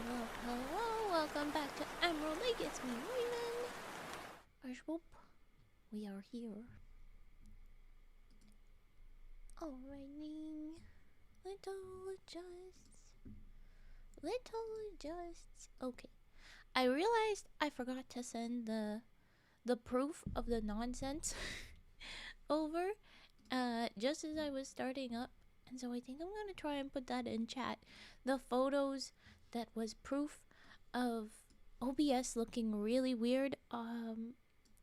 Hello, welcome back to Emerald Lake. It's me, Raven. Arshwhoop, we are here. Alrighty. Little adjusts. Okay. I realized I forgot to send the proof of the nonsense over just as I was starting up. And so I think I'm gonna try and put that in chat. The photos that was proof of OBS looking really weird. I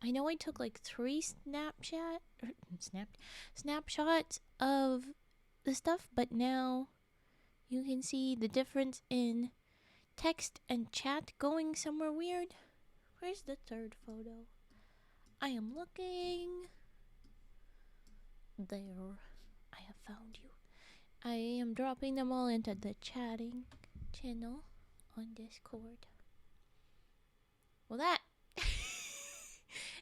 know I took like 3 snapshots of the stuff, but now you can see the difference in text and chat going somewhere weird. Where's the third photo? I am looking. There. I have found you. I am dropping them all into the chatting channel on Discord. Well, that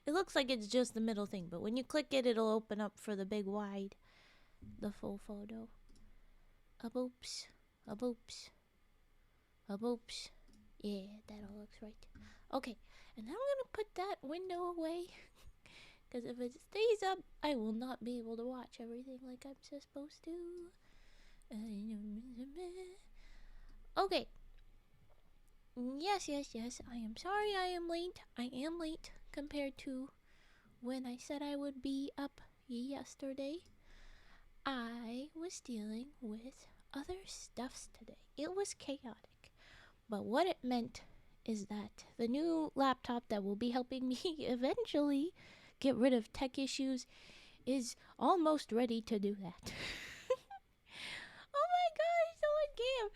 it looks like it's just the middle thing, but when you click it, it'll open up for the big wide, the full photo. Aboops. Yeah, that all looks right. Okay, and now I'm gonna put that window away. Because if it stays up, I will not be able to watch everything like I'm supposed to. Okay. Yes. I am sorry I am late. I am late compared to when I said I would be up yesterday. I was dealing with other stuffs today. It was chaotic. But what it meant is that the new laptop that will be helping me eventually get rid of tech issues is almost ready to do that. Oh my gosh, someone came.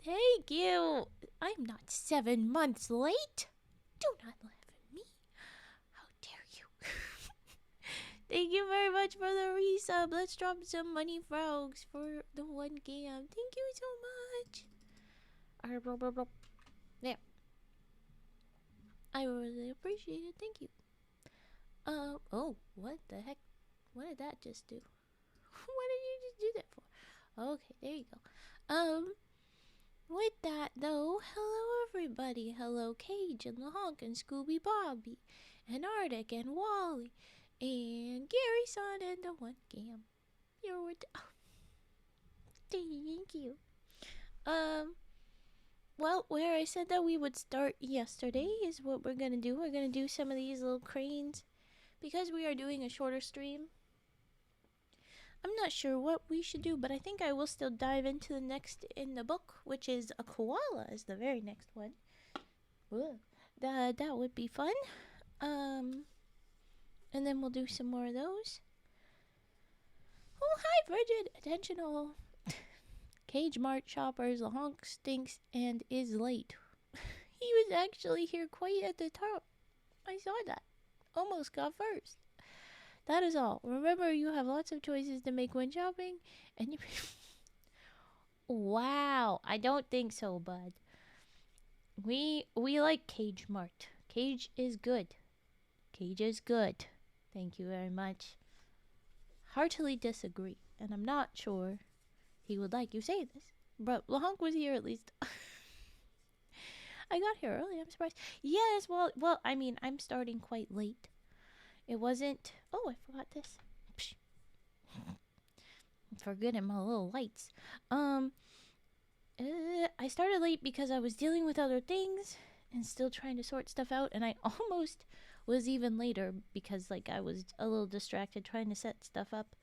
Thank you. I'm not 7 months late. Do not laugh at me. How dare you. Thank you very much for the resub. Let's drop some money frogs for the 1 game. Thank you so much. There. I really appreciate it. Thank you. Oh, what the heck? What did that just do? What did you just do that for? Okay, there you go. With that though, hello everybody. Hello Cage and LaHonk and Scooby Bobby and Arctic and Wally and Gary Son and the 1 Gam. You're thank you. Well, where I said that we would start yesterday is what we're gonna do. We're gonna do some of these little cranes because we are doing a shorter stream. I'm not sure what we should do, but I think I will still dive into the next in the book, which is a koala is the very next one. Whoa. That would be fun. And then we'll do some more of those. Oh, hi, Bridget. Attention all. Cage Mart shoppers, the honk stinks and is late. He was actually here quite at the top. I saw that. Almost got first. That is all. Remember, you have lots of choices to make when shopping, and you. Wow, I don't think so, bud. We like Cage Mart. Cage is good. Cage is good. Thank you very much. Heartily disagree, and I'm not sure he would like you say this, but LaHonk was here at least. I got here early. I'm surprised. Yes, well, I mean, I'm starting quite late. It wasn't. Oh, I forgot this. Psh. I'm forgetting my little lights. I started late because I was dealing with other things and still trying to sort stuff out, and I almost was even later because, like, I was a little distracted trying to set stuff up.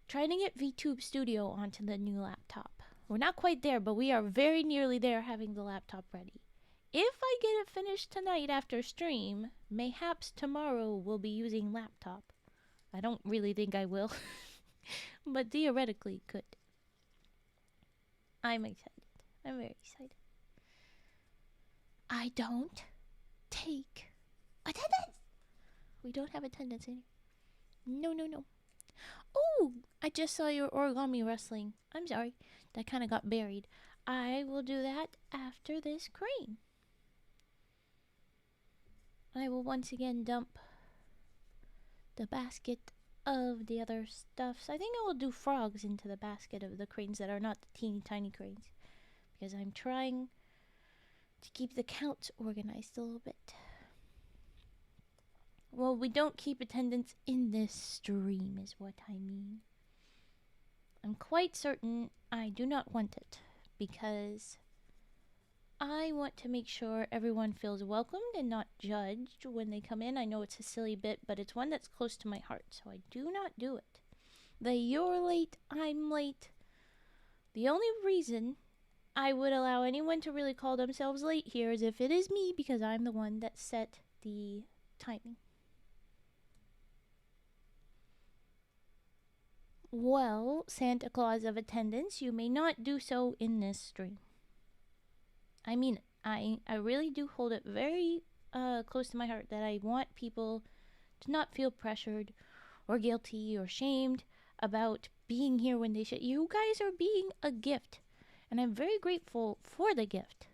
Trying to get VTube Studio onto the new laptop. We're not quite there, but we are very nearly there having the laptop ready. If I get it finished tonight after stream, mayhaps tomorrow we'll be using laptop. I don't really think I will, but theoretically could. I'm excited. I'm very excited. I don't take attendance. We don't have attendance in here. No. Oh, I just saw your origami wrestling. I'm sorry. That kind of got buried. I will do that after this crane. I will once again dump the basket of the other stuffs. I think I will do frogs into the basket of the cranes that are not the teeny tiny cranes. Because I'm trying to keep the counts organized a little bit. Well, we don't keep attendance in this stream, is what I mean. I'm quite certain I do not want it, because I want to make sure everyone feels welcomed and not judged when they come in. I know it's a silly bit, but it's one that's close to my heart, so I do not do it. The you're late, I'm late. The only reason I would allow anyone to really call themselves late here is if it is me, because I'm the one that set the timing. Well, Santa Claus of attendance, you may not do so in this stream. I mean it. I really do hold it very close to my heart that I want people to not feel pressured or guilty or shamed about being here when they should. You guys are being a gift, and I'm very grateful for the gift.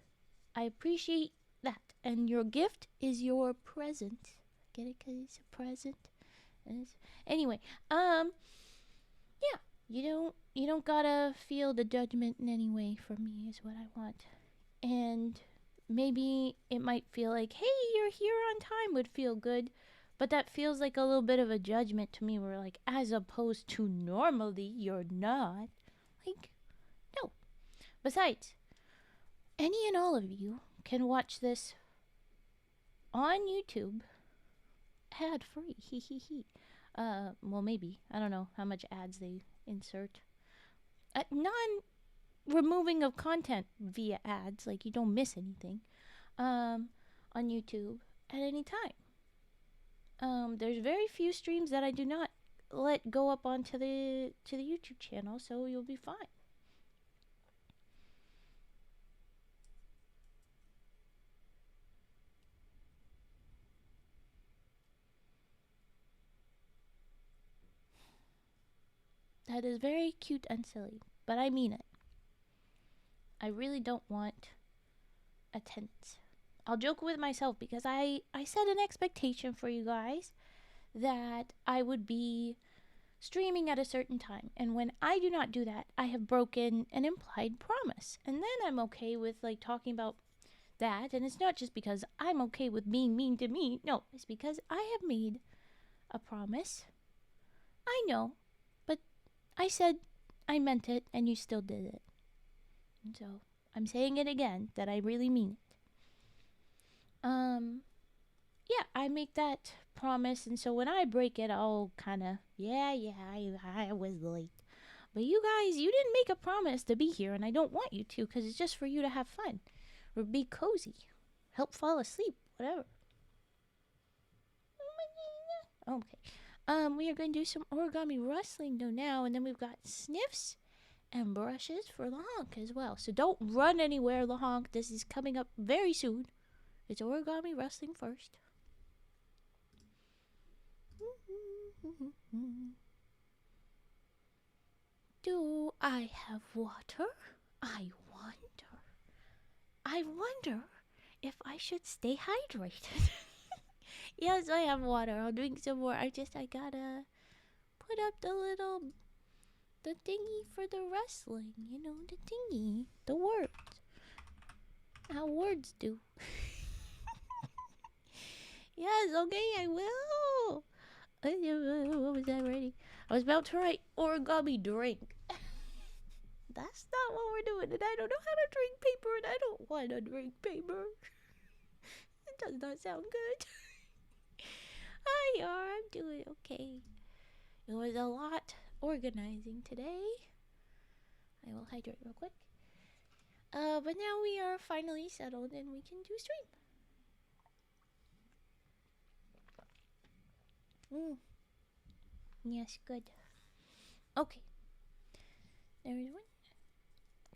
I appreciate that, and your gift is your present. Get it? 'Cause it's a present. Anyway, yeah, you don't gotta feel the judgment in any way from me is what I want. And maybe it might feel like, hey, you're here on time would feel good, but that feels like a little bit of a judgment to me, where like, as opposed to normally you're not. Like, no. Besides, any and all of you can watch this on YouTube ad free. Hee hee hee. Well, maybe. I don't know how much ads they insert. Non-removing of content via ads, like you don't miss anything, on YouTube at any time. There's very few streams that I do not let go up onto the YouTube channel, so you'll be fine. That is very cute and silly, but I mean it. I really don't want attendance. I'll joke with myself because I set an expectation for you guys that I would be streaming at a certain time. And when I do not do that, I have broken an implied promise. And then I'm okay with like talking about that. And it's not just because I'm okay with being mean to me. No, it's because I have made a promise. I know, but I said I meant it and you still did it. And so I'm saying it again that I really mean it. Yeah, I make that promise, and so when I break it, I'll kind of, I was late. But you guys, you didn't make a promise to be here, and I don't want you to, because it's just for you to have fun. Or be cozy. Help fall asleep, whatever. Okay. We are going to do some origami rustling though now, and then we've got sniffs and brushes for the honk as well. So don't run anywhere, the honk. This is coming up very soon. It's origami rustling first. Do I have water? I wonder if I should stay hydrated. Yes, I have water. I'll drink some more. I gotta put up the thingy for the wrestling. You know, the thingy. The words. How words do. Yes, okay, I will. What was I writing? I was about to write origami drink. That's not what we're doing, and I don't know how to drink paper, and I don't want to drink paper. It does not sound good. Hi, I'm doing okay. It was a lot organizing today. I will hydrate real quick. But now we are finally settled, and we can do stream. Yes, good. Okay. There is one.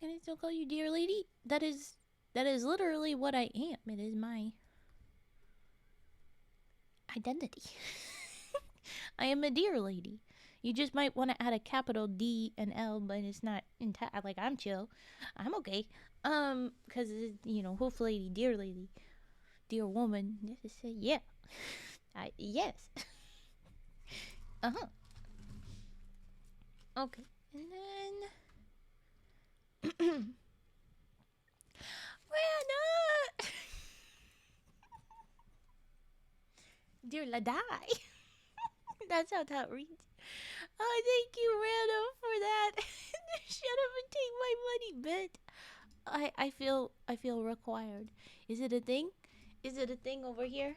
Can I still call you dear lady? That is literally what I am. It is my identity. I am a dear lady. You just might want to add a capital D and L, but it's not like I'm chill. I'm okay. Because you know, hopefully, dear lady, dear woman. Just say yeah. Yes. Okay, and then Rana! Dear Ladai. That's how that reads. Oh, thank you, Rana, for that. Shut up and take my money, bet. I feel required. Is it a thing? Is it a thing over here?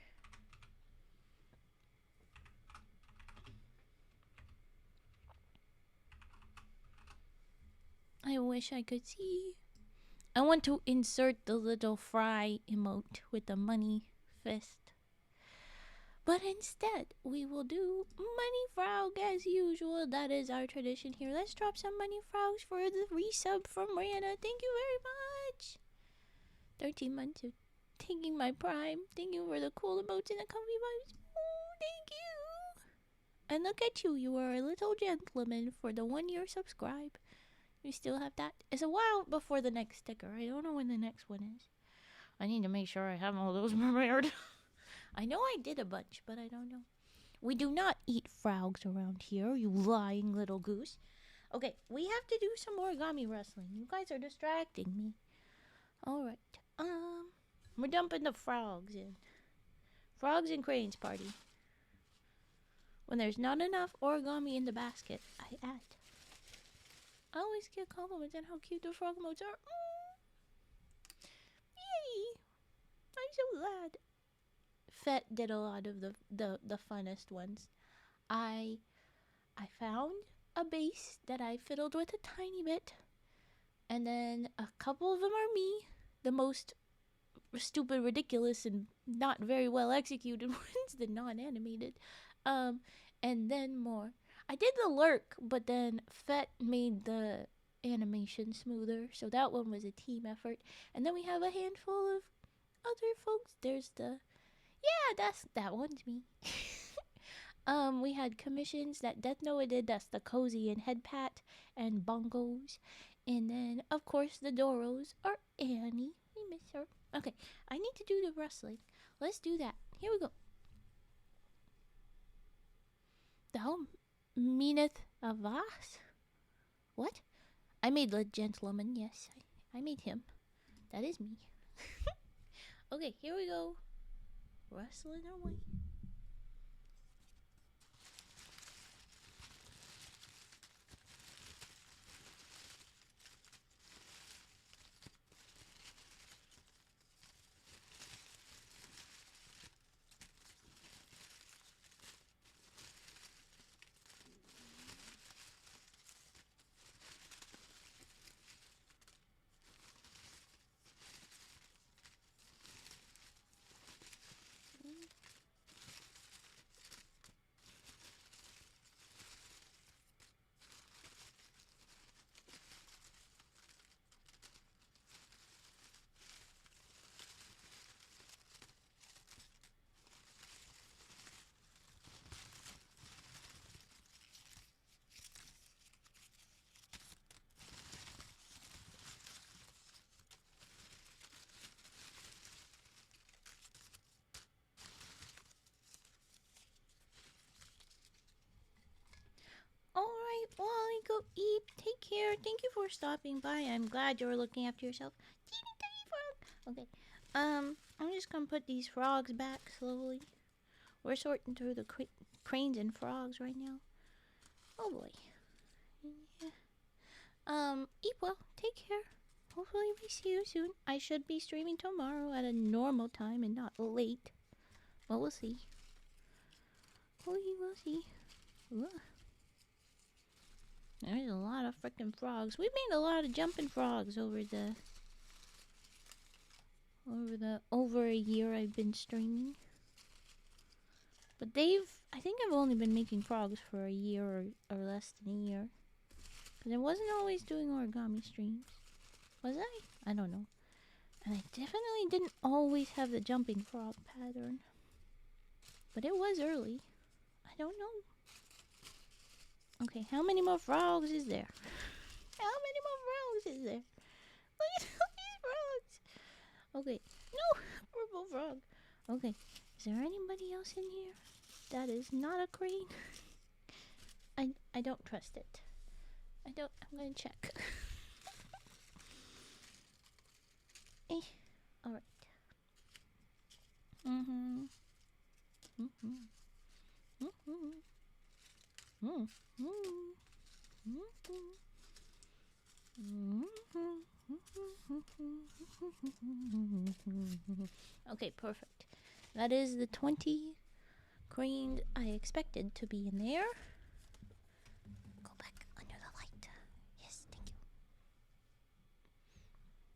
I wish I could see. I want to insert the little fry emote with the money fist. But instead, we will do money frog as usual. That is our tradition here. Let's drop some money frogs for the resub from Rihanna. Thank you very much. 13 months of taking my prime. Thank you for the cool emotes and the comfy vibes. Oh, thank you. And look at you. You are a little gentleman for the 1 year subscribe. You still have that. It's a while before the next sticker. I don't know when the next one is. I need to make sure I have all those prepared. I know I did a bunch, but I don't know. We do not eat frogs around here, you lying little goose. Okay, we have to do some origami wrestling. You guys are distracting me. Alright. We're dumping the frogs in. Frogs and cranes party. When there's not enough origami in the basket, I add. I always get compliments on how cute the frog modes are. Yay! I'm so glad. Fett did a lot of the funnest ones. I found a base that I fiddled with a tiny bit, and then a couple of them are me, the most stupid, ridiculous, and not very well executed ones, the non-animated, and then more. I did the lurk, but then Fett made the animation smoother, so that one was a team effort. And then we have a handful of other folks. There's the that one's me. We had commissions that Death Noah did. That's the cozy and head pat and bongos. And then, of course, the Doros are Annie. We miss her. Okay, I need to do the wrestling. Let's do that. Here we go. Thou meaneth of us? What? I made the gentleman, yes. I made him. That is me. Okay, here we go. Wrestling our way. Alright, Wally, go eat. Take care. Thank you for stopping by. I'm glad you were looking after yourself. Teeny tiny frog. Okay. I'm just gonna put these frogs back slowly. We're sorting through the cranes and frogs right now. Oh boy. Yeah. Eat well. Take care. Hopefully we see you soon. I should be streaming tomorrow at a normal time and not late. Well, we'll see. We'll see. Ugh. There's a lot of freaking frogs. We've made a lot of jumping frogs over over a year I've been streaming. But I think I've only been making frogs for a year or less than a year. Because I wasn't always doing origami streams. Was I? I don't know. And I definitely didn't always have the jumping frog pattern. But it was early. I don't know. Okay, how many more frogs is there? How many more frogs is there? Look at all these frogs. Okay, no, purple frog. Okay, is there anybody else in here? That is not a crane. I don't trust it. I'm gonna check. Alright. Mm-hmm. Mm-hmm. Mm-hmm. Mm-hmm. Mm-hmm. Okay, perfect. That is the 20 coins I expected to be in there. Go back under the light. Yes, thank you.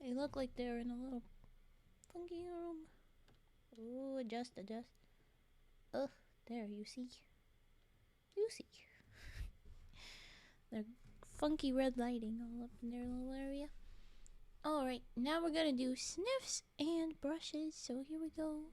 They look like they're in a little funky room. Oh, adjust. Ugh, there, you see. They're funky red lighting all up in their little area. Alright, now we're gonna do sniffs and brushes, so here we go.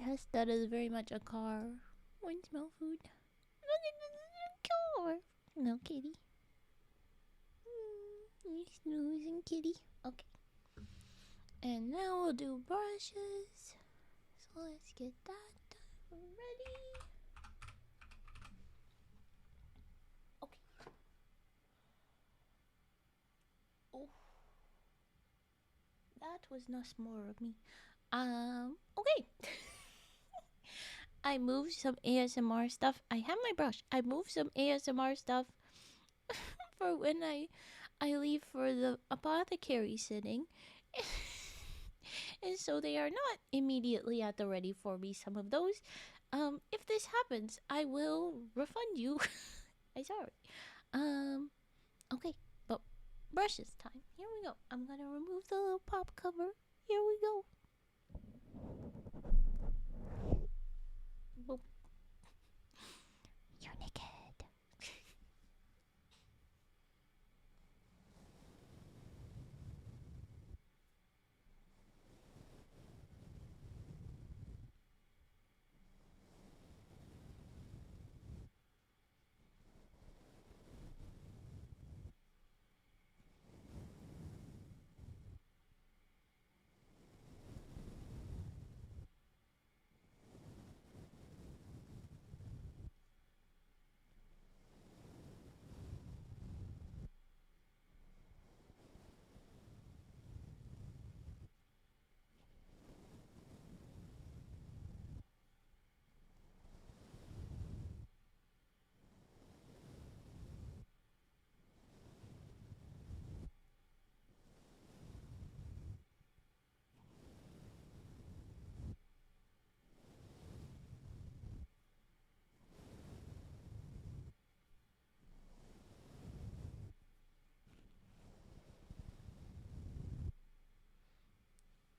Yes, that is very much a car. When smell food. Car. No, kitty. You snoozing, kitty. Okay. And now we'll do brushes. So let's get that ready. Okay. Oh. That was not more of me. Okay. I moved some ASMR stuff. I have my brush. I moved some ASMR stuff for when I leave for the apothecary sitting. And so they are not immediately at the ready for me, some of those. If this happens, I will refund you. I'm sorry. Okay, but brushes time. Here we go. I'm gonna remove the little pop cover. Here we go. Boop. You're naked.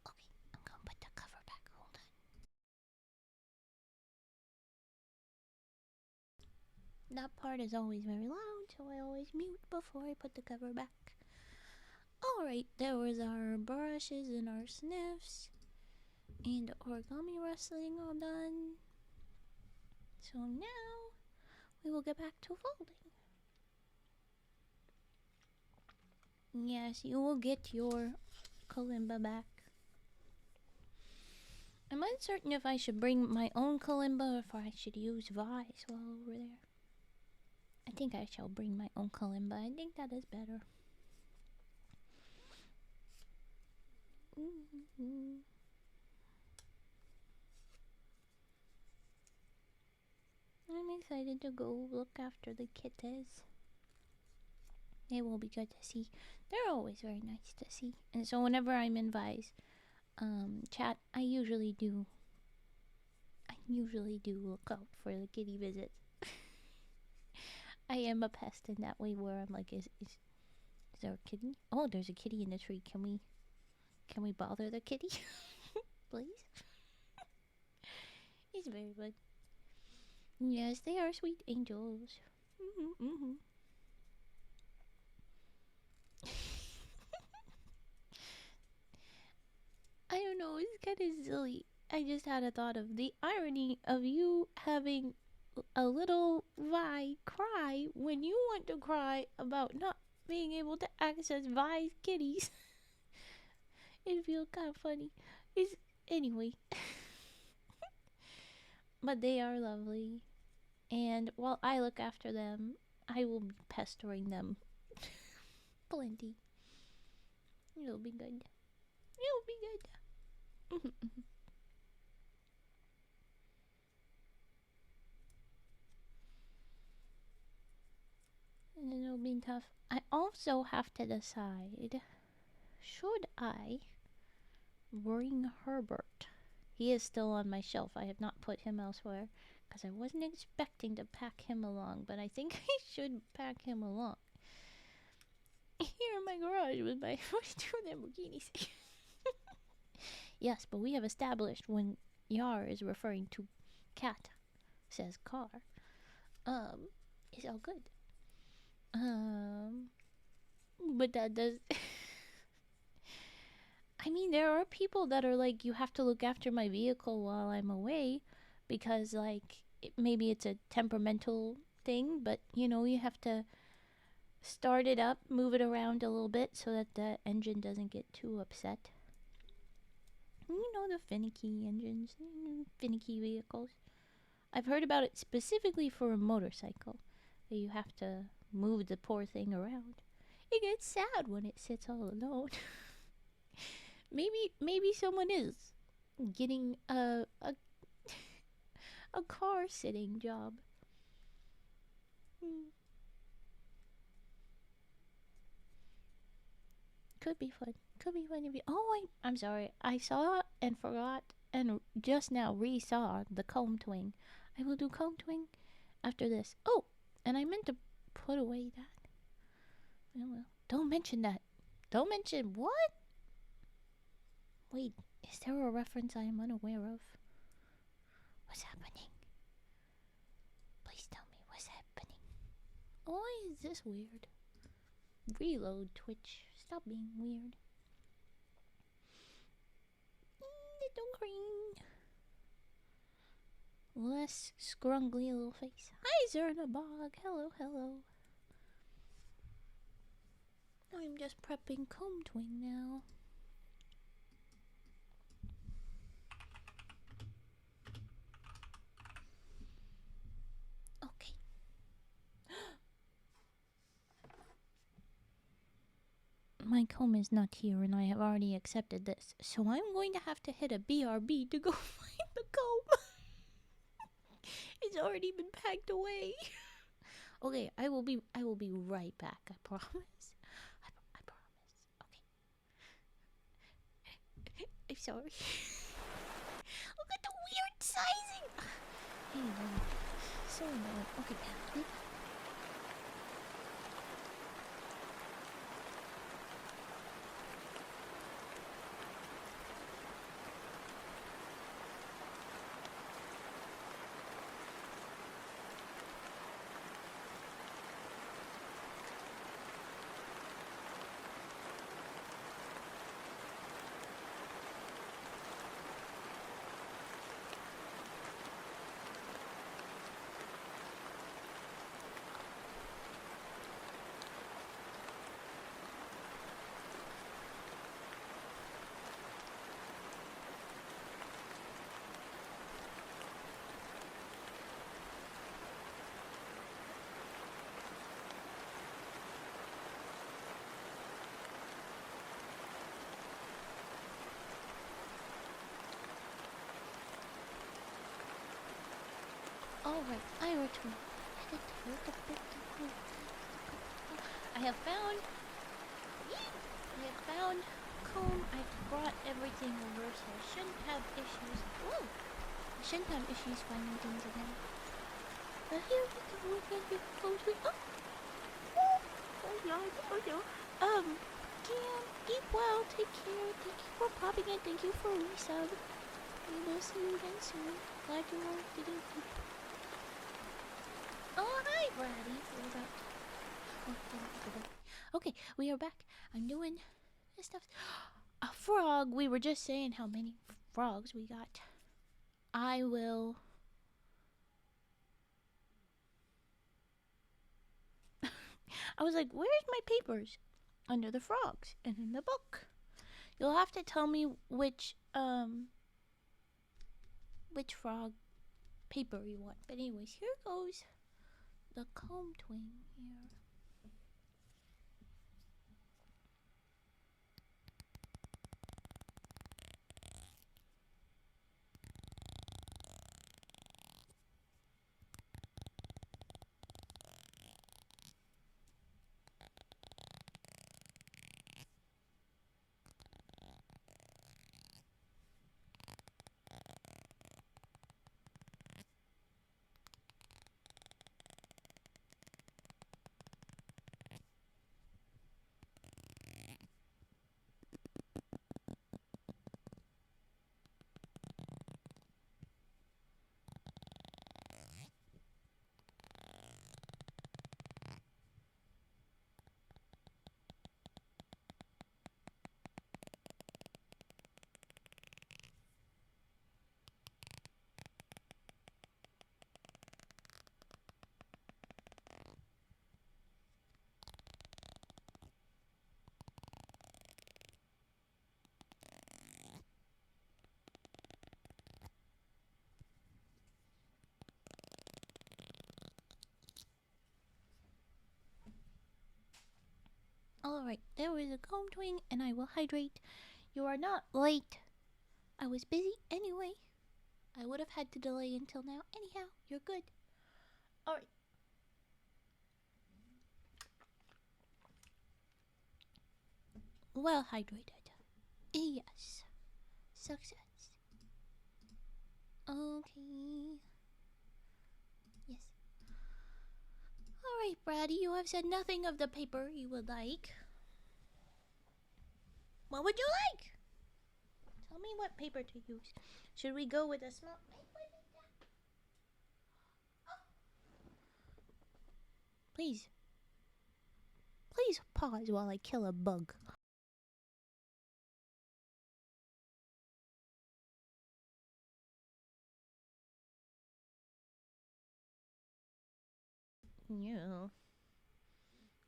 Okay, I'm gonna put the cover back. Hold on. That part is always very loud, so I always mute before I put the cover back. Alright, there was our brushes and our sniffs and origami wrestling all done. So now we will get back to folding. Yes, you will get your kalimba back. I'm uncertain if I should bring my own kalimba or if I should use Vi's while over there. I think I shall bring my own kalimba. I think that is better. I'm excited to go look after the kittens. It will be good to see. They're always very nice to see. And so whenever I'm in Vi's chat, I usually do look out for the kitty visits. I am a pest in that way where I'm like, is there a kitty? Oh, there's a kitty in the tree. Can we bother the kitty? Please? He's very good. Yes, they are sweet angels. Mm-hmm, mm-hmm. I don't know, it's kind of silly. I just had a thought of the irony of you having a little Vi cry when you want to cry about not being able to access Vi's kitties. It feels kind of funny. It's, anyway, but they are lovely. And while I look after them, I will be pestering them plenty. It'll be good. It'll be good. And it'll be tough. I also have to decide, should I bring Herbert? He is still on my shelf. I have not put him elsewhere because I wasn't expecting to pack him along, but I think I should pack him along. Here in my garage with my 42 Lamborghinis. Yes, but we have established when Yar is referring to cat, says car, it's all good. But that does. I mean, there are people that are like, you have to look after my vehicle while I'm away because, like, maybe it's a temperamental thing, but you know, you have to start it up, move it around a little bit so that the engine doesn't get too upset. You know, the finicky engines, finicky vehicles. I've heard about it specifically for a motorcycle, that you have to move the poor thing around. It gets sad when it sits all alone. maybe someone is getting a car sitting job. Could be fun. Could be fun if you. Oh, I'm sorry. I saw and forgot and just now re-saw the comb twing. I will do comb twing after this. Oh, and I meant to put away that. Oh well. Don't mention that. Don't mention what? Wait, is there a reference I am unaware of? What's happening? Please tell me what's happening. Why is this weird? Reload Twitch. Stop being weird. Little green. Less scrungly little face. Hi, Zernabog. Hello, hello. I'm just prepping comb twing now. Okay. My comb is not here and I have already accepted this, so I'm going to have to hit a BRB to go find the comb. It's already been packed away. Okay, I will be right back, I promise. I promise. Okay. I'm sorry. Look at the weird sizing. Hey, so annoying. Okay. Alright, I return. I have found comb. I brought everything over, so I shouldn't have issues. Whoa! I shouldn't have issues finding things again. But here we go again. Here goes we. Oh no. Cam, keep well. Take care. Thank you for popping in. Thank you for resub. We will see you again soon. Glad you all didn't keep. Oh, hi, Brady. We're back. Okay, we are back. I'm doing this stuff. A frog. We were just saying how many frogs we got. I will. I was like, where's my papers? Under the frogs and in the book. You'll have to tell me which frog paper you want. But anyways, here goes the comb twing here. Alright, there is a comb twing and I will hydrate. You are not late. I was busy anyway. I would have had to delay until now. Anyhow, you're good. Alright. Well hydrated. Yes. Success. Okay. Yes. Alright, Brady, you have said nothing of the paper you would like. What would you like? Tell me what paper to use. Should we go with a small paper? Please. Please pause while I kill a bug. No.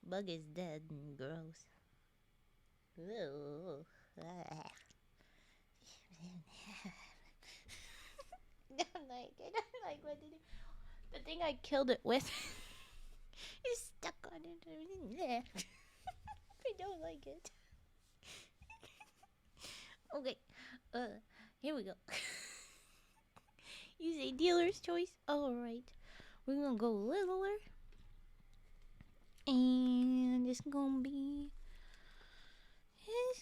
Bug is dead and gross. Ooh. I don't like what did it. The thing I killed it with is stuck on it. I don't like it. Okay. Here we go. You say dealer's choice? Alright. We're gonna go littler. And it's gonna be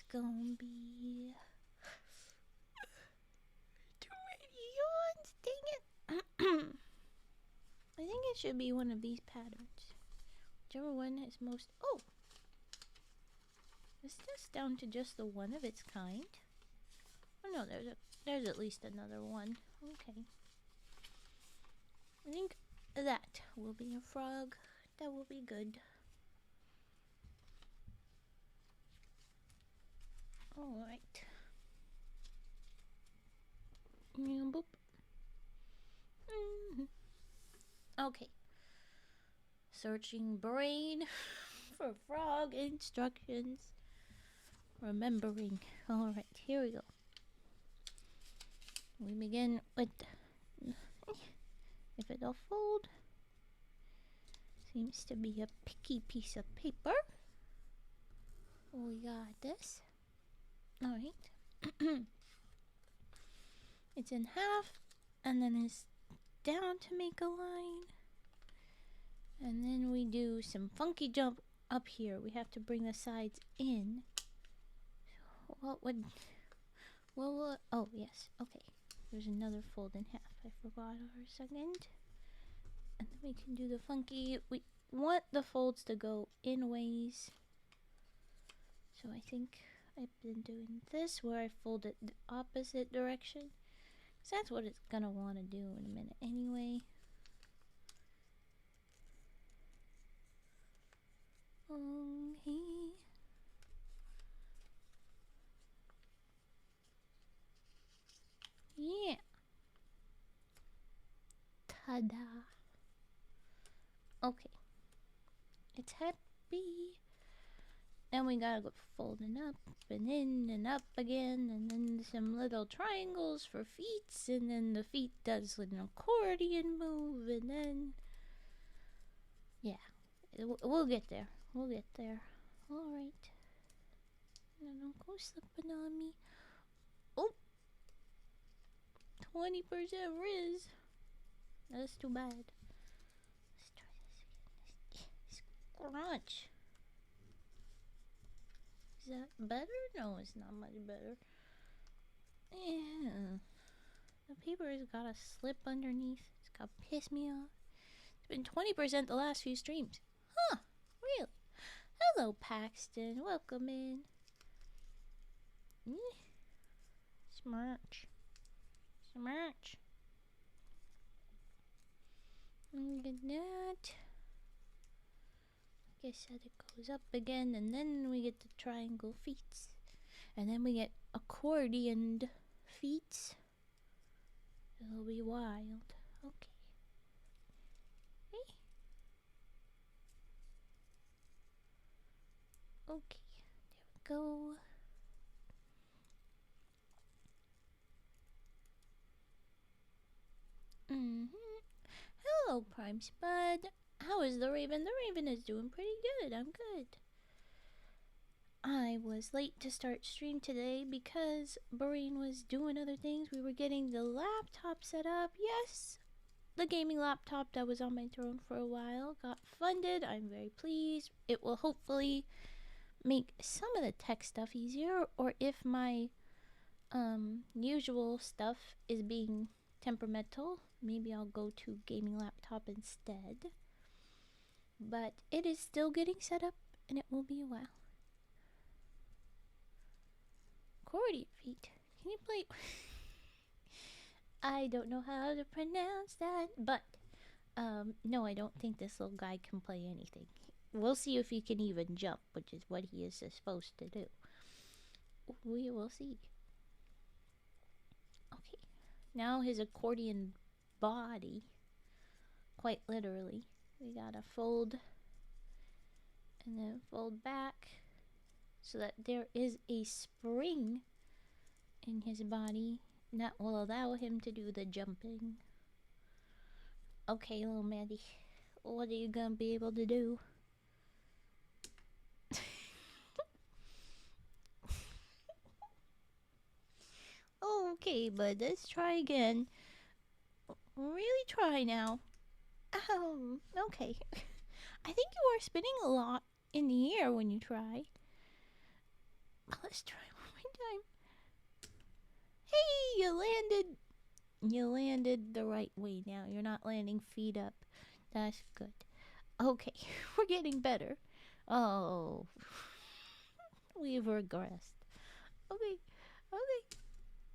20 yawns, dang it. I think it should be one of these patterns. Whichever one is most. Oh! Is this down to just the one of its kind? Oh no, there's at least another one. Okay. I think that will be a frog. That will be good. Alright. Boop. Okay. Searching brain for frog instructions. Remembering. Alright, here we go. We begin with. If it'll fold. Seems to be a picky piece of paper. We got this. Alright. It's in half, and then it's down to make a line. And then we do some funky jump up here. We have to bring the sides in. What would... Well, oh, yes. Okay. There's another fold in half. I forgot for a second. And then we can do the funky... We want the folds to go in ways. So I think I've been doing this where I fold it the opposite direction. Because that's what it's going to want to do in a minute anyway. Yeah. Ta-da. Okay. It's happy. And we gotta go folding up and in and up again, and then some little triangles for feet, and then the feet does an accordion move, and then yeah, we'll get there. We'll get there. All right. Now don't go slipping on me. Oh, 20% Riz. That's too bad. Let's try this again. Scrunch. Is that better? No, it's not much better. Yeah. The paper has got a slip underneath. It's got to piss me off. It's been 20% the last few streams. Huh. Really? Hello, Paxton. Welcome in. Smirch. Smirch. Look at that. Like I said, it goes up again, and then we get the triangle feet. And then we get accordioned feet. It'll be wild. Okay. Hey. Okay. There we go. Hello, Prime Spud. How is the Raven? The Raven is doing pretty good. I'm good. I was late to start stream today because Breen was doing other things. We were getting the laptop set up. Yes, the gaming laptop that was on my throne for a while got funded. I'm very pleased. It will hopefully make some of the tech stuff easier, or if my usual stuff is being temperamental, maybe I'll go to gaming laptop instead. But it is still getting set up, and it will be a while. Accordion feet. Can you play? I don't know how to pronounce that, but no, I don't think this little guy can play anything. We'll see if he can even jump, which is what he is supposed to do. We will see. Okay, now his accordion body, quite literally, we gotta fold and then fold back so that there is a spring in his body that will allow him to do the jumping. Okay, little Maddie, what are you gonna be able to do? Okay, bud, let's try again. Really try now. Okay. I think you are spinning a lot in the air when you try. Let's try one more time. Hey, you landed the right way now. You're not landing feet up. That's good. Okay, we're getting better. Oh, we've regressed. Okay.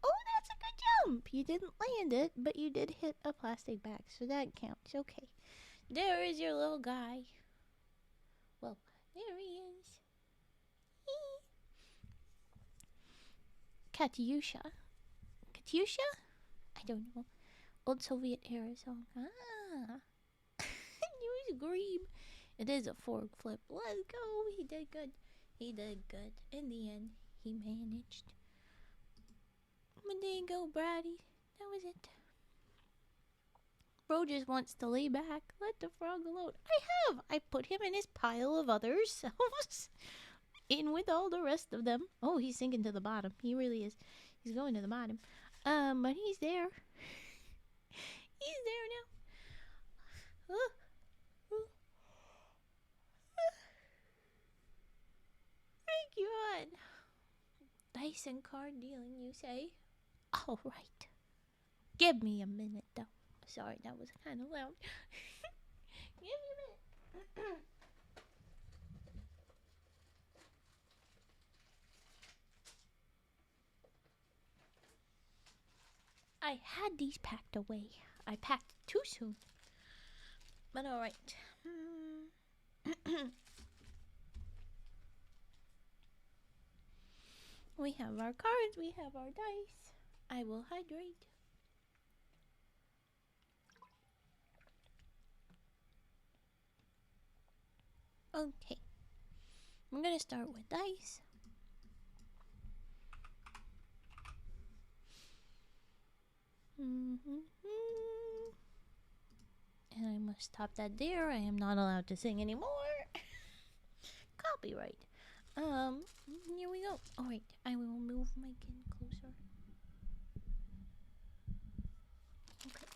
Oh, that's a good jump. You didn't land it, but you did hit a plastic bag, so that counts. Okay. There is your little guy. Well, there he is. Katyusha? I don't know. Old Soviet era song. Use Grebe. It is a fork flip. Let's go. He did good. In the end, he managed. But there you go, Brady. That was it. Bro just wants to lay back. Let the frog alone. I put him in his pile of others. In with all the rest of them. Oh, he's sinking to the bottom. He really is. He's going to the bottom. But he's there. He's there now. Oh, oh. Thank you, on. Dice and card dealing, you say? All right. Give me a minute, though. Sorry, that was kind of loud. Give me a minute. I had these packed away. I packed too soon. But alright. We have our cards, we have our dice. I will hydrate. Okay. I'm gonna start with dice. And I must stop that there. I am not allowed to sing anymore. Copyright. Here we go. Alright, I will move my kin closer. Okay.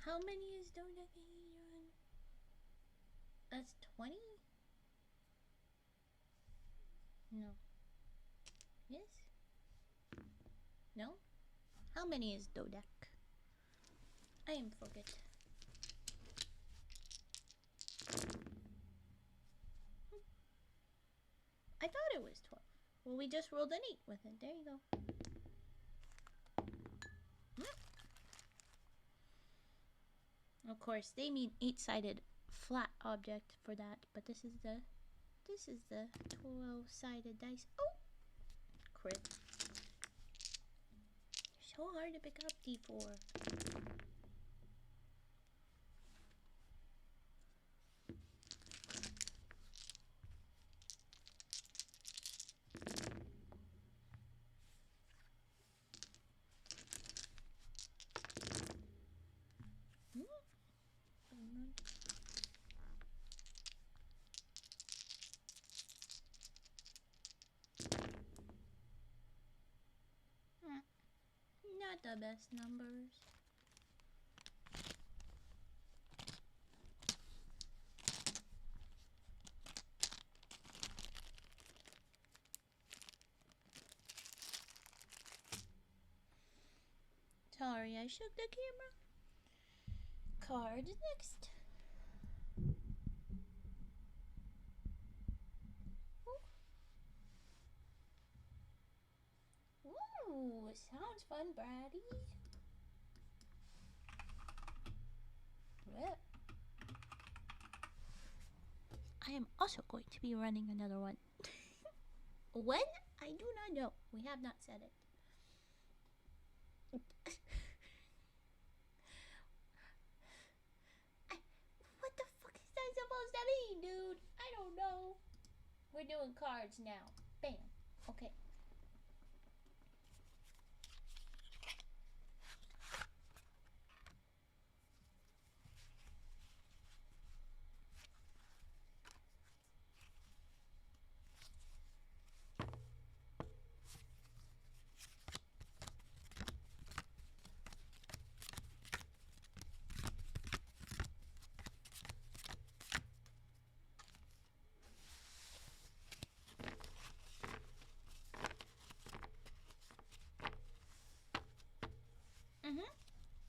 How many is dodecahedron? That's 20? No. Yes? No? How many is dodec? I am forget. I thought it was 12. Well, we just rolled an 8 with it. There you go. Of course, they mean 8-sided flat object for that, but this is the 12-sided dice. Oh! Crit. So hard to pick up, D4. Not the best numbers. Sorry, I shook the camera. Card next. Ooh, sounds fun, Brady. Well, I am also going to be running another one. When? I do not know. We have not said it. What the fuck is that supposed to mean, dude? I don't know. We're doing cards now. Bam. Okay.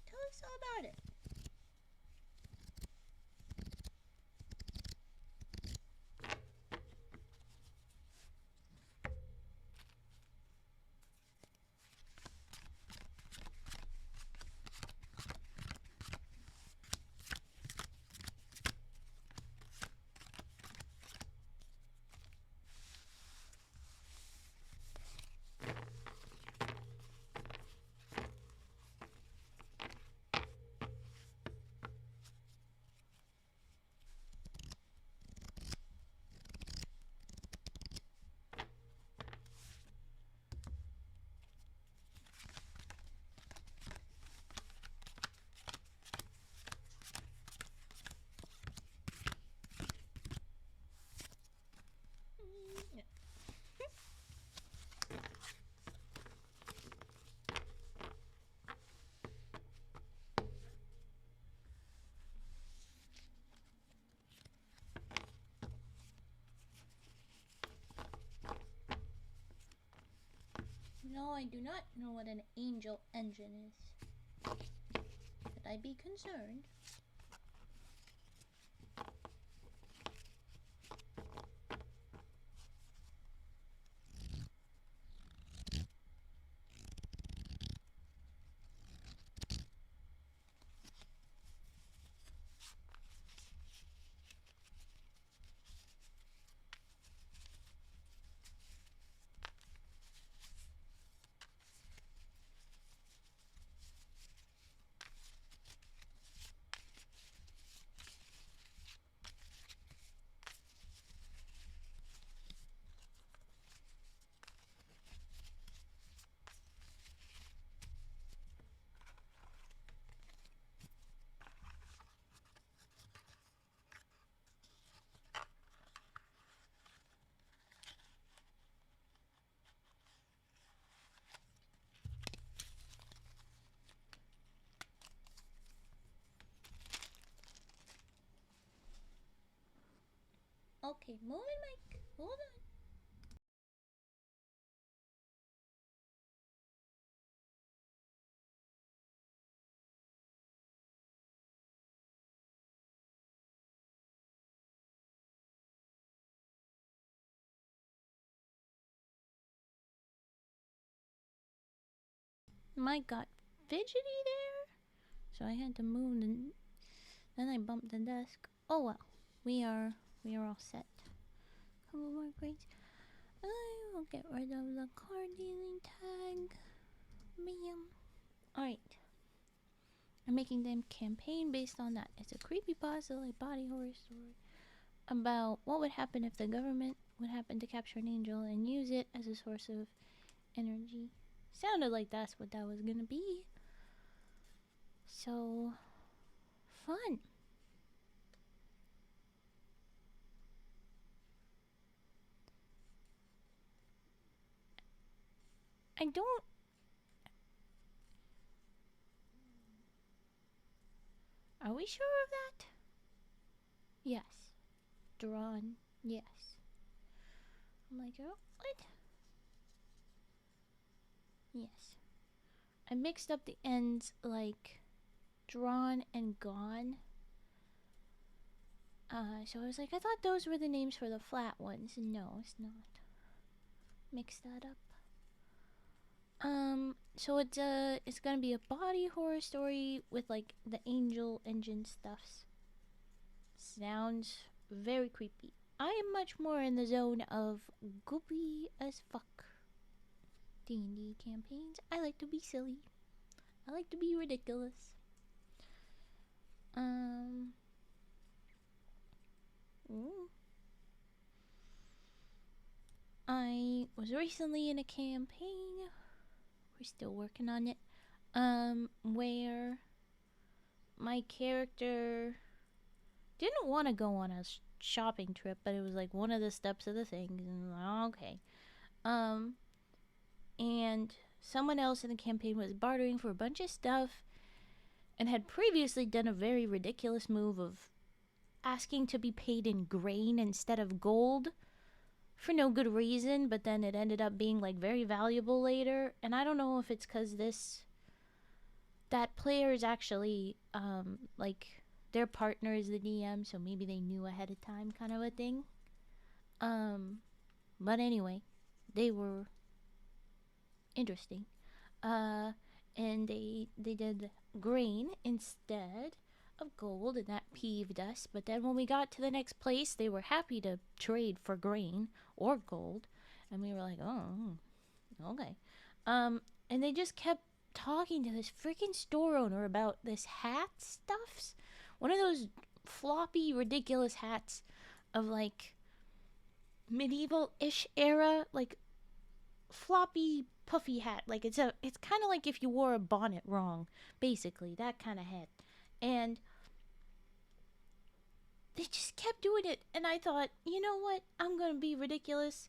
Tell us all about it. No, I do not know what an angel engine is. Should I be concerned? Okay, moving mic. Hold on. Mic got fidgety there, so I had to move the. Then I bumped the desk. Oh well, we are all set. Couple more grades. I will get rid of the card dealing tag. Bam. Alright. I'm making them campaign based on that. It's a creepypasta, like body horror story, about what would happen if the government would happen to capture an angel and use it as a source of energy. Sounded like that's what that was gonna be. So fun. I don't. Are we sure of that? Yes. Drawn. Yes. I'm like, oh, what? Yes. I mixed up the ends like drawn and gone. So I was like, I thought those were the names for the flat ones. No, it's not. Mix that up. So it's gonna be a body horror story with like the angel engine stuffs. Sounds very creepy. I am much more in the zone of goopy as fuck. D&D campaigns. I like to be silly. I like to be ridiculous. Ooh. I was recently in a campaign. We're still working on it. Where my character didn't want to go on a shopping trip, but it was like one of the steps of the thing. And like, okay. And someone else in the campaign was bartering for a bunch of stuff and had previously done a very ridiculous move of asking to be paid in grain instead of gold for no good reason, but then it ended up being like very valuable later. And I don't know if it's because that player is actually like their partner is the DM, so maybe they knew ahead of time, kind of a thing. But anyway, they were interesting. And they did grain instead of gold, and that peeved us. But then when we got to the next place, they were happy to trade for grain or gold, and we were like, oh, okay. And they just kept talking to this freaking store owner about this hat stuffs. One of those floppy, ridiculous hats of like medieval-ish era, like floppy, puffy hat. Like it's kind of like if you wore a bonnet wrong, basically that kind of hat. And they just kept doing it, and I thought, you know what? I'm gonna be ridiculous.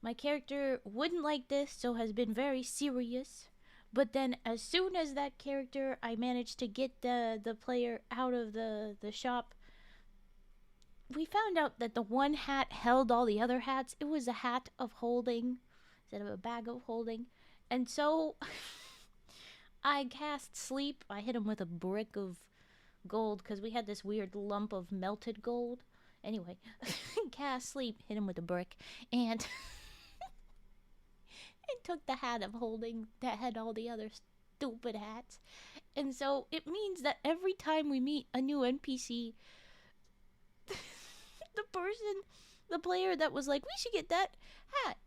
My character wouldn't like this, so has been very serious. But then, as soon as that character, I managed to get the player out of the shop, we found out that the one hat held all the other hats. It was a hat of holding instead of a bag of holding. And so I cast sleep. I hit him with a brick of gold because we had this weird lump of melted gold. Anyway, cast sleep, hit him with a brick, and it took the hat of holding that had all the other stupid hats. And so it means that every time we meet a new NPC, the player that was like, we should get that hat,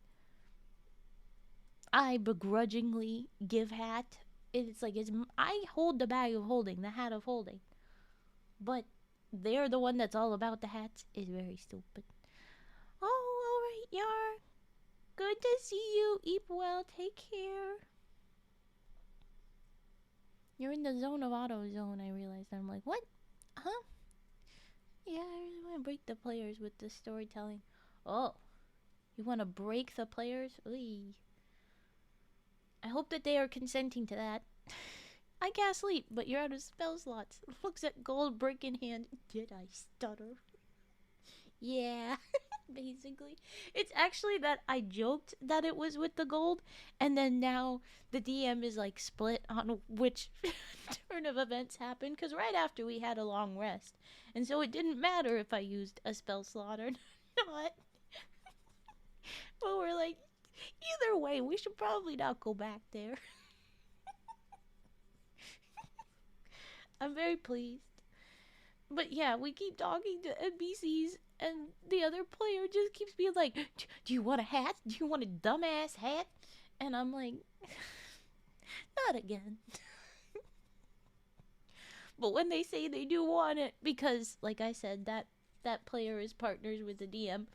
I begrudgingly give hat. I hold the bag of holding, the hat of holding. But they're the one that's all about the hats is very stupid. Oh, alright, Yar. Good to see you. Eat well. Take care. You're in the zone of auto zone, I realized. I'm like, what? Huh? Yeah, I really want to break the players with the storytelling. Oh, you want to break the players? Oy. I hope that they are consenting to that. I can't sleep, but you're out of spell slots. Looks at gold brick in hand. Did I stutter? Yeah, basically. It's actually that I joked that it was with the gold, and then now the DM is like split on which turn of events happened, because right after we had a long rest. And so it didn't matter if I used a spell slot or not. But we're like, either way, we should probably not go back there. I'm very pleased. But yeah, we keep talking to NPCs, and the other player just keeps being like, do you want a hat? Do you want a dumbass hat? And I'm like, not again. But when they say they do want it, because, like I said, that player is partners with the DM,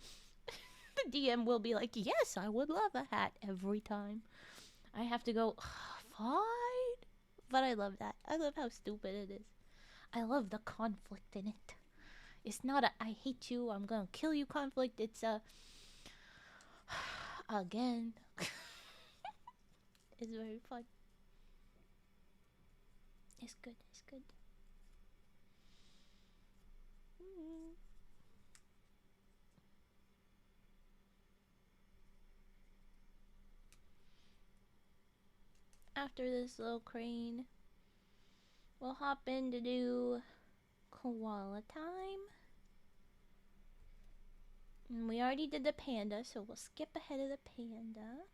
the DM will be like, yes, I would love a hat every time. I have to go, fine. But I love that. I love how stupid it is. I love the conflict in it. It's not a I hate you, I'm gonna kill you conflict. It's a again. It's very fun. It's good. It's good. After this little crane, we'll hop in to do koala time. And we already did the panda, so we'll skip ahead of the panda.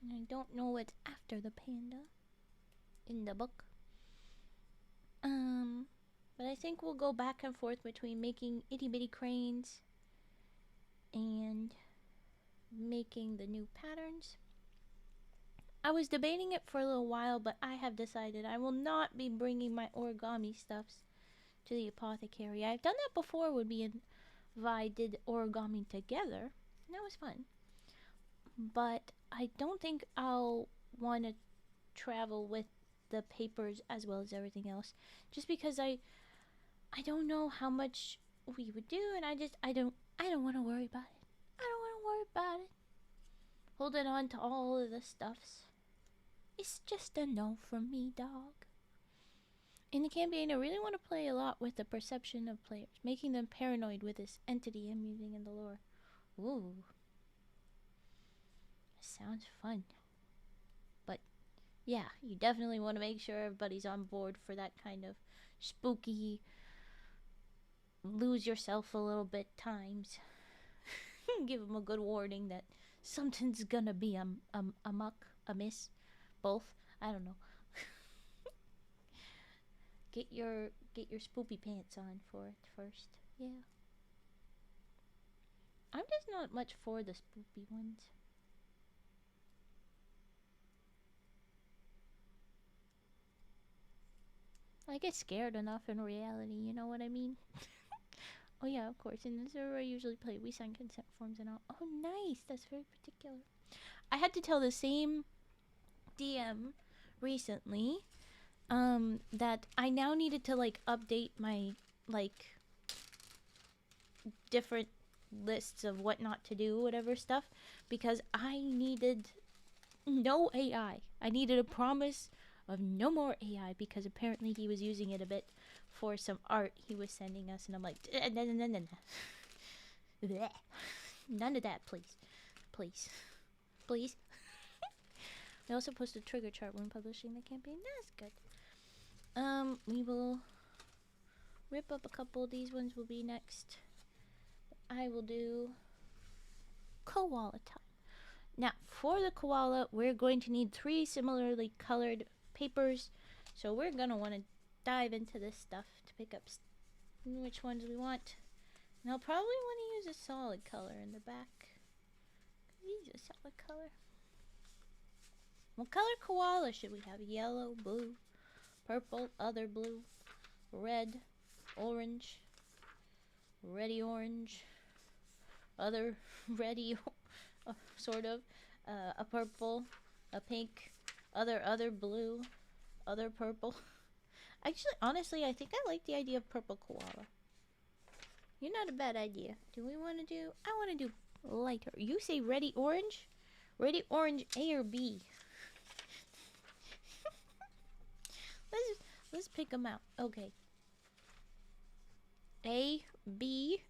And I don't know what's after the panda in the book. But I think we'll go back and forth between making itty bitty cranes and making the new patterns. I was debating it for a little while, but I have decided I will not be bringing my origami stuffs to the apothecary. I've done that before when me and Vi did origami together, and that was fun. But I don't think I'll want to travel with the papers as well as everything else, just because I don't know how much we would do, and I don't want to worry about it. I don't want to worry about it. Holding on to all of the stuffs. It's just a no from me, dog. In the campaign, I really want to play a lot with the perception of players, making them paranoid with this entity I'm using in the lore. Ooh. Sounds fun. But yeah, you definitely want to make sure everybody's on board for that kind of spooky, lose yourself a little bit times. Give them a good warning that something's gonna be muck, a miss, both. I don't know. Get your spoopy pants on for it first. Yeah. I'm just not much for the spoopy ones. I get scared enough in reality, you know what I mean? Oh yeah, of course. In the server I usually play, we sign consent forms and all. Oh nice, that's very particular. I had to tell the same DM recently that I now needed to like update my like different lists of what not to do, whatever stuff, because I needed no AI. I needed a promise of no more AI because apparently he was using it a bit for some art he was sending us, and I'm like, none of that, please, please, please. They also post a trigger chart when publishing the campaign. That's good. We will rip up a couple. These ones will be next. I will do koala time. Now, for the koala, we're going to need 3 similarly colored papers. So we're going to want to dive into this stuff to pick up which ones we want. And I'll probably want to use a solid color in the back. Use a solid color. What color koala should we have? Yellow, blue, purple, other blue, red, orange, reddy orange, other reddy, sort of, a purple, a pink, other blue, other purple. Actually, honestly, I think I like the idea of purple koala. You're not a bad idea. Do we want to do... I want to do lighter. You say reddy orange? Reddy orange A or B? Let's pick them out. Okay. A, B,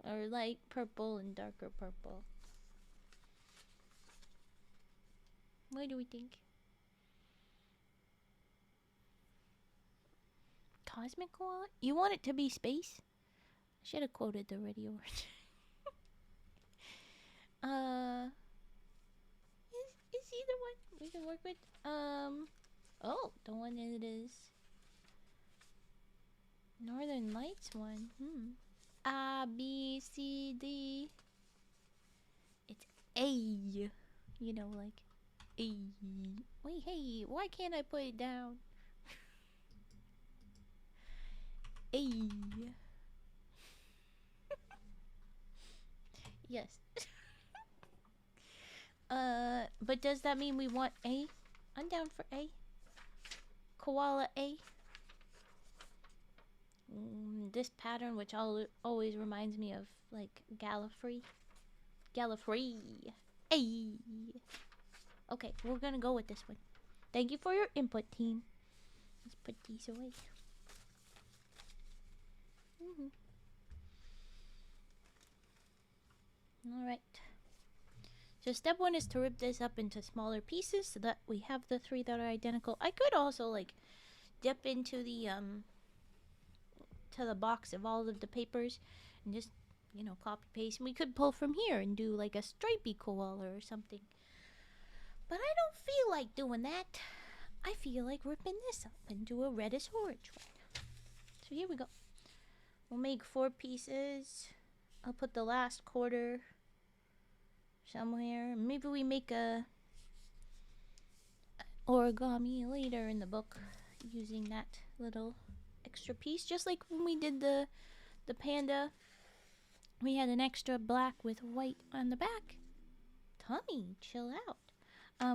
or light purple and darker purple. What do we think? Cosmic koala? You want it to be space? I should have quoted the reddy orange. Is either one we can work with? Oh, the one that is Northern Lights one. A, B, C, D. It's A. You know, like A. Wait, hey, why can't I put it down? A. Yes. But does that mean we want A? I'm down for A. Koala A. This pattern, which always reminds me of, like, Gallifrey. Gallifrey. A. Okay, we're gonna go with this one. Thank you for your input, team. Let's put these away. Alright. So step 1 is to rip this up into smaller pieces so that we have the 3 that are identical. I could also, like, dip into the to the box of all of the papers and just, you know, copy paste. And we could pull from here and do like a stripy koala or something. But I don't feel like doing that. I feel like ripping this up and do a reddish orange one. So here we go. We'll make 4 pieces. I'll put the last quarter somewhere. Maybe we make a origami later in the book using that little extra piece, just like when we did the panda. We had an extra black with white on the back. Tommy, chill out.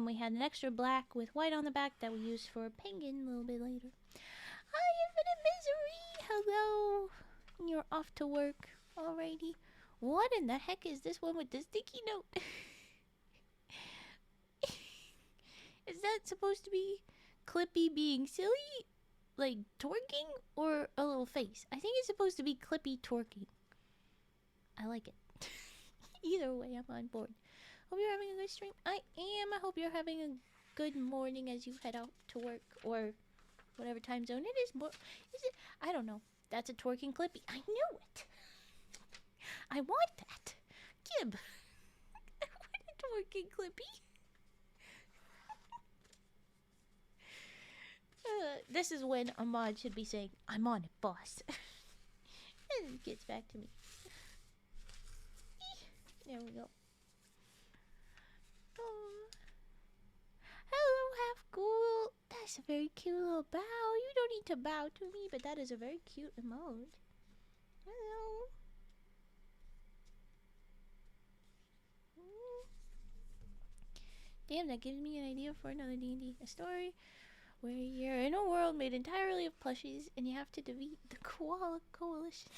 We had an extra black with white on the back that we used for a penguin a little bit later. Hi, Infinite Misery! Hello! You're off to work. Alrighty. What in the heck is this one with the sticky note? Is that supposed to be Clippy being silly? Like twerking? Or a little face? I think it's supposed to be Clippy twerking. I like it. Either way, I'm on board. Hope you're having a good stream. I am. I hope you're having a good morning as you head out to work or whatever time zone it is. Is it? I don't know. That's a twerking Clippy. I knew it. I want that. Gib. I want a twerking Clippy. This is when Ahmad should be saying, I'm on it, boss. And it gets back to me. There we go. Oh. Hello, half ghoul. That's a very cute little bow. You don't need to bow to me, but that is a very cute emote. Hello. Damn, that gives me an idea for another D&D. A story where you're in a world made entirely of plushies and you have to defeat the Koala Coalition.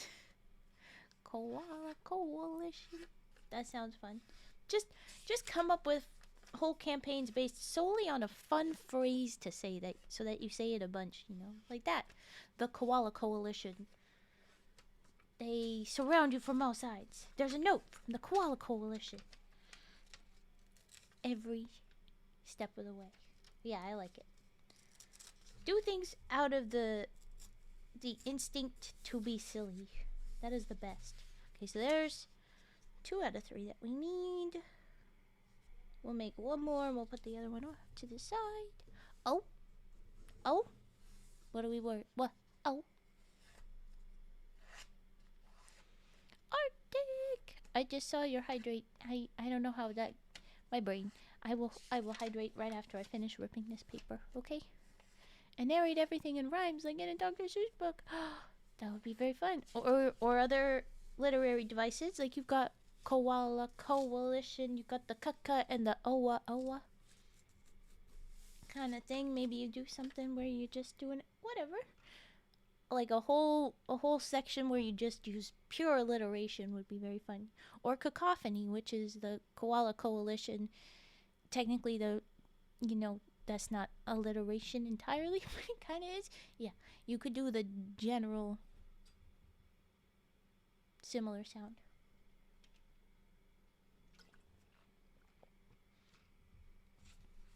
Koala Coalition. That sounds fun. Just come up with whole campaigns based solely on a fun phrase to say that, so that you say it a bunch, you know, like that. The Koala Coalition. They surround you from all sides. There's a note from the Koala Coalition. every step of the way. Yeah, I like it. Do things out of the instinct to be silly. That is the best. Okay, so there's 2 out of 3 that we need. We'll make one more and we'll put the other one off to the side. Oh. Oh. What are we worried? What? Oh. Arctic. I just saw your hydrate. I don't know how that. My brain. I will hydrate right after I finish ripping this paper. Okay. And narrate everything in rhymes like in a Dr. Seuss book. That would be very fun. Or other literary devices like you've got Koala Coalition. You've got the Kaka and the Owa Owa kind of thing. Maybe you do something where you're just doing whatever. Like a whole section where you just use pure alliteration would be very fun. Or Cacophony, which is the Koala Coalition. Technically, that's not alliteration entirely, but it kind of is. Yeah, you could do the general similar sound.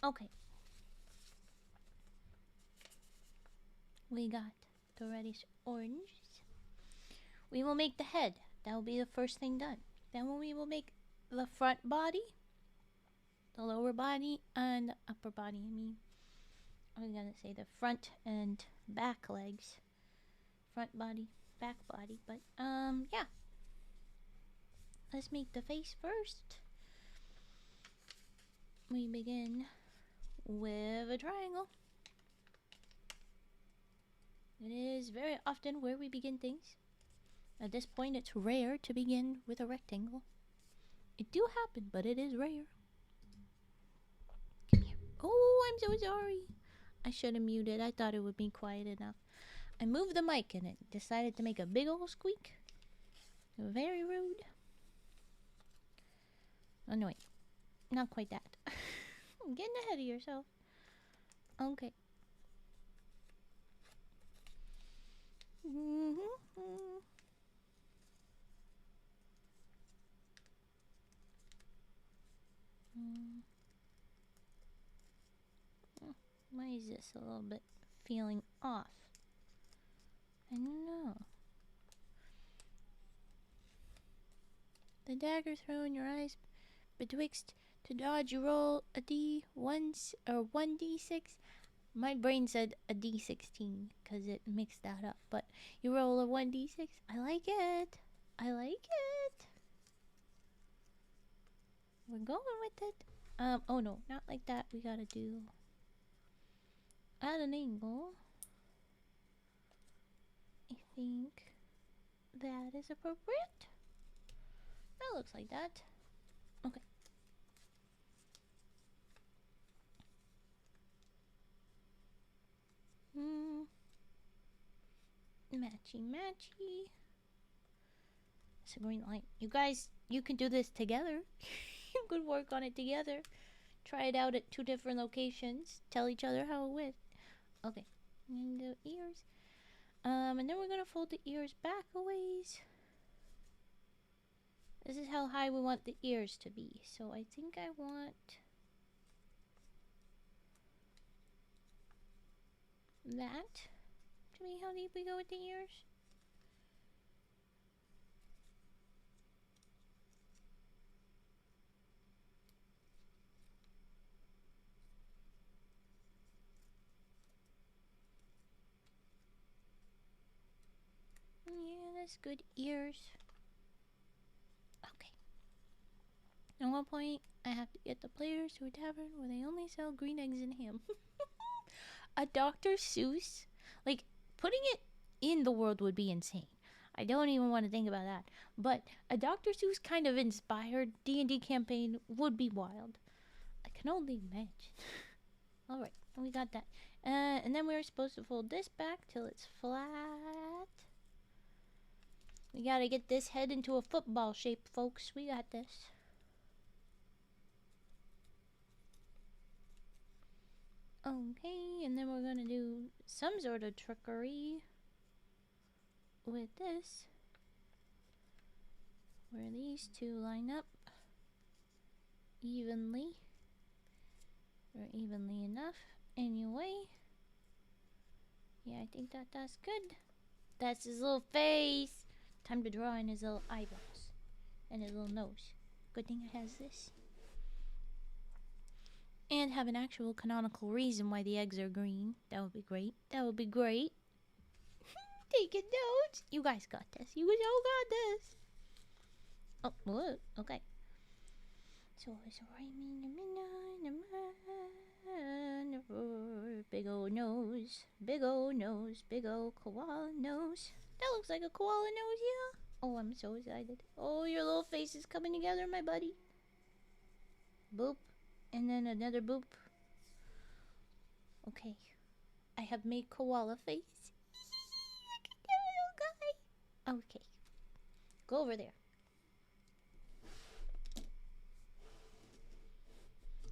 Okay. We got the reddish orange. We will make the head. That will be the first thing done. Then we will make the front body, the lower body, and the upper body. I was gonna say the front and back legs. Front body, back body. But, yeah. Let's make the face first. We begin with a triangle. It is very often where we begin things. At this point, it's rare to begin with a rectangle. It do happen, but it is rare. Come here. Oh, I'm so sorry. I should have muted. I thought it would be quiet enough. I moved the mic and it decided to make a big old squeak. Very rude. Oh, no, wait. Not quite that. I'm getting ahead of yourself. Okay. Why is this a little bit feeling off? I don't know. The dagger thrown in your eyes betwixt to dodge you roll a d1 or 1d6. My brain said a d16 because it mixed that up, but you roll a 1d6. I like it. I like it. We're going with it. Oh no, not like that. We gotta do at an angle. I think that is appropriate. That looks like that. Okay. Matchy matchy. It's a green light. You guys, you can do this together. You could work on it together. Try it out at 2 different locations. Tell each other how it went. Okay. And the ears. And then we're gonna fold the ears back a ways. This is how high we want the ears to be. So I think I want that to be how deep we go with the ears. Yeah, that's good ears. Okay. At one point, I have to get the players to a tavern where they only sell green eggs and ham. A Dr. Seuss? Like, putting it in the world would be insane. I don't even want to think about that. But a Dr. Seuss kind of inspired D&D campaign would be wild. I can only imagine. Alright, we got that. And then we're supposed to fold this back till it's flat. We gotta get this head into a football shape, folks. We got this. Okay, and then we're gonna do some sort of trickery with this. Where these two line up evenly. Or evenly enough. Anyway. Yeah, I think that's good. That's his little face. Time to draw in his little eyebrows. And his little nose. Good thing it has this. And have an actual canonical reason why the eggs are green. That would be great. That would be great. Taking notes. You guys got this. You guys all got this. Oh, what? Okay. So it's big old nose, big old nose, big old koala nose. That looks like a koala nose, yeah. Oh, I'm so excited. Oh, your little face is coming together, my buddy. Boop. And then another boop. Okay. I have made koala face. Look at that little guy. Okay. Go over there.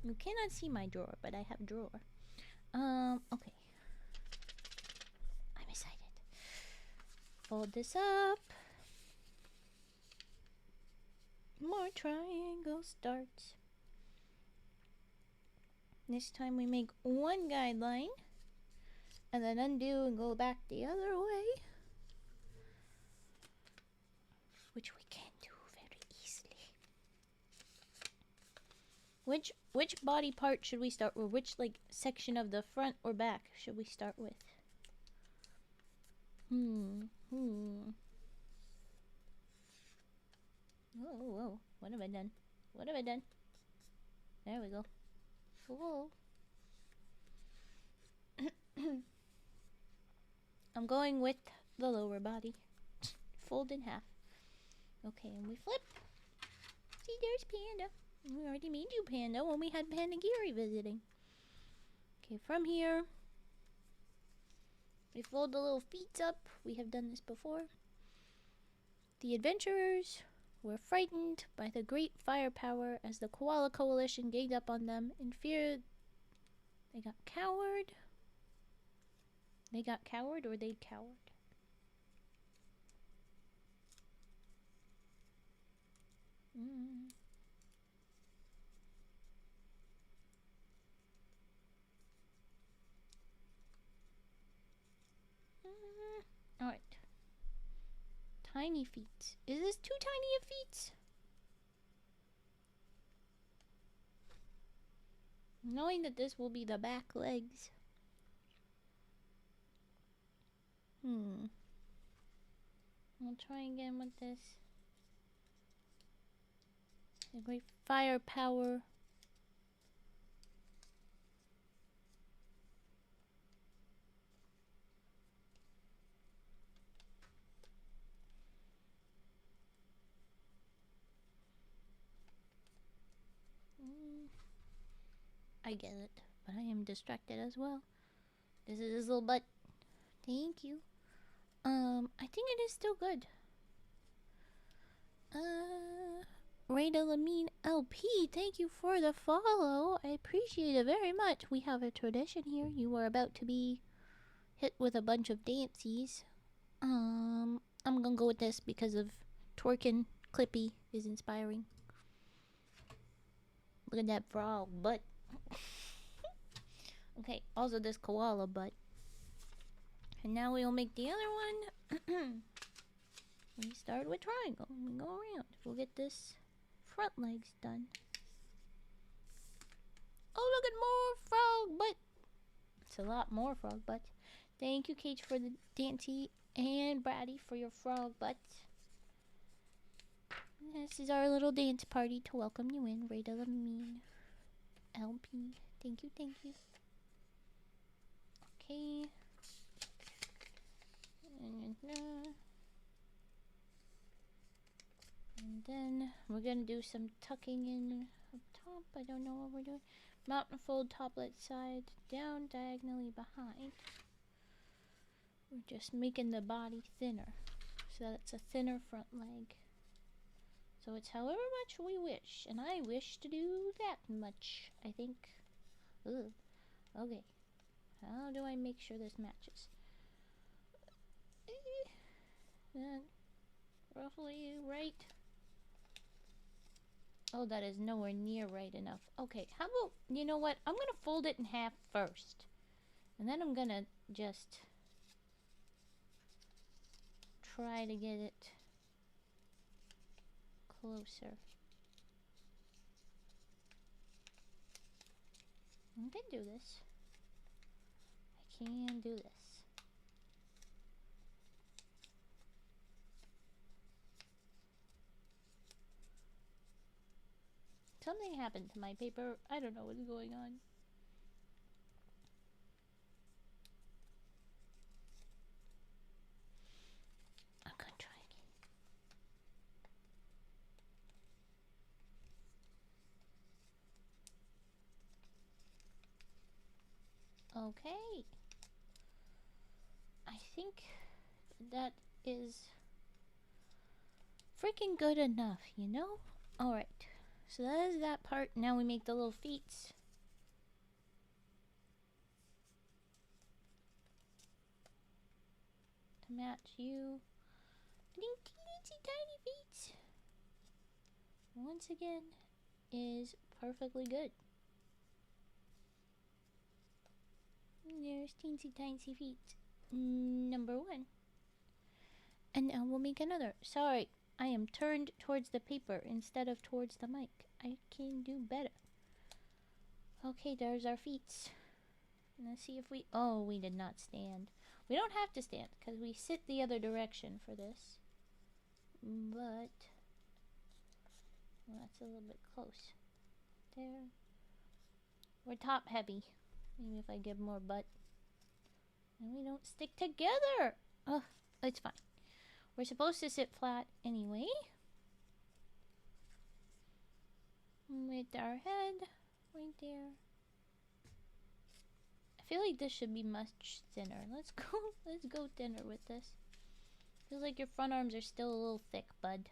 You cannot see my drawer, but I have a drawer. Okay. I'm excited. Fold this up. More triangle starts. This time we make one guideline. And then undo and go back the other way. Which we can do very easily. Which body part should we start with? Which section of the front or back should we start with? Whoa. What have I done? What have I done? There we go. Whoa. I'm going with the lower body. Fold in half. Okay, and we flip. See, there's Panda. We already made you Panda when we had Pandagiri visiting. Okay, from here, we fold the little feet up. We have done this before. The adventurers were frightened by the great firepower as the Koala Coalition ganged up on them. In fear, they got coward. They got coward or they cowered? Alright. Tiny feet. Is this too tiny of feet? Knowing that this will be the back legs. I'll try again with this. A great firepower. I get it, but I am distracted as well. This is his little butt. Thank you. I think it is still good. Rada Lamine LP, thank you for the follow. I appreciate it very much. We have a tradition here. You are about to be hit with a bunch of dances. I'm gonna go with this because of Twerkin Clippy is inspiring. Look at that frog butt. Okay, also this koala butt. And now we'll make the other one. We start with triangle. We go around. We'll get this front legs done. Oh, look at more frog butt. It's a lot more frog butt. Thank you, Cage, for the dainty, and Brady for your frog butt. This is our little dance party to welcome you in. Rada Lamine LP. Thank you, thank you. Okay. And then we're gonna do some tucking in up top. I don't know what we're doing. Mountain fold toplet side down diagonally behind. We're just making the body thinner so that it's a thinner front leg. So it's however much we wish, and I wish to do that much, I think. Ugh. Okay. How do I make sure this matches? Roughly right. Oh, that is nowhere near right enough. Okay, how about, you know what? I'm gonna fold it in half first. And then I'm gonna just try to get it closer. I can do this. I can do this. Something happened to my paper. I don't know what's going on. I'm gonna try again. Okay. I think that is freaking good enough, you know? Alright. So that is that part. Now we make the little feet to match you. Teensy tiny feet. Once again, is perfectly good. There's teensy tiny feet. Number one. And now we'll make another. Sorry, I am turned towards the paper instead of towards the mic. I can do better. Okay, there's our feet. Let's see if we... Oh, we did not stand. We don't have to stand, because we sit the other direction for this. But... Well, that's a little bit close. There. We're top heavy. Maybe if I give more butt. And we don't stick together! Ugh, it's fine. We're supposed to sit flat anyway. With our head right there. I feel like this should be much thinner. Let's go thinner with this. Feels like your front arms are still a little thick, bud.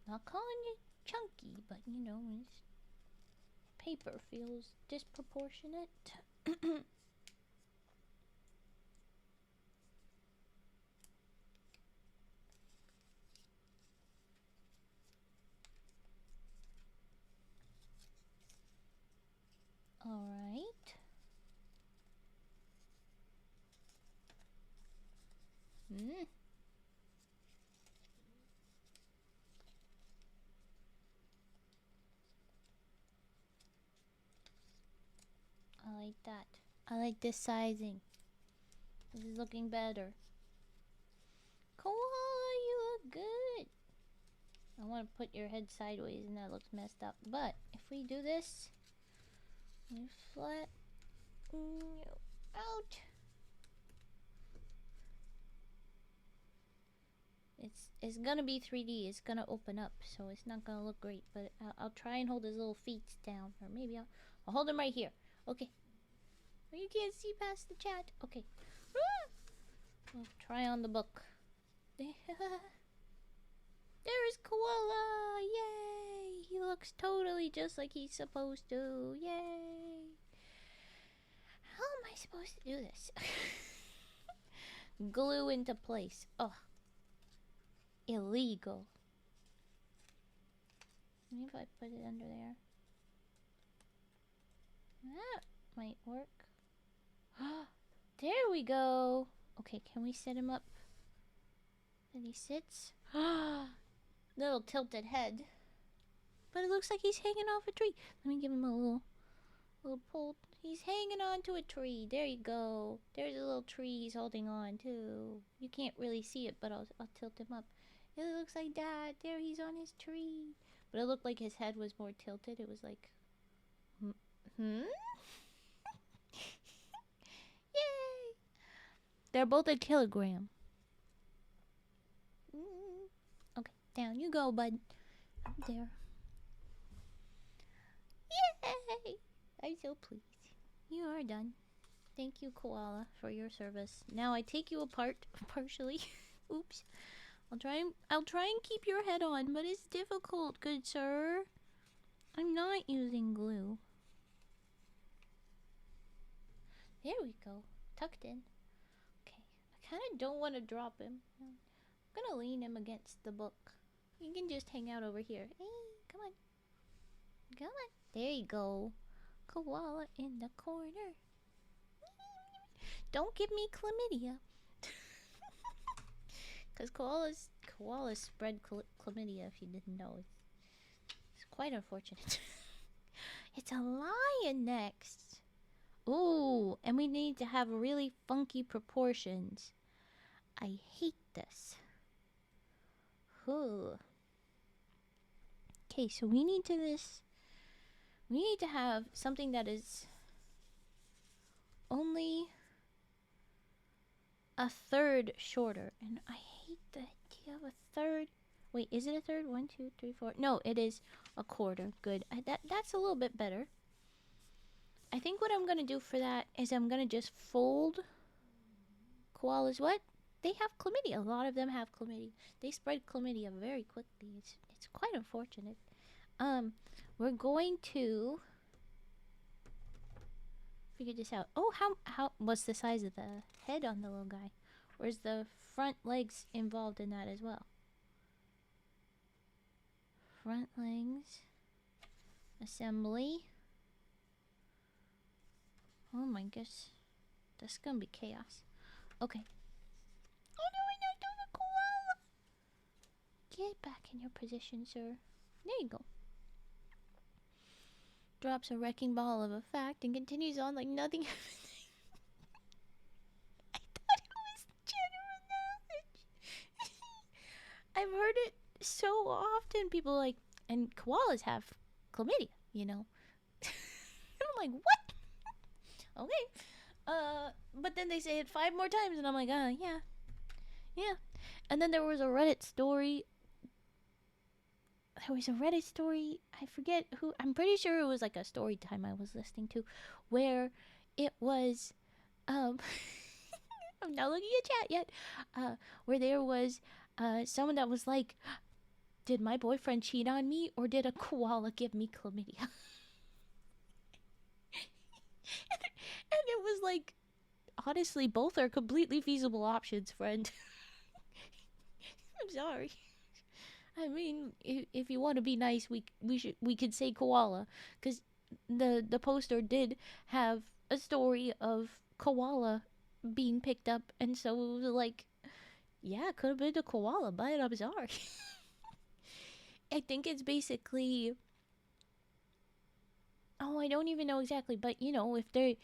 Not calling you chunky, but you know, this paper feels disproportionate. Alright. I like that. I like this sizing. This is looking better. Koala, you look good. I want to put your head sideways and that looks messed up. But if we do this, you flat out. It's gonna be 3D. It's gonna open up, so it's not gonna look great. But I'll try and hold his little feet down, or maybe I'll hold him right here. Okay. You can't see past the chat. Okay. We'll try on the book. There is Koala! Yay! He looks totally just like he's supposed to. Yay! How am I supposed to do this? Glue into place. Ugh. Illegal. Maybe if I put it under there. That might work. There we go. Okay, can we set him up? And he sits. Little tilted head. But it looks like he's hanging off a tree. Let me give him a little pull. He's hanging on to a tree. There you go. There's a little tree he's holding on to. You can't really see it, but I'll tilt him up. It looks like that. There, he's on his tree. But it looked like his head was more tilted. It was like... Yay! They're both a kilogram. Okay, down you go, bud. Up there. Yay! I'm so pleased. You are done. Thank you, Koala, for your service. Now I take you apart partially. Oops. I'll try and keep your head on, but it's difficult, good sir. I'm not using glue. There we go. Tucked in. Okay. I kind of don't want to drop him. I'm gonna lean him against the book. You can just hang out over here. Hey. Come on. Come on. There you go. Koala in the corner. Don't give me chlamydia. Because koalas spread chlamydia, if you didn't know. It's quite unfortunate. It's a lion next. Ooh, and we need to have really funky proportions. I hate this. Ooh. Okay, so we need to have something that is only a third shorter. And I hate the idea of a third. Wait, is it a third? 1, 2, 3, 4. No, it is a quarter. Good. That's a little bit better. I think what I'm going to do for that is I'm going to just fold koalas. What? They have chlamydia. A lot of them have chlamydia. They spread chlamydia very quickly. It's quite unfortunate. We're going to figure this out. Oh, how what's the size of the head on the little guy? Or is the front legs involved in that as well? Front legs assembly. Oh my gosh. That's gonna be chaos. Okay. Oh no, I'm not doing a koala! Get back in your position, sir. There you go. Drops a wrecking ball of a fact and continues on like nothing happened. I thought it was general knowledge. I've heard it so often. People like, and koalas have chlamydia, you know. I'm like, what? Okay. But then they say it 5 more times, and I'm like, yeah. And then there was a Reddit story. I forget who, I'm pretty sure it was like a story time I was listening to, where it was, I'm not looking at chat yet, where there was, someone that was like, did my boyfriend cheat on me, or did a koala give me chlamydia? And it was like, honestly, both are completely feasible options, friend. I'm sorry. I mean, if you want to be nice, we could say koala, because the poster did have a story of koala being picked up, and so it was like, yeah, it could have been a koala, but I'm sorry. I think it's basically, oh, I don't even know exactly, but you know, if they're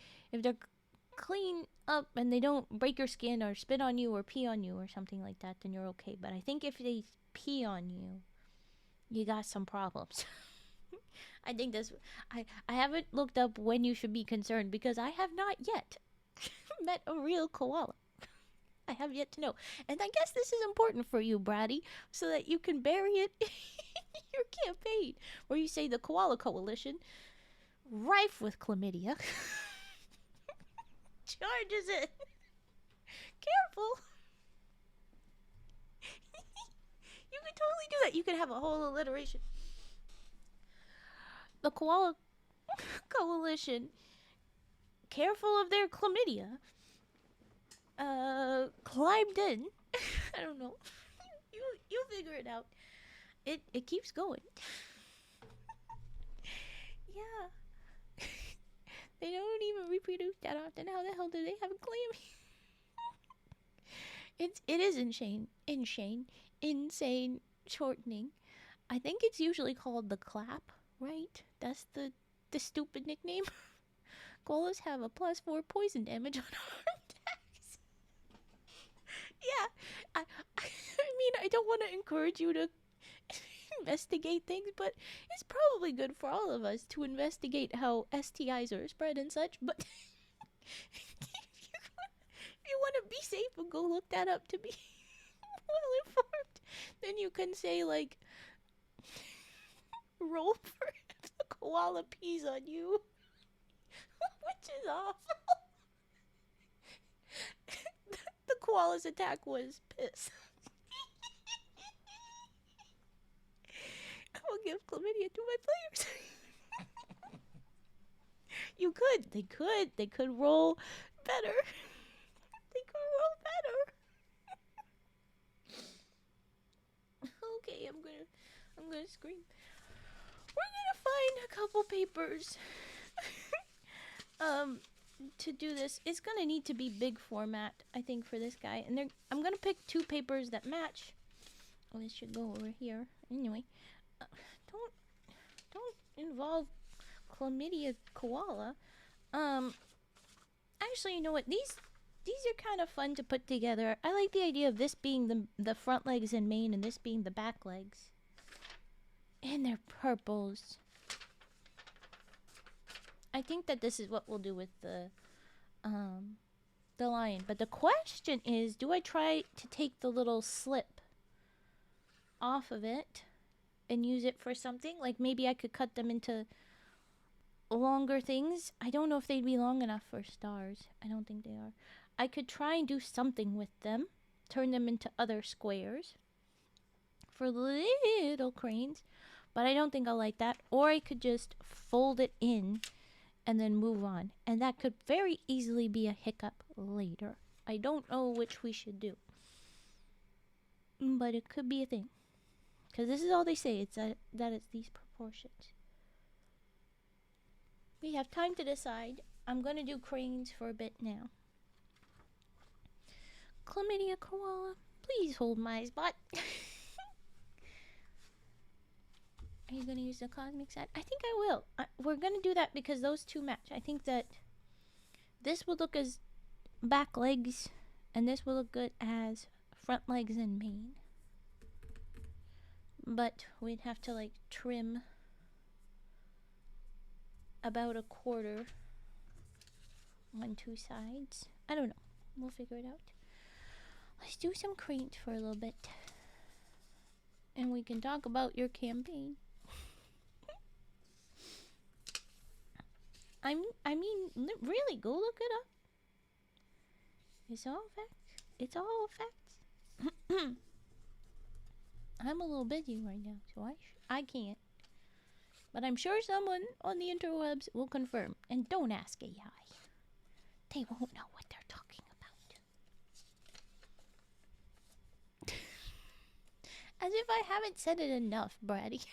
clean up and they don't break your skin or spit on you or pee on you or something like that, then you're okay. But I think if they pee on you, you got some problems. I think this. I haven't looked up when you should be concerned, because I have not yet met a real koala. I have yet to know. And I guess this is important for you, Brady, so that you can bury it in your campaign, where you say the Koala Coalition, rife with chlamydia, charges it. Careful. You could totally do that. You could have a whole alliteration. The Koala Coalition, careful of their chlamydia, climbed in. I don't know. You figure it out. It keeps going. Yeah. They don't even reproduce that often. How the hell do they have a chlamydia? It is insane shortening. I think it's usually called the clap, right? That's the stupid nickname. Koalas have a +4 poison damage on arm attacks. Yeah, I mean, I don't want to encourage you to investigate things, but it's probably good for all of us to investigate how STIs are spread and such. But if you want to be safe and go look that up to be well informed, then you can say, like, roll for if the koala pees on you, which is awful. The koala's attack was piss. I will give chlamydia to my players. They could roll better. They could roll better. Okay, I'm gonna scream. we're gonna find a couple papers to do this. It's gonna need to be big format, I think, for this guy. And I'm gonna pick 2 papers that match. Oh, this should go over here. Anyway, don't involve chlamydia koala. Actually, you know what? These are kind of fun to put together. I like the idea of this being the front legs and mane, and this being the back legs. And they're purples. I think that this is what we'll do with the lion. But the question is, do I try to take the little slip off of it and use it for something? Like maybe I could cut them into longer things. I don't know if they'd be long enough for stars. I don't think they are. I could try and do something with them. Turn them into other squares for little cranes. But I don't think I'll like that. Or I could just fold it in and then move on. And that could very easily be a hiccup later. I don't know which we should do. But it could be a thing. Because this is all they say. It's that it's these proportions. We have time to decide. I'm going to do cranes for a bit now. Chlamydia koala, please hold my spot. Are you going to use the cosmic side? I think I will. We're going to do that because those 2 match. I think that this will look as back legs, and this will look good as front legs and mane. But we'd have to like trim about 1/4 on 2 sides. I don't know. We'll figure it out. Let's do some cranes for a little bit. And we can talk about your campaign. I mean, really, go look it up. It's all facts. It's all facts. I'm a little busy right now, so I can't. But I'm sure someone on the interwebs will confirm. And don't ask AI. They won't know what they're talking about. As if I haven't said it enough, Bratty.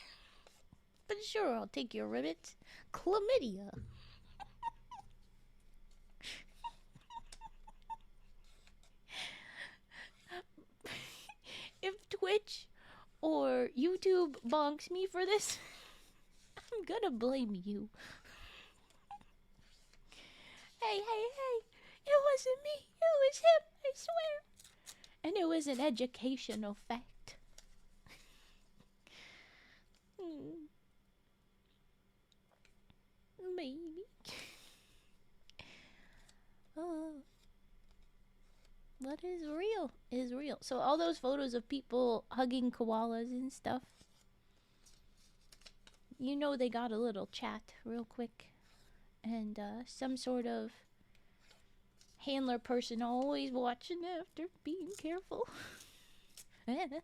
But sure, I'll take your ribbits. Chlamydia. If Twitch or YouTube bonks me for this, I'm gonna blame you. Hey, it wasn't me, it was him, I swear. And it was an educational fact. Maybe. What is real is real. So all those photos of people hugging koalas and stuff, you know they got a little chat real quick. And some sort of handler person always watching after, being careful. Okay, good.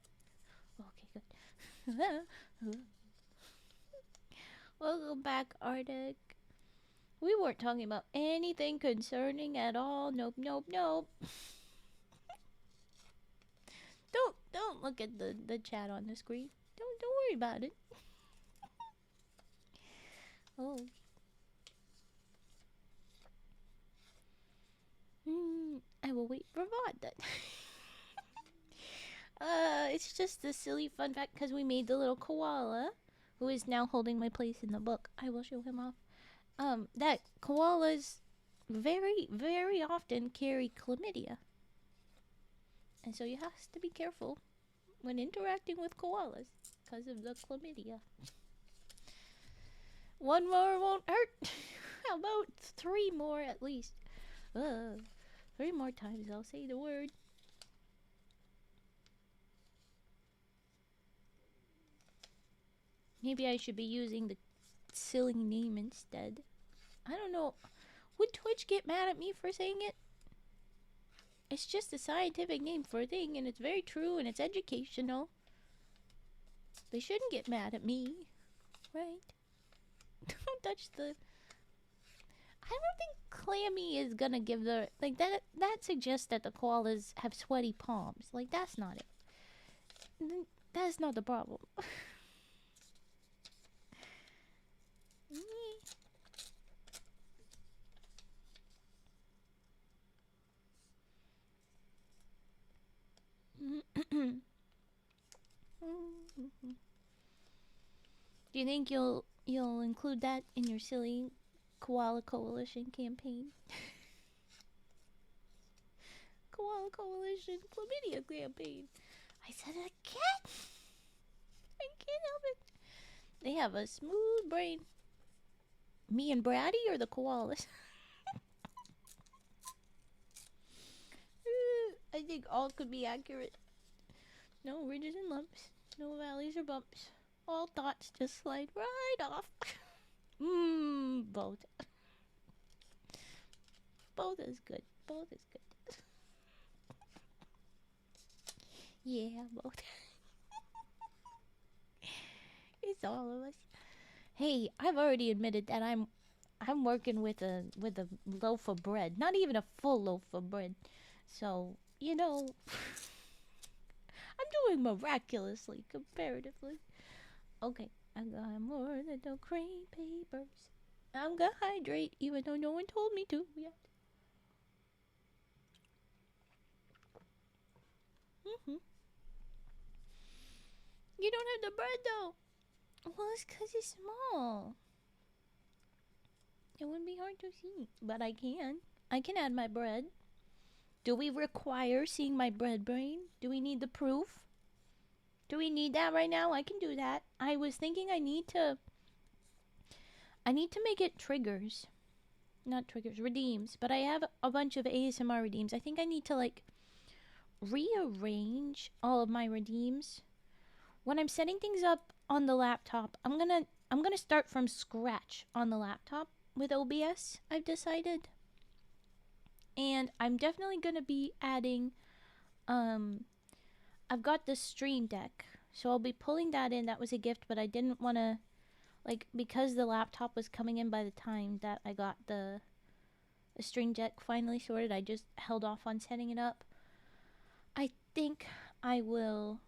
Welcome back, Arctic. We weren't talking about anything concerning at all. Nope. Don't look at the chat on the screen. Don't worry about it. Oh. I will wait for VOD then. It's just a silly fun fact because we made the little koala, who is now holding my place in the book. I will show him off. That koalas very, very often carry chlamydia. And so you have to be careful when interacting with koalas because of the chlamydia. 1 more won't hurt. How about 3 more at least? 3 more times I'll say the word. Maybe I should be using the silly name instead. I don't know. Would Twitch get mad at me for saying it? It's just a scientific name for a thing, and it's very true, and it's educational. They shouldn't get mad at me, right? Don't touch the... I don't think Clammy is gonna give the... Like, that suggests that the koalas have sweaty palms. Like, that's not it. That's not the problem. Do you think you'll include that in your silly koala coalition campaign? Koala coalition chlamydia campaign. I said it again. I can't help it. They have a smooth brain. Me and Braddy or the koalas? I think all could be accurate. No ridges and lumps, no valleys or bumps. All thoughts just slide right off. Both. Both is good. Both is good. Yeah, both. It's all of us. Hey, I've already admitted that I'm working with a loaf of bread. Not even a full loaf of bread. So, I'm doing miraculously comparatively. Okay, I got more than the cream papers. I'm gonna hydrate even though no one told me to yet. Mm-hmm. You don't have the bread though. Well, it's 'cause it's small. It wouldn't be hard to see, but I can. I can add my bread. Do we require seeing my bread brain? Do we need the proof? Do we need that right now? I can do that. I was thinking I need to make it triggers. Not triggers, redeems. But I have a bunch of ASMR redeems. I think I need to like rearrange all of my redeems. When I'm setting things up on the laptop, I'm gonna start from scratch on the laptop with OBS, I've decided. And I'm definitely gonna be adding I've got the Stream Deck. So I'll be pulling that in. That was a gift, but I didn't wanna because the laptop was coming in by the time that I got the Stream Deck finally sorted, I just held off on setting it up. I think I will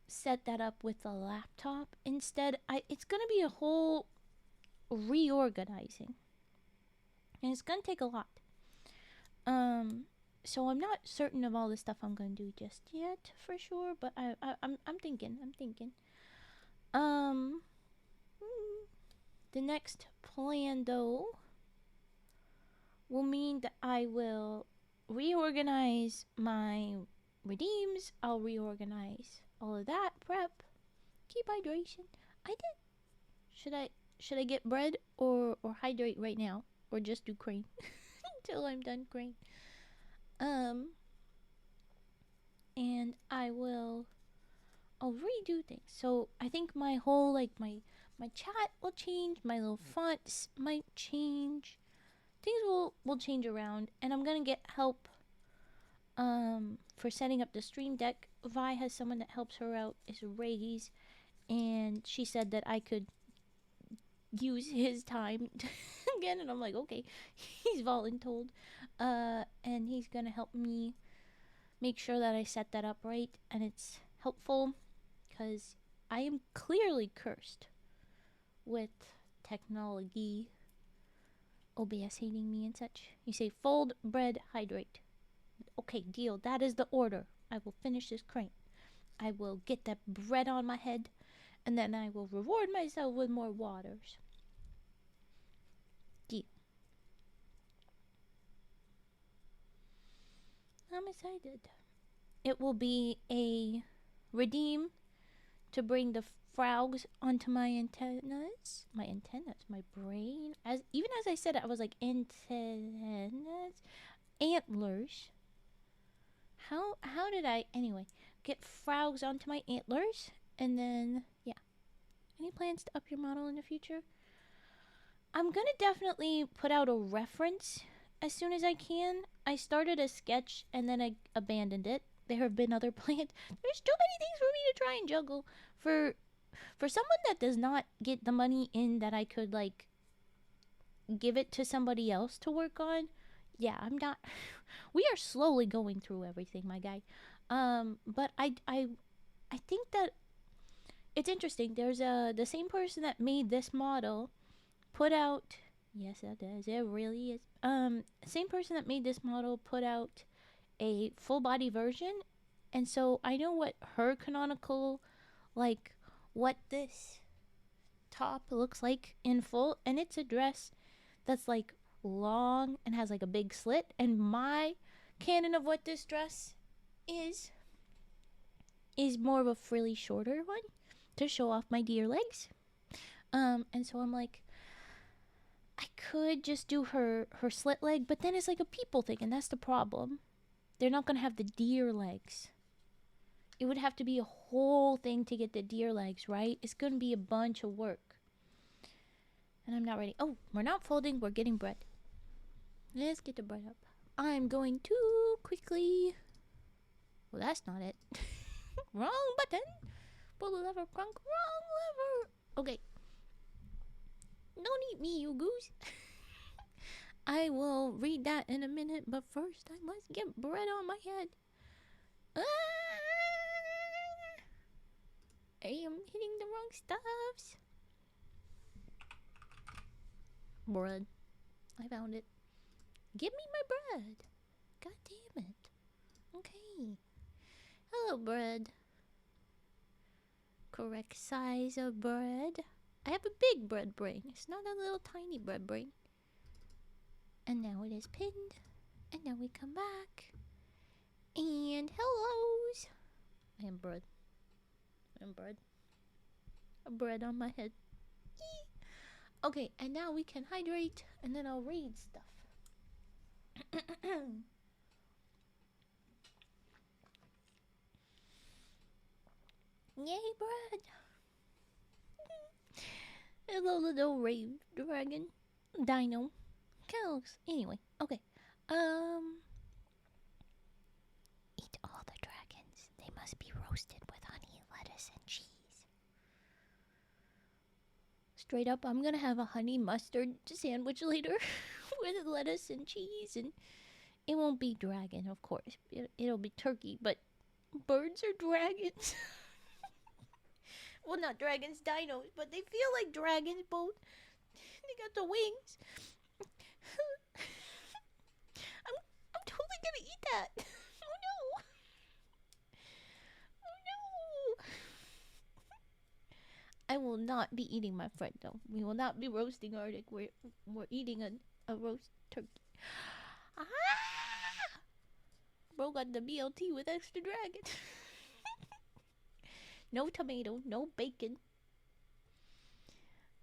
set that up with the laptop instead. It's gonna be a whole reorganizing, and it's gonna take a lot. So I'm not certain of all the stuff I'm gonna do just yet for sure, but I'm thinking. The next plan though will mean that I will reorganize my redeems. I'll reorganize all of that prep. Keep hydration. I did. Should I get bread or hydrate right now, or just do crane until I'm done crane? And I'll redo things. So I think my whole my chat will change. My little fonts might change. Things will change around, and I'm gonna get help for setting up the Stream Deck. Vi has someone that helps her out, is Raise, and she said that I could use his time again, and I'm like, okay, he's voluntold, and he's gonna help me make sure that I set that up right and it's helpful, because I am clearly cursed with technology. OBS hating me and such. You say fold, bread, hydrate. Okay, deal. That is the order. I will finish this crane. I will get that bread on my head, and then I will reward myself with more waters. Deal. I'm excited. It will be a redeem to bring the frogs onto my antennas. My brain. Even as I said it, I was like, antennas, antlers. How did I get frogs onto my antlers, and then yeah. Any plans to up your model in the future? I'm gonna definitely put out a reference as soon as I can. I started a sketch and then I abandoned it. There have been other plans. There's too many things for me to try and juggle. For someone that does not get the money in that I could give it to somebody else to work on. Yeah, I'm not. We are slowly going through everything, my guy. But I think that it's interesting. There's the same person that made this model put out. Yes, it does. It really is. Same person that made this model put out a full body version, and so I know what her canonical, what this top looks like in full, and it's a dress that's like long and has like a big slit. And my canon of what this dress is more of a frilly shorter one to show off my deer legs. And so I'm like, I could just do her slit leg, but then it's like a people thing, and that's the problem. They're not gonna have the deer legs. It would have to be a whole thing to get the deer legs, right? It's gonna be a bunch of work. And I'm not ready. Oh, we're not folding, we're getting bread. Let's get the bread up. I'm going to quickly... Well, that's not it. Wrong button. Pull the lever, crunk. Wrong lever. Okay. Don't eat me, you goose. I will read that in a minute, but first I must get bread on my head. I am hitting the wrong stuffs. Bread. I found it. Give me my bread. God damn it. Okay. Hello, bread. Correct size of bread. I have a big bread brain. It's not a little tiny bread brain. And now it is pinned. And now we come back. And hellos. I am bread. I'm bread. A bread on my head. Okay, and now we can hydrate. And then I'll read stuff. Yay, bread. Hello, little rave dragon. Dino. Cows. Anyway, okay. Eat all the dragons. They must be roasted with honey, lettuce, and cheese. Straight up, I'm gonna have a honey mustard sandwich later with lettuce and cheese, and it won't be dragon, of course. It'll be turkey, but birds are dragons. Well, not dragons, dinos, but they feel like dragons both. They got the wings. I'm totally gonna eat that. Oh no. Oh no. I will not be eating my friend though. We will not be roasting Arctic. We're eating a roast turkey. Ah! Bro got the BLT with extra dragon. No tomato, no bacon.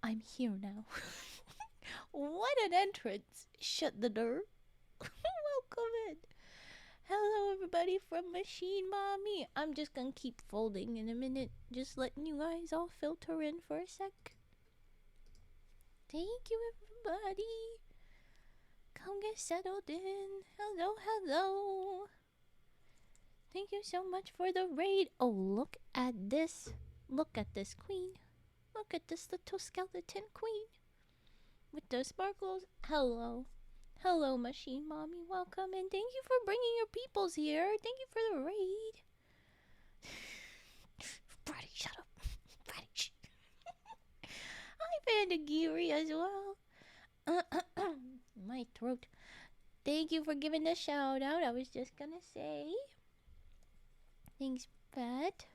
I'm here now. What an entrance. Shut the door. Welcome in. Hello everybody from Machine Mommy. I'm just gonna keep folding in a minute. Just letting you guys all filter in for a sec. Thank you everybody. Come get settled in. Hello, hello. Thank you so much for the raid. Oh, look at this. Look at this queen. Look at this little skeleton queen. With the sparkles. Hello. Hello, Machine Mommy. Welcome and thank you for bringing your peoples here. Thank you for the raid. Brady, shut up. Brady, shh. Hi, Pandagiri as well. My throat. Thank you for giving the shout out. I was just gonna say. Thanks, Pat.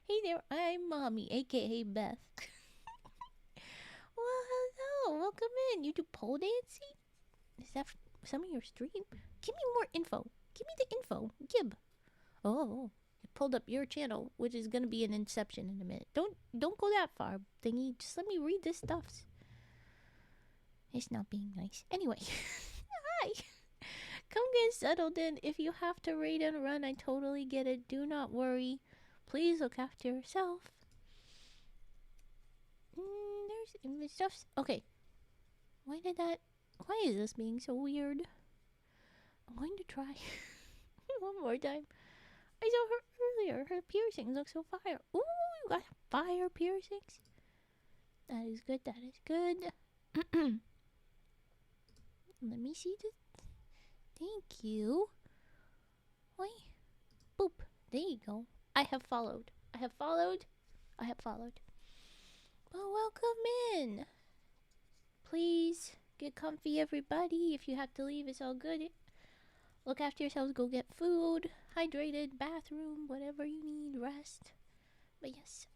Hey there, I'm Mommy, aka Beth. Well, hello, welcome in. You do pole dancing? Is that some of your stream? Give me more info. Give me the info. Gib. Oh, it pulled up your channel, which is gonna be an Inception in a minute. Don't go that far, thingy. Just let me read this stuff. It's not being nice. Anyway, hi. Come get settled in. If you have to raid and run, I totally get it. Do not worry. Please look after yourself. There's stuff. Okay. Why is this being so weird? I'm going to try one more time. I saw her earlier. Her piercings look so fire. Ooh, you got fire piercings. That is good. That is good. Let me see this. Thank you. Wait. Boop. There you go. I have followed. Well, welcome in. Please get comfy, everybody. If you have to leave, it's all good. Look after yourselves. Go get food, hydrated, bathroom, whatever you need, rest. But yes.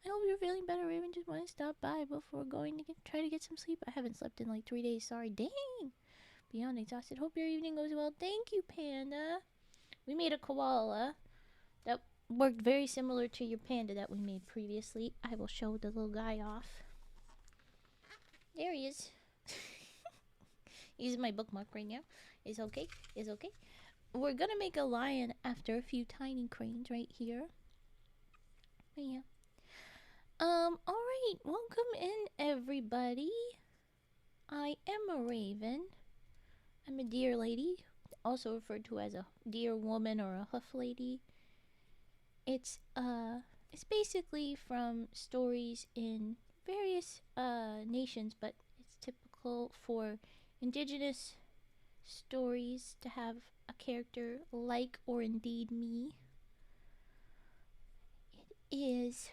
I hope you're feeling better, Raven. Just want to stop by before going to try to get some sleep. I haven't slept in like 3 days. Sorry. Dang. Beyond exhausted. Hope your evening goes well. Thank you, Panda. We made a koala that worked very similar to your panda that we made previously. I will show the little guy off. There he is. He's my bookmark right now. It's okay. It's okay. We're gonna make a lion after a few tiny cranes right here. But yeah. Alright. Welcome in, everybody. I am a raven. I'm a deer lady, also referred to as a deer woman or a hoof lady. It's basically from stories in various nations, but it's typical for indigenous stories to have a character like or indeed me. It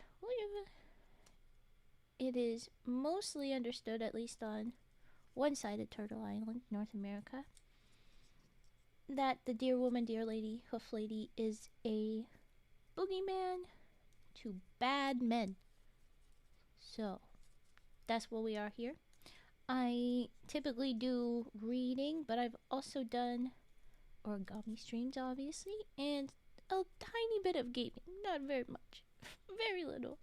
is mostly understood, at least on one side of Turtle Island, North America, that the deer woman, deer lady, hoof lady is a boogeyman to bad men. So that's what we are here. I typically do reading, but I've also done origami streams, obviously, and a tiny bit of gaming. Not very much. Very little.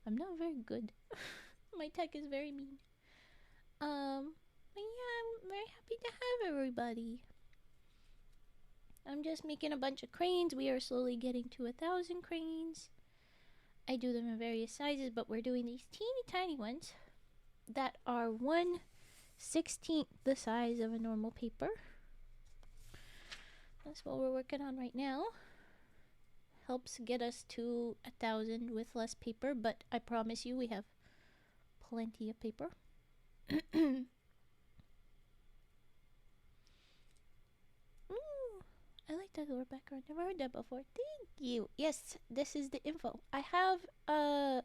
I'm not very good. My tech is very mean. But yeah, I'm very happy to have everybody. I'm just making a bunch of cranes. We are slowly getting to 1,000 cranes. I do them in various sizes, but we're doing these teeny tiny ones that are 1/16 the size of a normal paper. That's what we're working on right now. Helps get us to 1,000 with less paper, but I promise you we have plenty of paper. I like that little background. Never heard that before. Thank you. Yes, this is the info. I have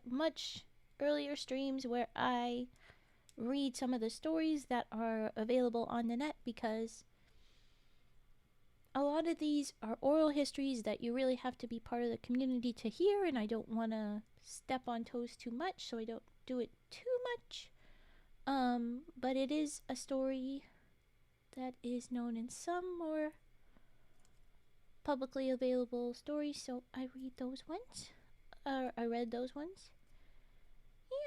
much earlier streams where I read some of the stories that are available on the net, because a lot of these are oral histories that you really have to be part of the community to hear, and I don't want to step on toes too much, so I don't do it too much. But it is a story that is known in some more publicly available stories, so I read those ones. I read those ones.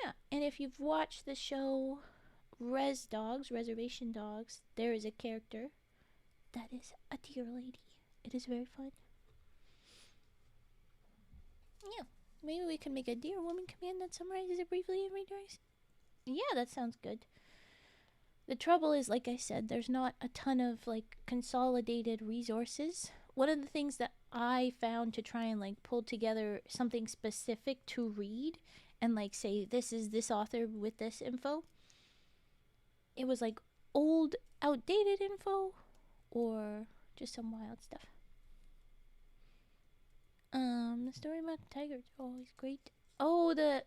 Yeah, and if you've watched the show Reservation Dogs, there is a character that is a deer lady. It is very fun. Yeah, maybe we can make a deer woman command that summarizes it briefly and redirects. Yeah, that sounds good. The trouble is, like I said, there's not a ton of like consolidated resources. One of the things that I found to try and like pull together something specific to read and like say this is this author with this info, it was like old, outdated info or just some wild stuff. The story about the tigers are always great. Oh, the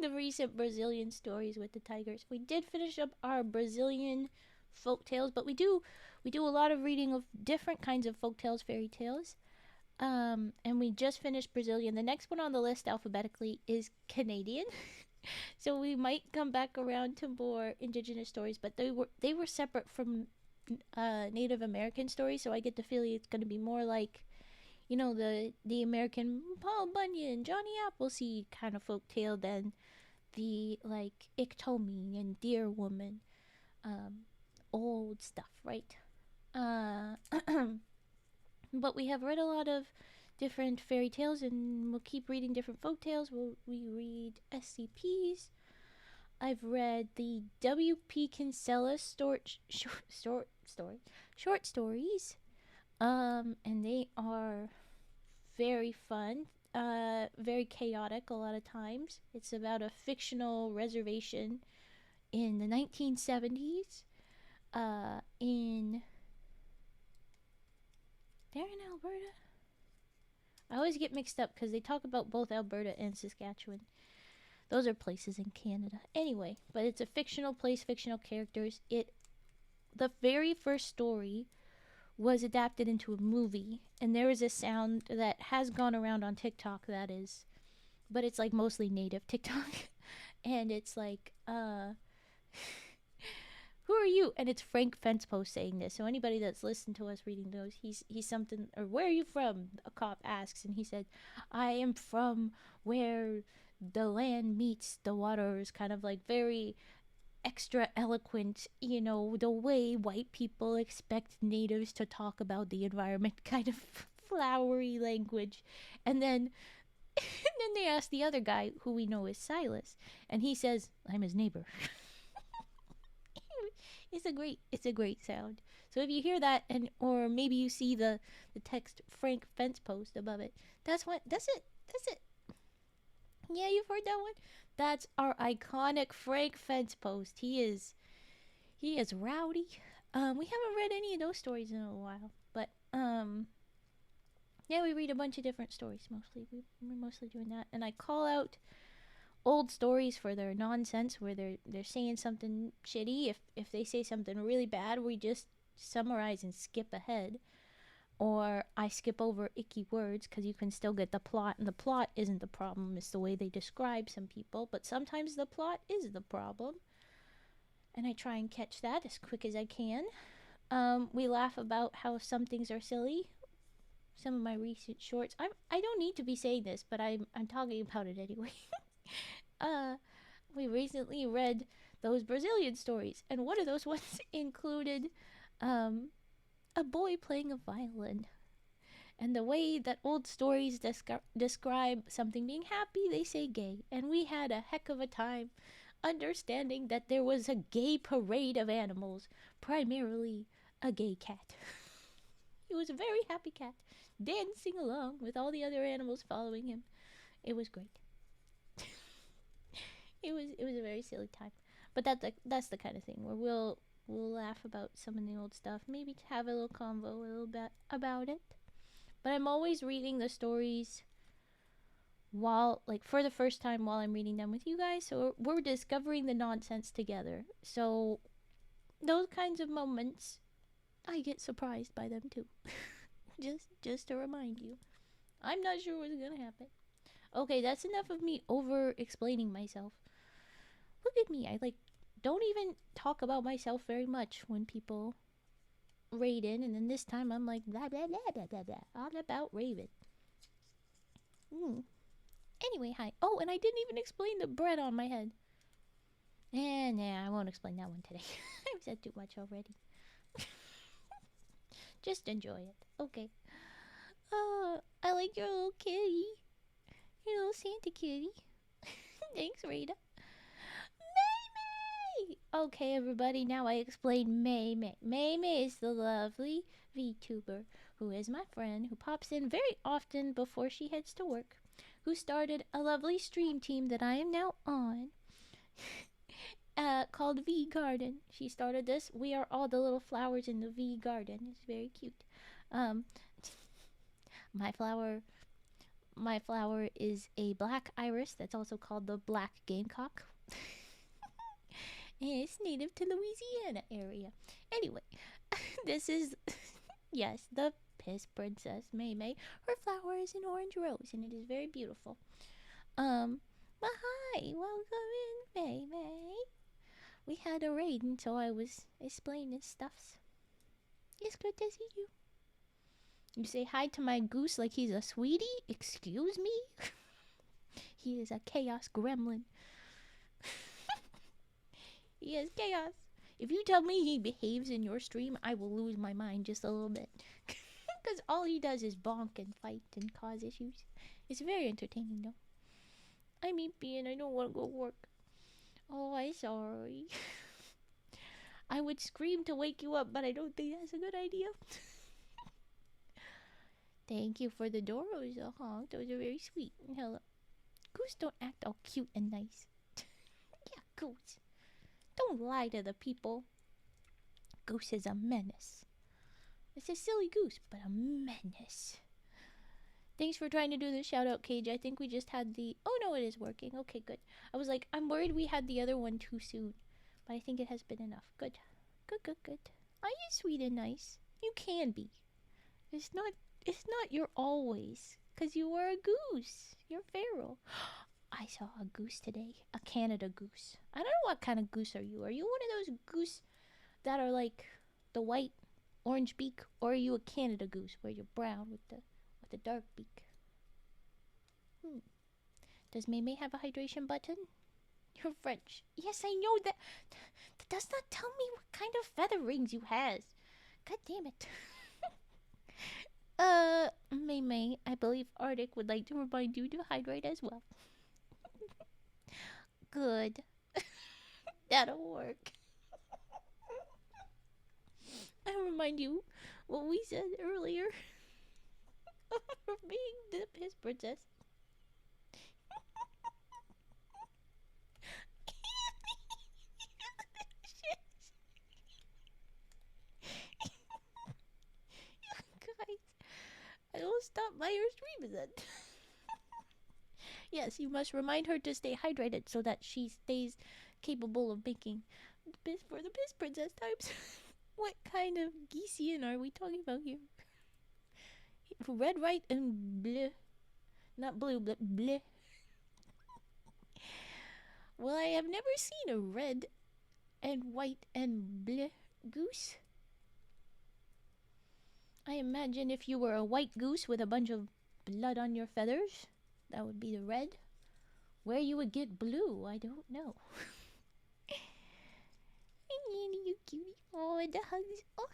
the recent Brazilian stories with the tigers. We did finish up our Brazilian folk tales, but we do a lot of reading of different kinds of folk tales, fairy tales. And we just finished Brazilian. The next one on the list alphabetically is Canadian. So we might come back around to more indigenous stories, but they were separate from Native American stories, so I get the feeling it's going to be more like, you know, the American Paul Bunyan, Johnny Appleseed kind of folk tale than the like Iktomi and Deer Woman old stuff, right? But we have read a lot of different fairy tales, and we'll keep reading different folk tales. We read SCPs. I've read the W.P. Kinsella short stories, and they are very fun, very chaotic a lot of times. It's about a fictional reservation in the 1970s, in Alberta. I always get mixed up because they talk about both Alberta and Saskatchewan. Those are places in Canada. Anyway, but it's a fictional place, fictional characters. The very first story was adapted into a movie, and there is a sound that has gone around on TikTok that is but it's like mostly native TikTok. And it's like, who are you? And it's Frank Fencepost saying this. So anybody that's listened to us reading those, he's something, or where are you from? A cop asks, and he said, I am from where the land meets the waters, kind of like very extra eloquent, you know, the way white people expect natives to talk about the environment, kind of flowery language. And then and then they ask the other guy, who we know is Silas, and he says, I'm his neighbor. It's a great sound. So if you hear that, and or maybe you see the text Frank Fence post above it, that's it. Yeah, you've heard that one. That's our iconic Frank Fence post. He is rowdy. We haven't read any of those stories in a while, but yeah, we read a bunch of different stories mostly. We're mostly doing that, and I call out old stories for their nonsense, where they're saying something shitty. If they say something really bad, we just summarize and skip ahead, or I skip over icky words because you can still get the plot, and the plot isn't the problem. It's the way they describe some people, but sometimes the plot is the problem, and I try and catch that as quick as I can. We laugh about how some things are silly. Some of my recent shorts. I don't need to be saying this, but I'm talking about it anyway. uh, we recently read those Brazilian stories, and one of those ones included um, a boy playing a violin. And the way that old stories describe something being happy, they say gay. And we had a heck of a time understanding that there was a gay parade of animals, primarily a gay cat. He was a very happy cat, dancing along with all the other animals following him. It was great. It was a very silly time, but that's the kind of thing where we'll laugh about some of the old stuff, maybe to have a little convo a little bit about it. But I'm always reading the stories while, like, for the first time while I'm reading them with you guys, so we're discovering the nonsense together. So those kinds of moments, I get surprised by them too. just to remind you, I'm not sure what's gonna happen. Okay, that's enough of me over explaining myself. Look at me. I don't even talk about myself very much when people raid in, and then this time I'm like blah blah blah blah blah blah all about Raven. Anyway, hi. Oh, and I didn't even explain the bread on my head. Nah, I won't explain that one today. I've said too much already. Just enjoy it. Okay. I like your little kitty. Your little Santa kitty. Thanks, Rita. May! Okay, everybody, now I explain May May. May May is the lovely VTuber who is my friend, who pops in very often before she heads to work, who started a lovely stream team that I am now on. Called V Garden. She started this. We are all the little flowers in the V Garden. It's very cute. Um, my flower is a black iris that's also called the black gamecock. And it's native to Louisiana area. Anyway, this is yes, the Piss Princess May May. Her flower is an orange rose, and it is very beautiful. But hi, welcome in, May May. We had a raid, and so I was explaining stuffs. It's good to see you. You say hi to my goose like he's a sweetie? Excuse me? He is a chaos gremlin. He is chaos. If you tell me he behaves in your stream, I will lose my mind just a little bit. Because all he does is bonk and fight and cause issues. It's very entertaining, though. I'm eepy and I don't want to go work. Oh, I'm sorry. I would scream to wake you up, but I don't think that's a good idea. Thank you for the Doros, honk. Those are very sweet. Hello. Goose don't act all cute and nice. Yeah, Goose. Don't lie to the people. Goose is a menace. It's a silly goose, but a menace. Thanks for trying to do the shout out, Cage. I think we just had the... Oh, no, it is working. Okay, good. I was like, I'm worried we had the other one too soon. But I think it has been enough. Good. Good. Are you sweet and nice? You can be. It's not you're always. because you were a goose. You're feral. I saw a goose today, a Canada goose. I don't know what kind of goose are you. Are you one of those goose that are like the white, orange beak, or are you a Canada goose where you're brown with the dark beak? Does Maymay have a hydration button? You're French. Yes, I know that. That does not tell me what kind of feather rings you has. God damn it. Maymay, I believe Arctic would like to remind you to hydrate as well. Good. That'll work. I remind you what we said earlier for being the piss princess. Guys, I will stop my stream then. Yes, you must remind her to stay hydrated so that she stays capable of making the piss for the piss princess types. What kind of Geesian are we talking about here? Red, white, and bleh. Not blue, but bleh. Well, I have never seen a red and white and bleh goose. I imagine if you were a white goose with a bunch of blood on your feathers, that would be the red. Where you would get blue, I don't know. You cutie. Oh, the hugs. Oh.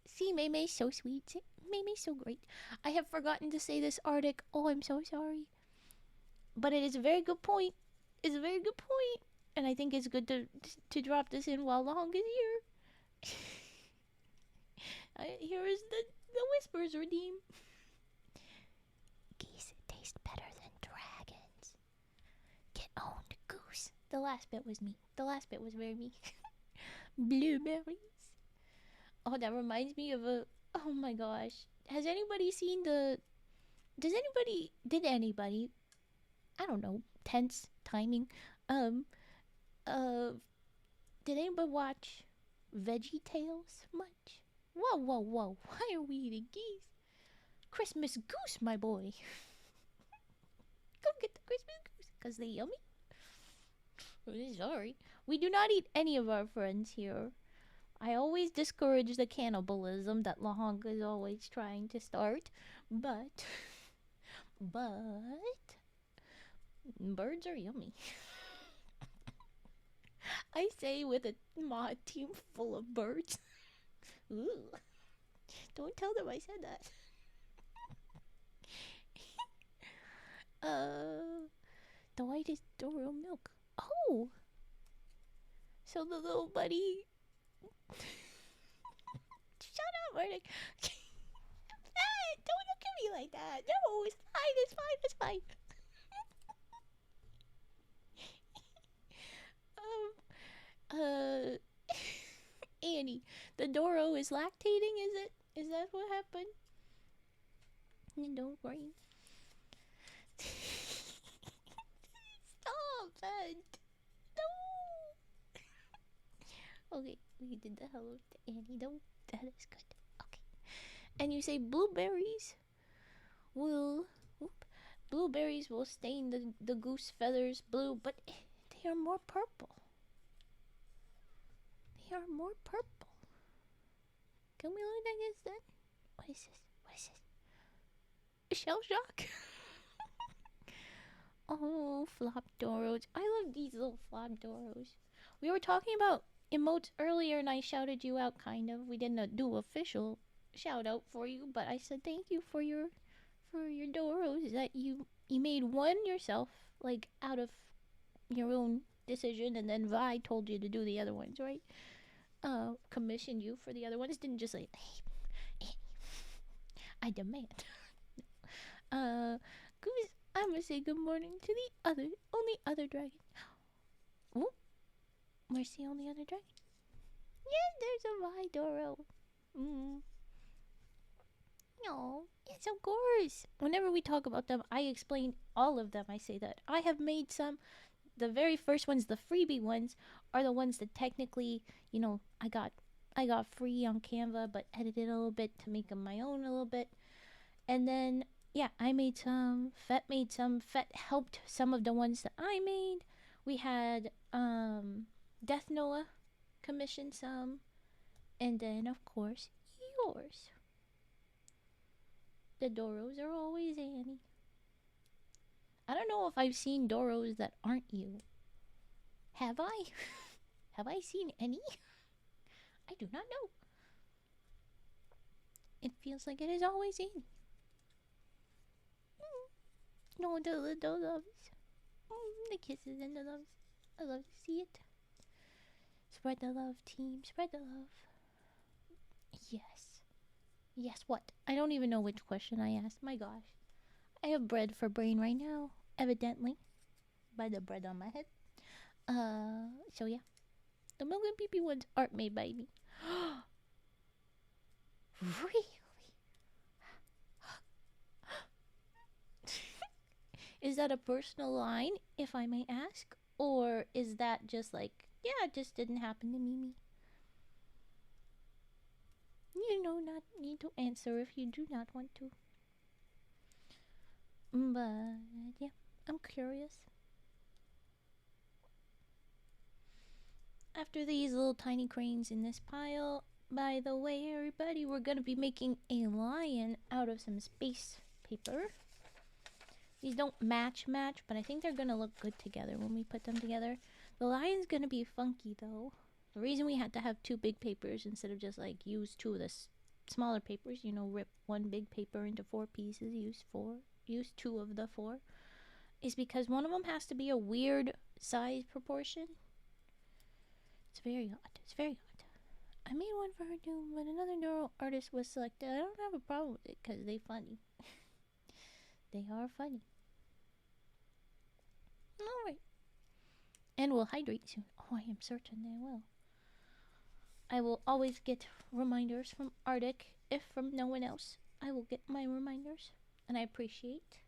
See, Maymay's so sweet. Maymay's so great. I have forgotten to say this, Arctic. Oh, I'm so sorry. But it is a very good point. It's a very good point. And I think it's good to drop this in while Long is here. Here is the whispers redeem. Geese taste better than dragons. Get owned, goose. The last bit was me. The last bit was very me. Blueberries. Oh, that reminds me of a. Oh my gosh. Has anybody seen the. Did anybody. I don't know. Tense timing. Did anybody watch Veggie Tales much? Whoa, whoa, whoa. Why are we eating geese? Christmas goose, my boy. Go get the Christmas goose, because they're yummy. Sorry. We do not eat any of our friends here. I always discourage the cannibalism that Lahong is always trying to start. But birds are yummy. I say with a team full of birds. Ooh. Don't tell them I said that. The white is Doro milk. Oh! So the little buddy. Shut up, Arctic. Don't look at me like that. No, it's fine, it's fine, it's fine. Annie, the Doro is lactating, is it? Is that what happened? Don't worry. Stop that. No. Okay, we did the hello to Annie though. That is good. Okay. And you say blueberries will stain the goose feathers blue, but they are more purple. They are more purple. Can we look at this then? What is this? What is this? Shell shock? Oh, flop doros. I love these little flop doros. We were talking about emotes earlier and I shouted you out, kind of. We didn't do official shout out for you, but I said thank you for your doros that you made one yourself, like out of your own decision, and then Vi told you to do the other ones, right? Commissioned you for the other ones. Didn't just like, hey, I demand. Goose, I'm gonna say good morning to the only other dragon. Oh, where's the only other dragon? Yeah, there's a Vidoro. No, yes, of course. Whenever we talk about them, I explain all of them. I say that I have made some. The very first ones, the freebie ones, are the ones that technically, I got free on Canva, but edited a little bit to make them my own a little bit. And then Yeah, I made some. Fet made some. Fet helped some of the ones that I made. We had Death Noah commission some, and then of course yours. The Doros are always Annie. I don't know if I've seen Doros that aren't you. Have I? Have I seen any? I do not know. It feels like it is always Annie. No, the loves. The kisses and the loves. I love to see it. Spread the love, team. Spread the love. Yes. Yes, what? I don't even know which question I asked. My gosh. I have bread for brain right now. Evidently. By the bread on my head. So yeah. The Milk and Pee ones aren't made by me. Really? Is that a personal line, if I may ask? Or is that just like, yeah, it just didn't happen to me? You know, not need to answer if you do not want to. But, yeah, I'm curious. After these little tiny cranes in this pile, by the way, everybody, we're gonna be making a lion out of some space paper. These don't match, but I think they're gonna look good together when we put them together. The lion's gonna be funky though. The reason we had to have two big papers instead of just like use two of the smaller papers, you know, rip one big paper into 4 pieces, use 2 of the 4, is because one of them has to be a weird size proportion. It's very odd. It's very odd. I made one for her too, but another neural artist was selected. I don't have a problem with it because they're funny. They are funny. Alright. And will hydrate soon. Oh, I am certain they will. I will always get reminders from Arctic. If from no one else, I will get my reminders. And I appreciate.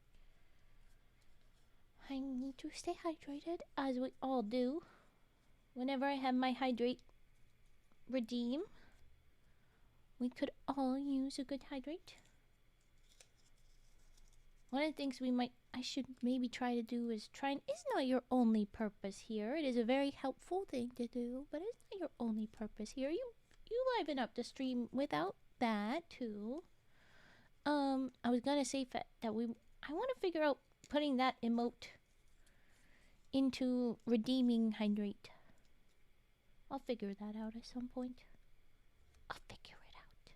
I need to stay hydrated, as we all do. Whenever I have my hydrate redeem, we could all use a good hydrate. One of the things I should maybe try to do is it's not your only purpose here. It is a very helpful thing to do, but it's not your only purpose here. You liven up the stream without that too. I was gonna say that I want to figure out putting that emote into redeeming hydrate. I'll figure that out at some point. I'll figure it out.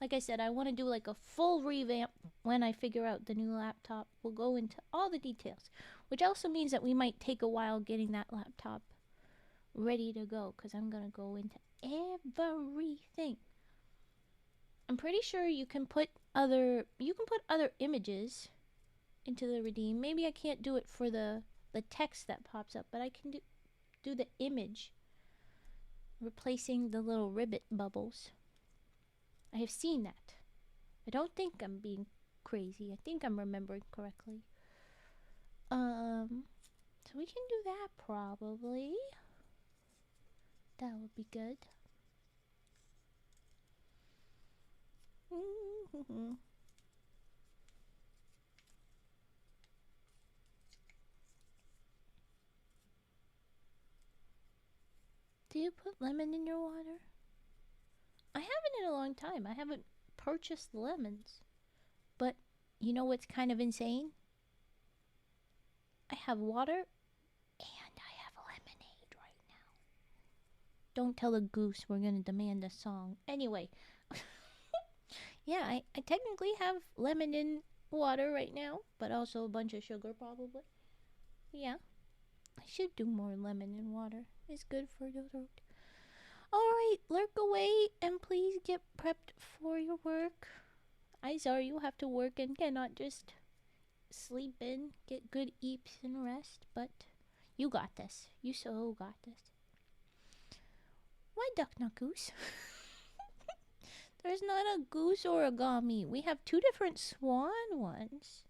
Like I said, I want to do like a full revamp when I figure out the new laptop. We'll go into all the details, which also means that we might take a while getting that laptop ready to go because I'm going to go into everything. I'm pretty sure you can put other images into the redeem. Maybe I can't do it for the text that pops up, but I can do the image, replacing the little ribbit bubbles. I have seen that. I don't think I'm being crazy. I think I'm remembering correctly. So we can do that probably. That would be good. Do you put lemon in your water? I haven't in a long time. I haven't purchased lemons. But you know what's kind of insane? I have water and I have lemonade right now. Don't tell a goose we're gonna demand a song. Anyway. Yeah, I technically have lemon in water right now, but also a bunch of sugar probably. Yeah. I should do more lemon in water. It's good for the throat. Alright, lurk away and please get prepped for your work. Izar, you have to work and cannot just sleep in, get good eats and rest, but you got this. You so got this. Why duck, not goose? There's not a goose origami. We have 2 different swan ones.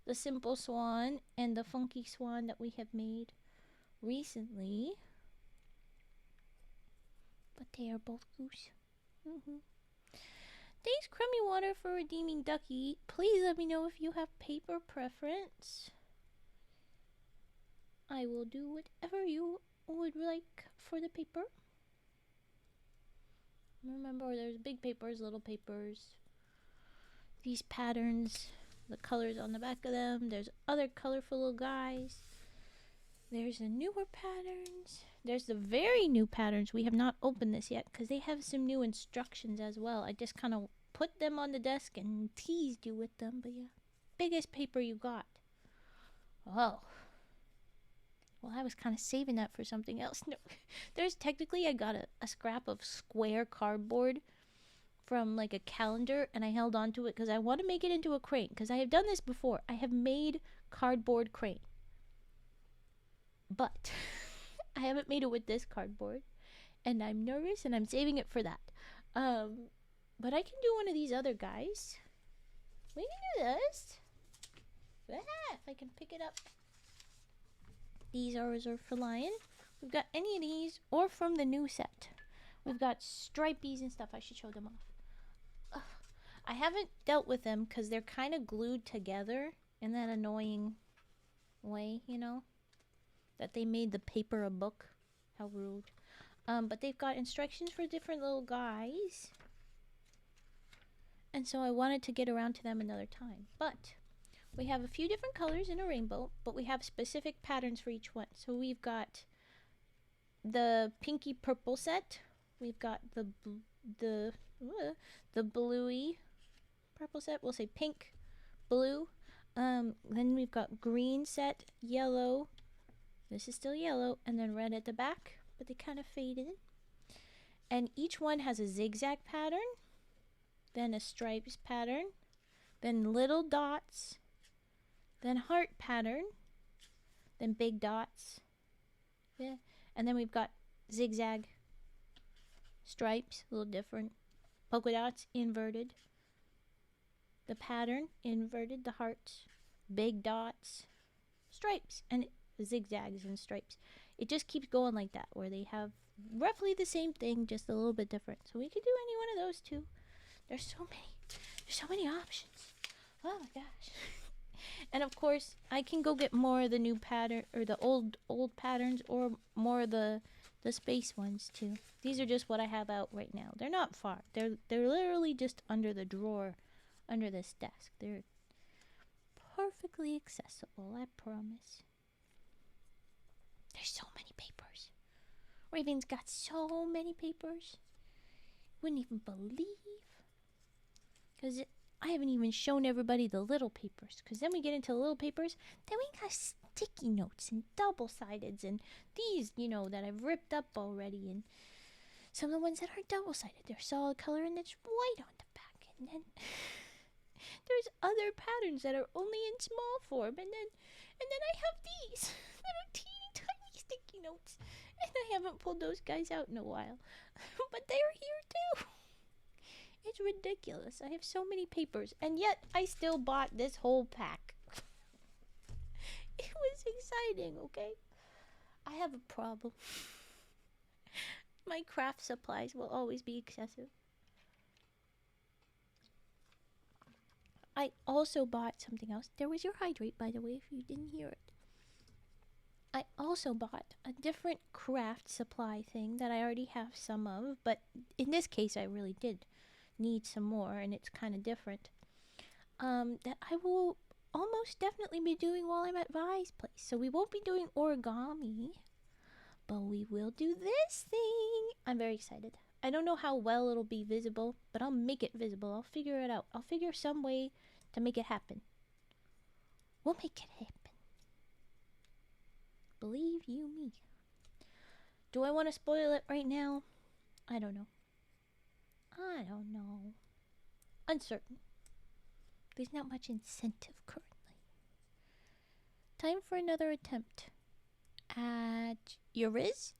The simple swan and the funky swan that we have made recently. But they are both goose. Thanks, Crummy Water, for redeeming Ducky. Please let me know if you have paper preference. I will do whatever you would like for the paper. Remember, there's big papers, little papers. These patterns, the colors on the back of them. There's other colorful little guys. There's the newer patterns. There's the very new patterns. We have not opened this yet because they have some new instructions as well. I just kind of put them on the desk and teased you with them. But yeah, biggest paper you got. Oh. Well, I was kind of saving that for something else. No, there's technically, I got a scrap of square cardboard from like a calendar, and I held on to it because I want to make it into a crane, because I have done this before. I have made cardboard crane, but I haven't made it with this cardboard, and I'm nervous, and I'm saving it for that. But I can do one of these other guys. We can do this. If I can pick it up. These are reserved for Lion. We've got any of these, or from the new set. We've got stripies and stuff. I should show them off. Ugh. I haven't dealt with them because they're kind of glued together in that annoying way, you know? That they made the paper a book. How rude. But they've got instructions for different little guys. And so I wanted to get around to them another time. But we have a few different colors in a rainbow, but we have specific patterns for each one. So we've got the pinky purple set. We've got the bluey purple set. We'll say pink, blue. Then we've got green set, yellow. This is still yellow, and then red at the back, but they kind of faded. And each one has a zigzag pattern, then a stripes pattern, then little dots, then heart pattern, then big dots, yeah, and then we've got zigzag, stripes, a little different, polka dots, inverted, the pattern, inverted, the hearts, big dots, stripes, and zigzags and stripes. It just keeps going like that, where they have roughly the same thing, just a little bit different. So we could do any one of those too. There's so many options. Oh my gosh. And of course, I can go get more of the new pattern, or the old patterns, or more of the space ones too. These are just what I have out right now. They're not far. They're literally just under the drawer, under this desk. They're perfectly accessible, I promise. There's so many papers. Raven's got so many papers. Wouldn't even believe. Because I haven't even shown everybody the little papers. Because then we get into the little papers. Then we got sticky notes and double-sideds. And these, you know, that I've ripped up already. And some of the ones that are double-sided. They're solid color and it's white on the back. And then there's other patterns that are only in small form. And then I have these that are teeny tiny sticky notes. And I haven't pulled those guys out in a while. But they're here too. It's ridiculous. I have so many papers, and yet I still bought this whole pack. It was exciting, okay? I have a problem. My craft supplies will always be excessive. I also bought something else. There was your hydrate, by the way, if you didn't hear it. I also bought a different craft supply thing that I already have some of, but in this case I really did need some more, and it's kind of different, that I will almost definitely be doing while I'm at Vi's place. So we won't be doing origami, but we will do this thing. I'm very excited. I don't know how well it'll be visible, but I'll make it visible. I'll figure it out. I'll figure some way to make it happen. We'll make it happen. Believe you me. Do I want to spoil it right now? I don't know. Uncertain. There's not much incentive currently. Time for another attempt at your Riz.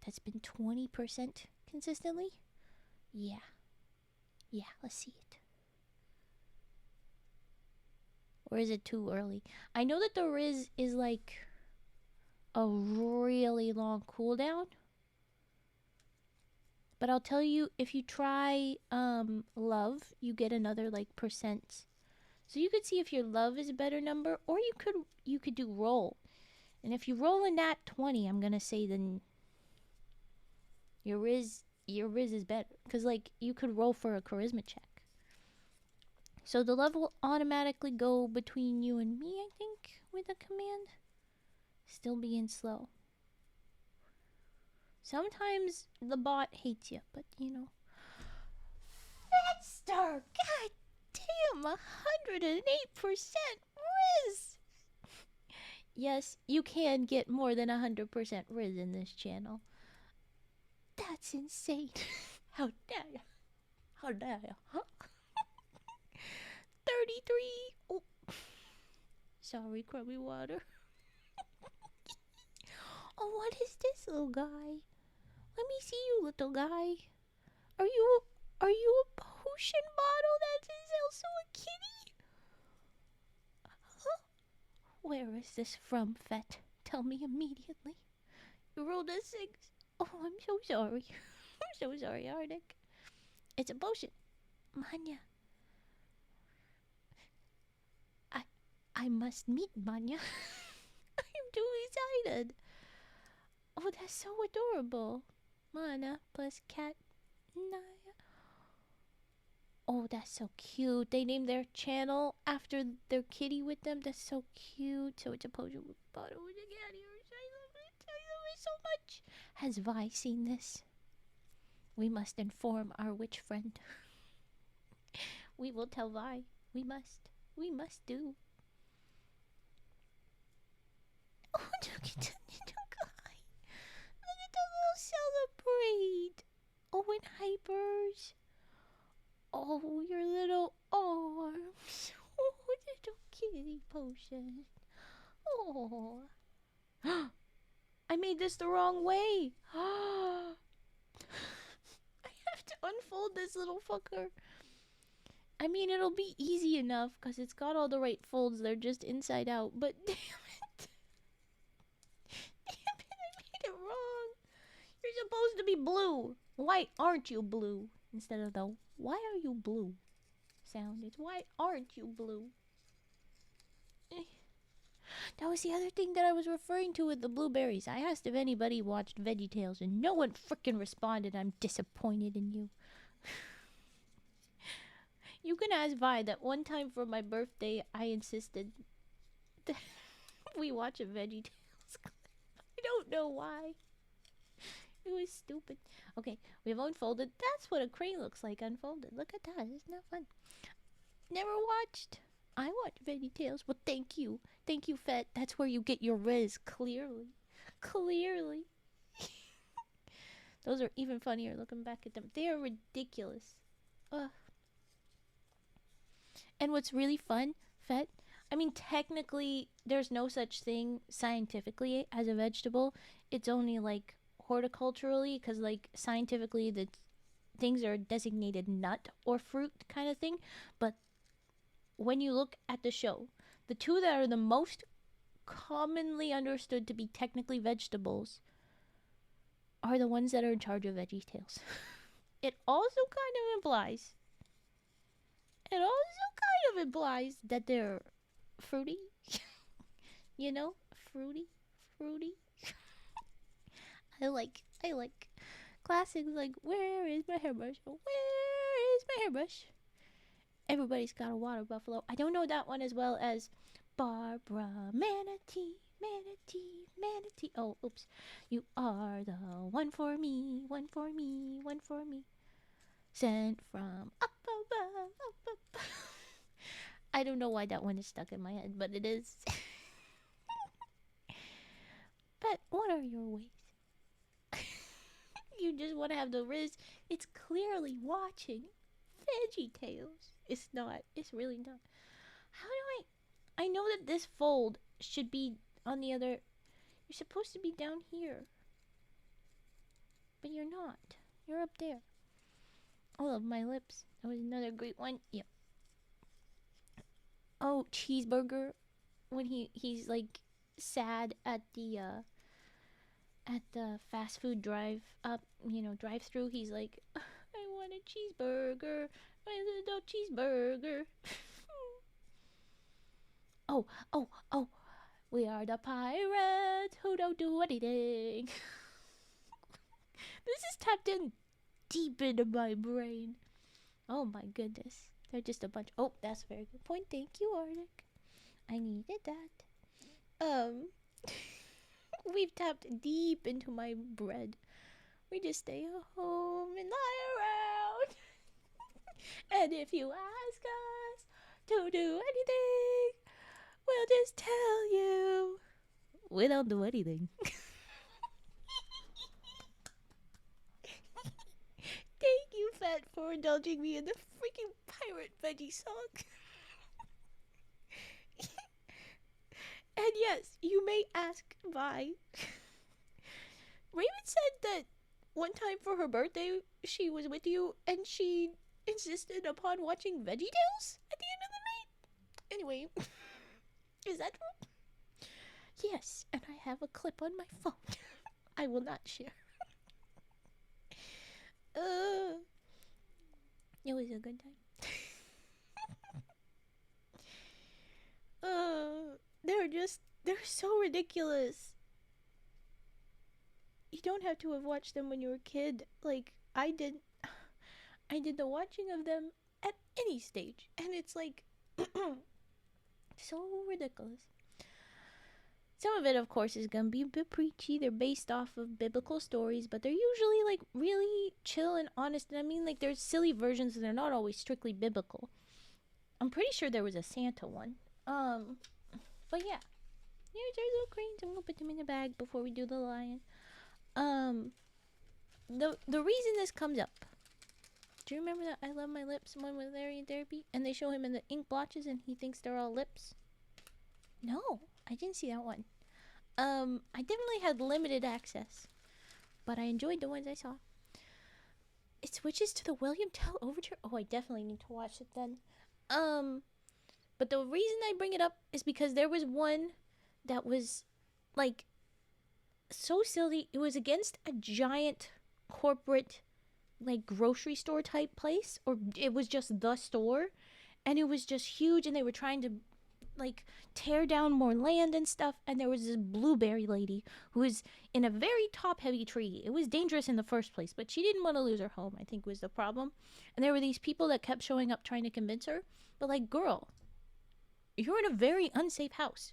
That's been 20% consistently. Yeah, let's see it. Or is it too early? I know that the Riz is like a really long cooldown, But I'll tell you, if you try love, you get another like percent. So you could see if your love is a better number, or you could do roll. And if you roll in that 20, I'm gonna say then your riz is better, because like you could roll for a charisma check. So the love will automatically go between you and me, I think, with a command. Still being slow. Sometimes the bot hates you, but you know. Red Star, god damn, 108% Riz! Yes, you can get more than 100% Riz in this channel. That's insane. How dare you? How dare you? Huh? 33. Oh. Sorry, crummy water. Oh, what is this little guy? Let me see you, little guy. Are you a potion bottle that is also a kitty? Huh? Where is this from, Fett? Tell me immediately. You rolled a 6. Oh, I'm so sorry. I'm so sorry, Arctic. It's a potion. Manya. I must meet Manya. I'm too excited. Oh, that's so adorable. Mana plus cat Naya. Oh, that's so cute. They named their channel after their kitty with them. That's so cute. So it's a potion with bottle with a cat here. I love it. I love it so much. Has Vi seen this? We must inform our witch friend. We will tell Vi. We must. We must do. Oh, look at the little guy. Look at the little celebrate. Oh, and hypers. Oh, your little arms. Oh, little kitty potion. Oh. I made this the wrong way. I have to unfold this little fucker. I mean, it'll be easy enough because it's got all the right folds. They're just inside out. But damn it. Damn it, I made it wrong. You're supposed to be blue. Why aren't you blue? Instead of the why are you blue sound. It's why aren't you blue? That was the other thing that I was referring to with the blueberries. I asked if anybody watched VeggieTales and no one frickin' responded. I'm disappointed in you. You can ask Vi that one time for my birthday I insisted that we watch a VeggieTales clip. I don't know why. It was stupid. Okay, we have unfolded. That's what a crane looks like unfolded. Look at that. Isn't that fun? Never watched. I watch VeggieTales. Well, thank you. Thank you, Fett. That's where you get your riz. Clearly. Clearly. Those are even funnier looking back at them. They are ridiculous. Ugh. And what's really fun, Fett, I mean, technically, there's no such thing scientifically as a vegetable. It's only like horticulturally, because like scientifically the things are designated nut or fruit kind of thing. But when you look at the show, the two that are the most commonly understood to be technically vegetables are the ones that are in charge of VeggieTales. It also kind of implies that they're fruity. You know, fruity. I like classics like where is my hairbrush? Where is my hairbrush? Everybody's got a water buffalo. I don't know that one as well as Barbara Manatee. Oh, oops. You are the one for me. Sent from up above. I don't know why that one is stuck in my head, but it is. But what are your ways? You just want to have the riz. It's clearly watching VeggieTales. It's not. It's really not. How do I know that this fold should be on the other. You're supposed to be down here. But you're not. You're up there. I love my lips. That was another great one. Yep. Oh, Cheeseburger. When he's like sad at the at the fast food drive through. He's like, I want a cheeseburger, my little cheeseburger. Oh, oh, oh, we are the pirates who don't do anything. This is tapped in deep into my brain. Oh my goodness. They're just a bunch. Oh, that's a very good point. Thank you, Arctic. I needed that. We've tapped deep into my bread. We just stay home and lie around. And if you ask us to do anything, we'll just tell you we don't do anything. Thank you, Fat, for indulging me in the freaking pirate veggie song. And yes, you may ask why. Raven said that one time for her birthday, she was with you and she insisted upon watching VeggieTales at the end of the night. Anyway, is that true? Yes, and I have a clip on my phone. I will not share. It was a good time. They're so ridiculous. You don't have to have watched them when you were a kid. Like, I did the watching of them at any stage. And it's like, so ridiculous. Some of it, of course, is gonna be a bit preachy. They're based off of biblical stories, but they're usually, like, really chill and honest. And I mean, like, there's silly versions and they're not always strictly biblical. I'm pretty sure there was a Santa one. But yeah. Here's our little cranes. I'm gonna put them in the bag before we do the lion. The reason this comes up. Do you remember that I Love My Lips one with Larry in therapy? And they show him in the ink blotches and he thinks they're all lips? No, I didn't see that one. I definitely had limited access, but I enjoyed the ones I saw. It switches to the William Tell Overture. Oh, I definitely need to watch it then. But the reason I bring it up is because there was one that was, like, so silly. It was against a giant corporate, like, grocery store type place, or it was just the store, and it was just huge, and they were trying to, like, tear down more land and stuff, and there was this blueberry lady who was in a very top-heavy tree. It was dangerous in the first place, but she didn't want to lose her home, I think was the problem. And there were these people that kept showing up trying to convince her, but, like, girl, you're in a very unsafe house.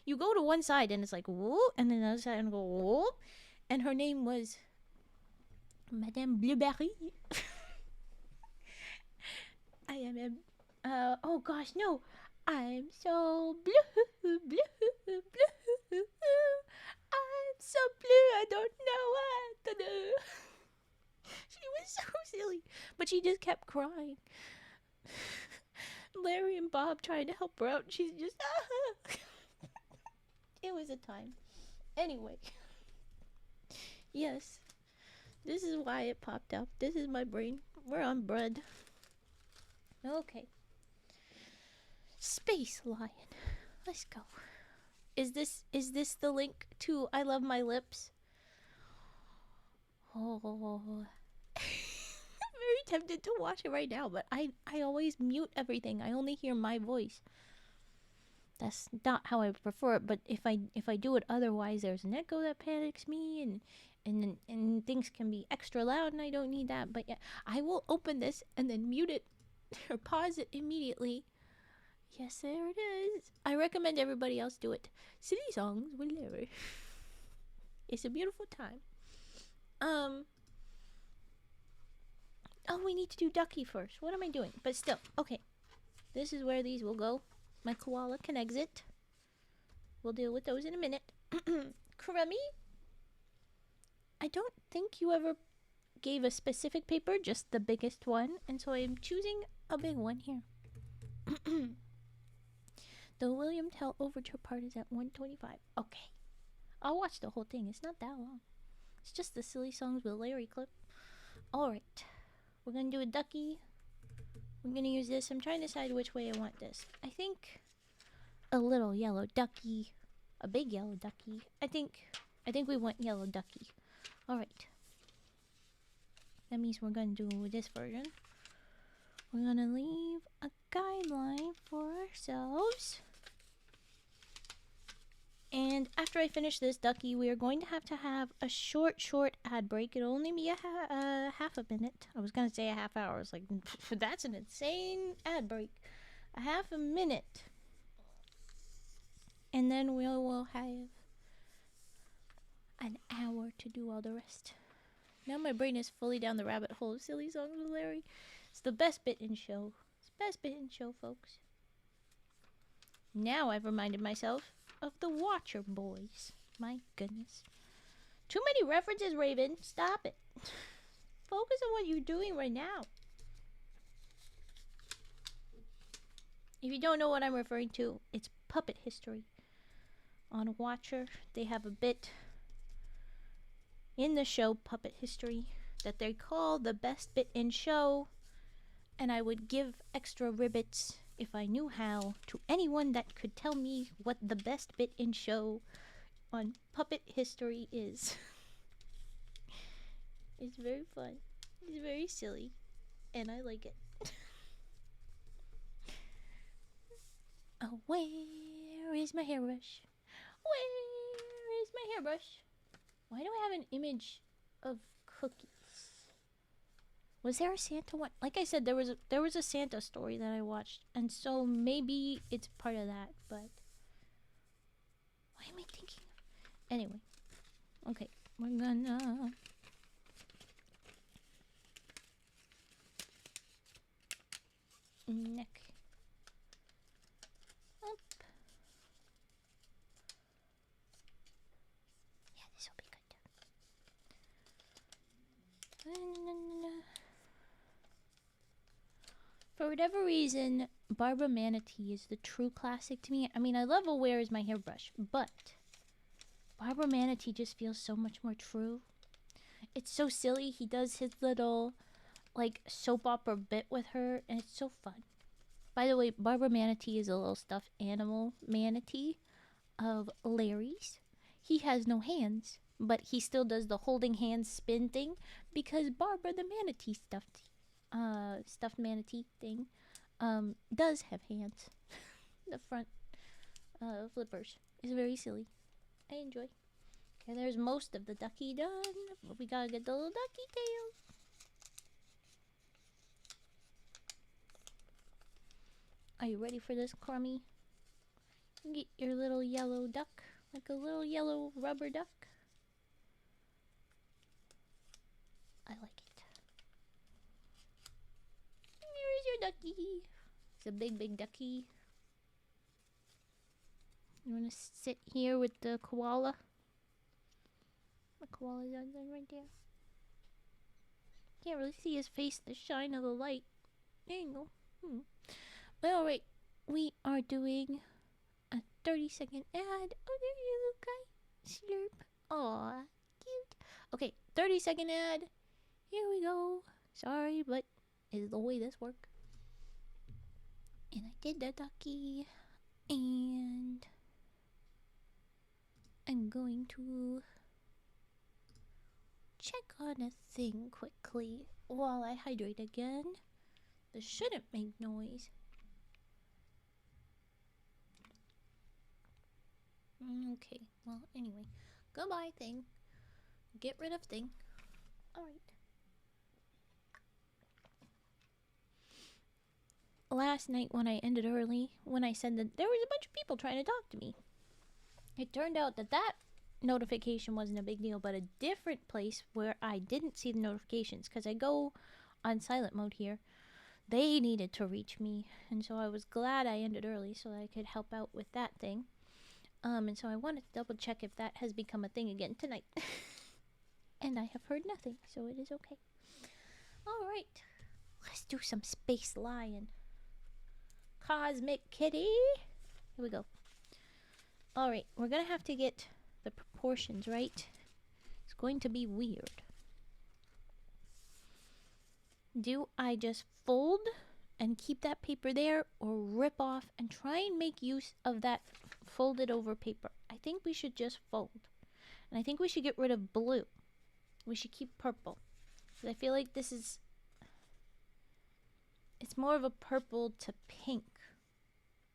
You go to one side and it's like, whoop, and then the other side and go, whoop. And her name was Madame Blueberry. I am oh gosh, no. I'm so blue, blue, blue. I'm so blue, I don't know what to do. She was so silly, but she just kept crying. Larry and Bob trying to help her out, and she's just, It was a time. Anyway. Yes. This is why it popped up. This is my brain. We're on bread. Okay. Space Lion. Let's go. Is this the link to I Love My Lips? Oh. I'm very tempted to watch it right now, but I always mute everything. I only hear my voice. That's not how I prefer it, but if I do it otherwise, there's an echo that panics me, and things can be extra loud, and I don't need that. But yeah, I will open this and then mute it or pause it immediately. Yes, there it is. I recommend everybody else do it. City songs with Larry. It's a beautiful time. Oh, we need to do Ducky first. What am I doing? But still, okay. This is where these will go. My koala can exit. We'll deal with those in a minute. Crummy? I don't think you ever gave a specific paper, just the biggest one. And so I'm choosing a big one here. The William Tell Overture part is at 125. Okay. I'll watch the whole thing. It's not that long. It's just the Silly Songs with Larry clip. Alright. We're going to do a ducky. I'm going to use this. I'm trying to decide which way I want this. I think a little yellow ducky. A big yellow ducky. I think I think we want yellow ducky. Alright. That means we're gonna do this version. We're gonna leave a guideline for ourselves. And after I finish this ducky, we are going to have a short ad break. It'll only be a half a minute. I was gonna say a half hour. I was like, that's an insane ad break. A half a minute. And then we will have an hour to do all the rest. Now my brain is fully down the rabbit hole of silly songs with Larry. It's the best bit in show. It's the best bit in show, folks. Now I've reminded myself of the Watcher Boys. My goodness. Too many references, Raven. Stop it. Focus on what you're doing right now. If you don't know what I'm referring to, it's puppet history. On Watcher, they have a bit in the show Puppet History that they call the best bit in show, and I would give extra ribbits if I knew how to anyone that could tell me what the best bit in show on Puppet History is. It's very fun. It's very silly, and I like it. Oh, where is my hairbrush? Where is my hairbrush? Why do I have an image of cookies? Was there a Santa one? Like I said, there was a Santa story that I watched, and so maybe it's part of that, but why am I thinking? Anyway, okay, we're gonna neck up. Yeah, this will be good. For whatever reason, Barbara Manatee is the true classic to me. I mean, I love a Where Is My Hairbrush, but Barbara Manatee just feels so much more true. It's so silly. He does his little, like, soap opera bit with her, and it's so fun. By the way, Barbara Manatee is a little stuffed animal manatee of Larry's. He has no hands, but he still does the holding hands spin thing because Barbara the manatee stuffed manatee thing does have hands. The front flippers is very silly. I enjoy. Okay, there's most of the ducky done, but we gotta get the little ducky tail. Are you ready for this, Crummy? Get your little yellow duck, like a little yellow rubber duck. I like it. Here's your ducky. It's a big, big ducky. You want to sit here with the koala? The koala's right there. Can't really see his face in the shine of the light. There you go. But alright, we are doing a 30-second ad. Oh, there you go, guy. Slurp. Aw, cute. Okay, 30-second ad. Here we go. Sorry, but it's the way this works. And I did the ducky. And I'm going to check on a thing quickly while I hydrate again. This shouldn't make noise. Okay, well, anyway. Goodbye, thing. Get rid of thing. Alright. Last night when I ended early, when I said that there was a bunch of people trying to talk to me, it turned out that notification wasn't a big deal, but a different place where I didn't see the notifications, because I go on silent mode here, they needed to reach me, and so I was glad I ended early so that I could help out with that thing. And so I wanted to double check if that has become a thing again tonight. And I have heard nothing, so it is okay. Alright, let's do some Space Lion. Cosmic Kitty. Here we go. Alright, we're gonna have to get the proportions right. It's going to be weird. Do I just fold and keep that paper there, or rip off and try and make use of that folded over paper? I think we should just fold. And I think we should get rid of blue. We should keep purple. Because I feel like this is... It's more of a purple to pink.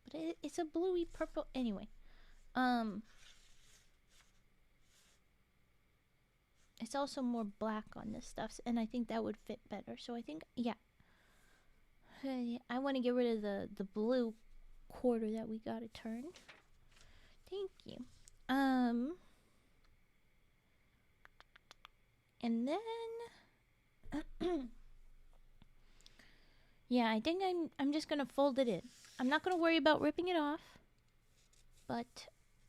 But it's a bluey purple anyway. It's also more black on this stuff, and I think that would fit better. So I think, yeah. I want to get rid of the blue quarter that we got to turn. Thank you. And then... yeah, I think I'm just going to fold it in. I'm not going to worry about ripping it off. But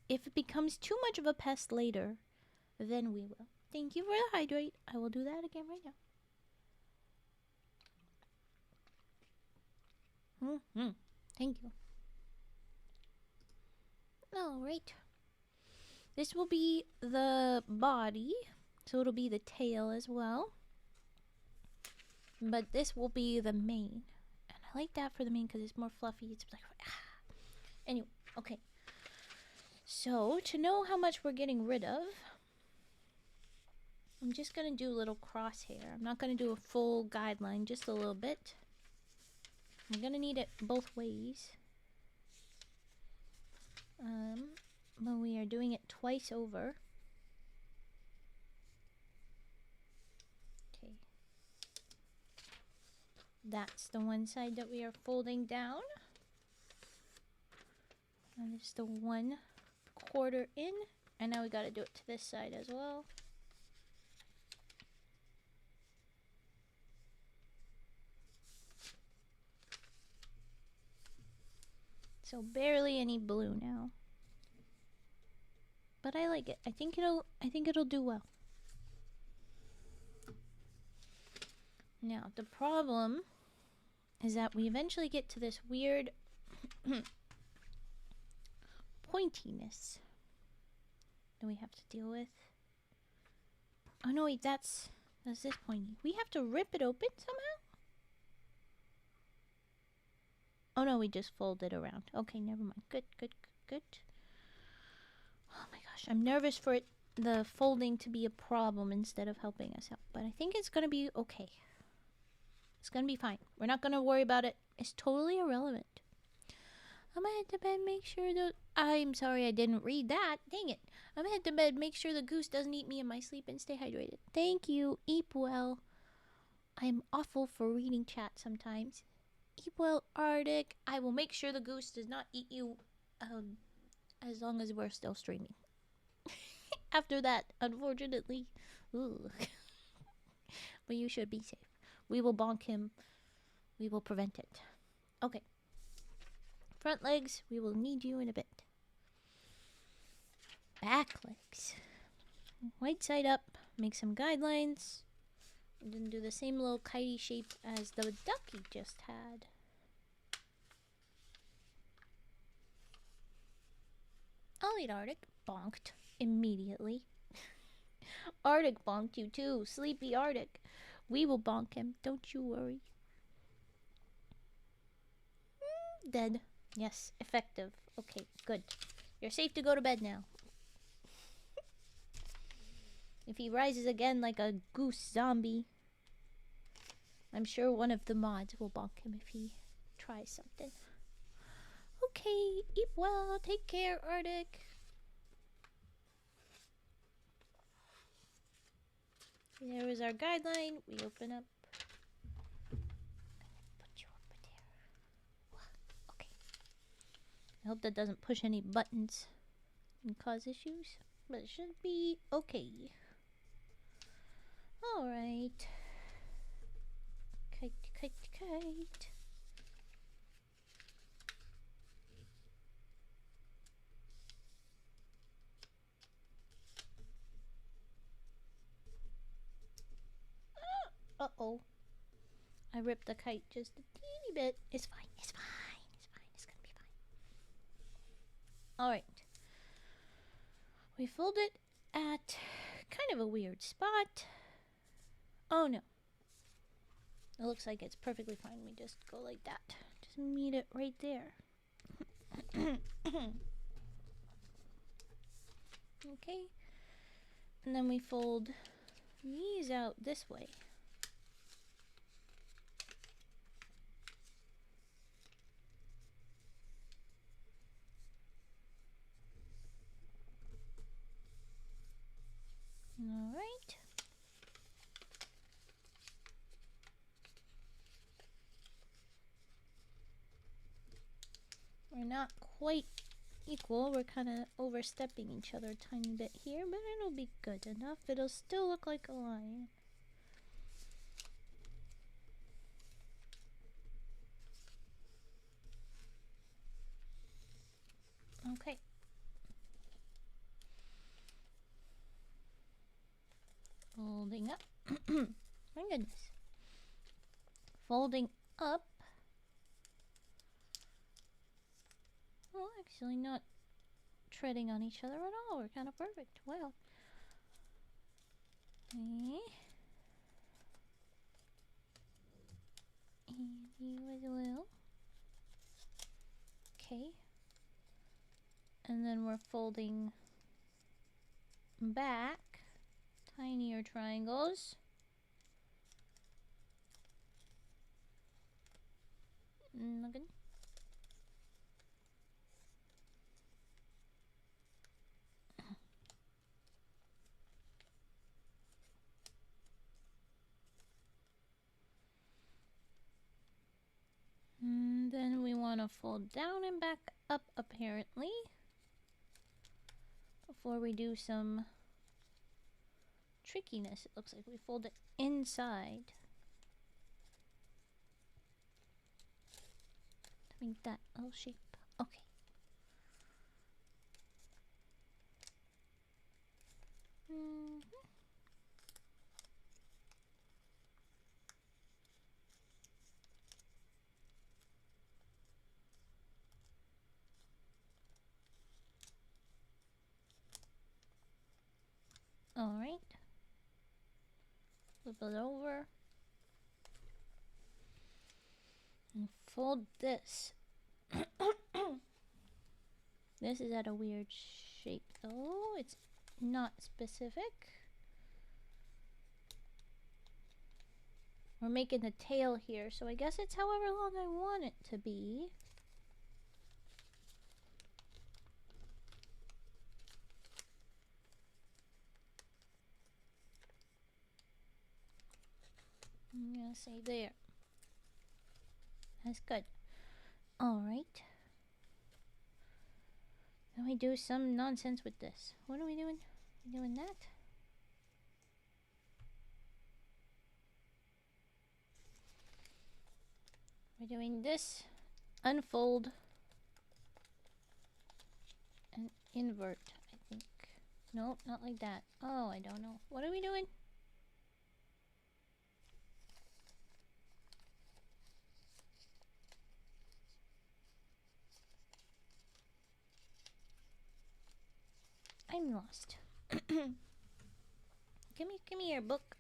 if it becomes too much of a pest later, then we will. Thank you for the hydrate. I will do that again right now. Thank you. Alright. This will be the body. So it'll be the tail as well. But this will be the mane. And I like that for the mane because it's more fluffy. It's like... Anyway, okay. So, to know how much we're getting rid of... I'm just going to do a little crosshair. I'm not going to do a full guideline, just a little bit. I'm going to need it both ways. But we are doing it twice over. Okay. That's the one side that we are folding down. And it's the 1/4 in. And now we got to do it to this side as well. So barely any blue now. But I like it. I think it'll do well. Now, the problem is that we eventually get to this weird pointiness that we have to deal with. Oh no, wait, that's this pointy. We have to rip it open somehow? Oh no, we just fold it around. Okay, never mind. Good. Oh my gosh, I'm nervous for the folding to be a problem instead of helping us out. But I think it's gonna be okay. It's gonna be fine. We're not gonna worry about it. It's totally irrelevant. I'm gonna head to bed, make sure the... I'm sorry I didn't read that. Dang it. I'm gonna head to bed, make sure the goose doesn't eat me in my sleep, and stay hydrated. Thank you. Eat well. I'm awful for reading chat sometimes. Eat well, Arctic. I will make sure the goose does not eat you as long as we're still streaming. After that, unfortunately. Ooh. But you should be safe. We will bonk him. We will prevent it. Okay. Front legs, we will need you in a bit. Back legs. Right side up. Make some guidelines. And then do the same little kitey shape as the ducky just had. I'll eat Arctic. Bonked. Immediately. Arctic bonked you too. Sleepy Arctic. We will bonk him. Don't you worry. Dead. Yes, effective. Okay, good. You're safe to go to bed now. If he rises again like a goose zombie, I'm sure one of the mods will bonk him if he tries something. Okay, eat well. Take care, Arctic. There is our guideline. We open up. Put you over there. Okay. I hope that doesn't push any buttons and cause issues, but it should be okay. Alright. Kite. Uh-oh. I ripped the kite just a teeny bit. It's fine. It's gonna be fine. Alright. We fold it at kind of a weird spot. Oh no. It looks like it's perfectly fine. We just go like that. Just meet it right there. Okay. And then we fold these out this way. Alright. We're not quite equal. We're kind of overstepping each other a tiny bit here, but it'll be good enough. It'll still look like a lion. Okay. Folding up. My goodness. Folding up. Well, actually not treading on each other at all. We're kind of perfect. Wow. And you as well. Okay. And then we're folding back. Tinier triangles. Good. And then we want to fold down and back up apparently before we do some trickiness. It looks like we fold it inside to make that little shape. Okay. Alright. Flip it over. And fold this. This is at a weird shape though. It's not specific. We're making the tail here, so I guess it's however long I want it to be. I'm gonna say there. That's good. Alright. Then we do some nonsense with this. What are we doing? We're doing that? We're doing this. Unfold. And invert, I think. Nope, not like that. Oh, I don't know. What are we doing? I'm lost. Give me your book.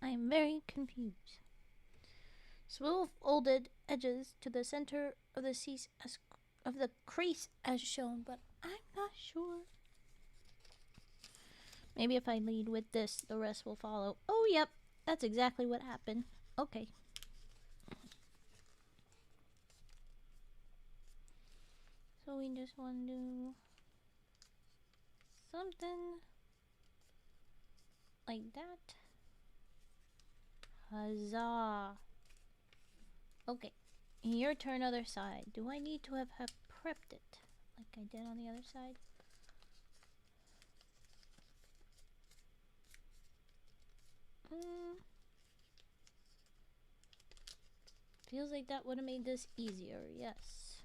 I am very confused. Swivel folded edges to the center of the crease as shown, but I'm not sure. Maybe if I lead with this, the rest will follow. Oh, yep, that's exactly what happened. Okay. So we just want to do something like that. Huzzah. Okay, your turn other side. Do I need to have prepped it like I did on the other side? Feels like that would have made this easier, yes.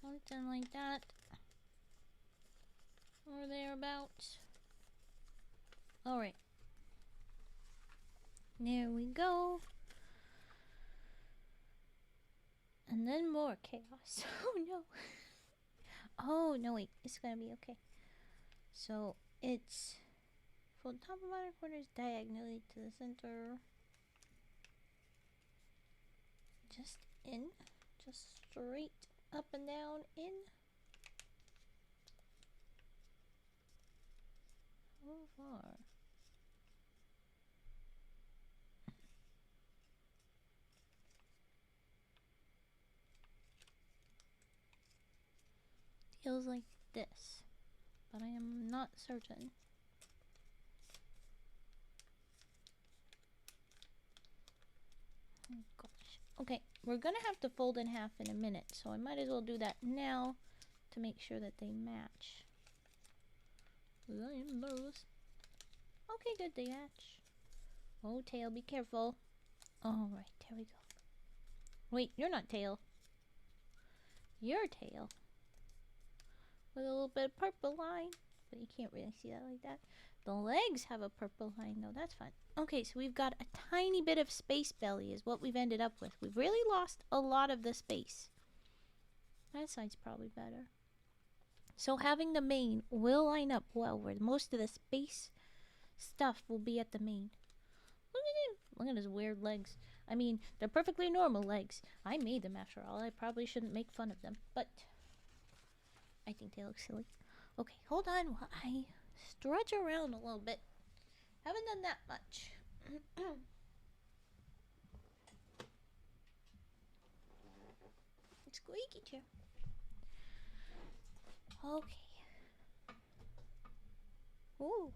Something like that. Or thereabouts. Alright. There we go. And then more chaos. Oh no. Oh no, wait. It's gonna be okay. So it's from top of outer corners diagonally to the center. Just in. Just straight up and down in. How far? Feels like this, but I am not certain. Oh gosh. Okay, we're gonna have to fold in half in a minute, so I might as well do that now to make sure that they match. I am nervous. Okay, good, they match. Oh, tail, be careful. Alright, there we go. Wait, you're not tail. You're tail. With a little bit of purple line, but you can't really see that like that. The legs have a purple line though, that's fun. Okay, so we've got a tiny bit of space belly is what we've ended up with. We've really lost a lot of the space. That side's probably better. So having the mane will line up well where most of the space stuff will be at the mane. Look at him. Look at his weird legs. I mean, they're perfectly normal legs. I made them after all. I probably shouldn't make fun of them, but I think they look silly. Okay, hold on while I stretch around a little bit. Haven't done that much. Squeaky chair. Okay. Ooh.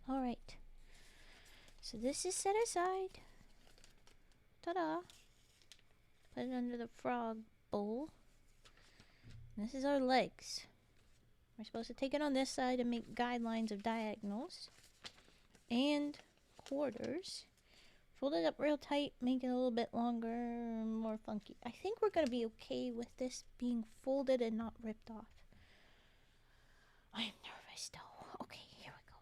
Alright. So this is set aside. Ta-da. Put it under the frog bowl. And this is our legs. We're supposed to take it on this side and make guidelines of diagonals and quarters. Fold it up real tight, make it a little bit longer, more funky. I think we're going to be okay with this being folded and not ripped off. I am nervous though. Okay, here we go.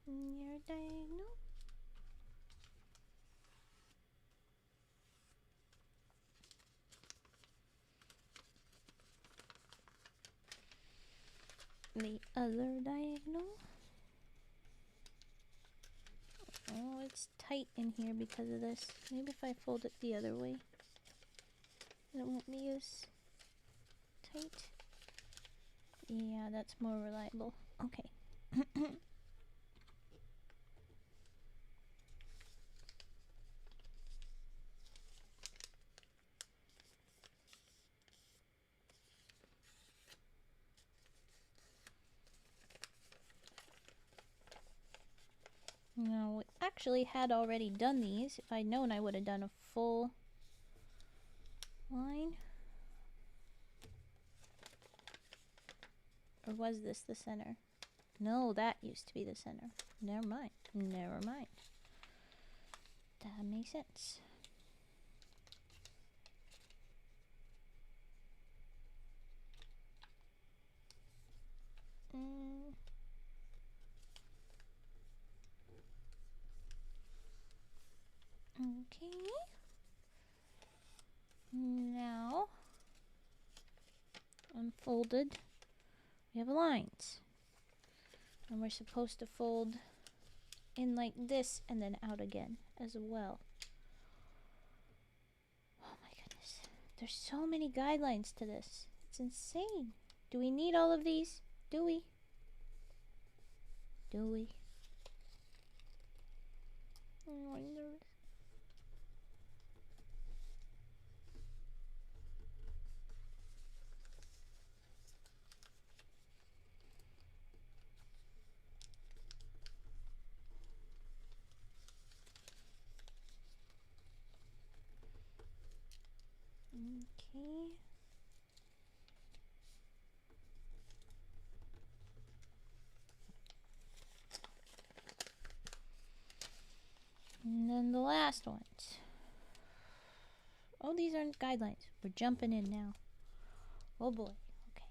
Near diagonal. The other diagonal. Oh, it's tight in here because of this. Maybe if I fold it the other way, it won't be as tight. Yeah, that's more reliable. Okay. Now, we actually had already done these. If I'd known, I would have done a full line. Or was this the center? No, that used to be the center. Never mind. Never mind. That makes sense. Okay. Now, unfolded, we have lines. And we're supposed to fold in like this and then out again as well. Oh my goodness. There's so many guidelines to this. It's insane. Do we need all of these? Do we? Do we? I'm nervous. Okay. And then the last ones. Oh, these aren't guidelines. We're jumping in now. Oh boy. Okay.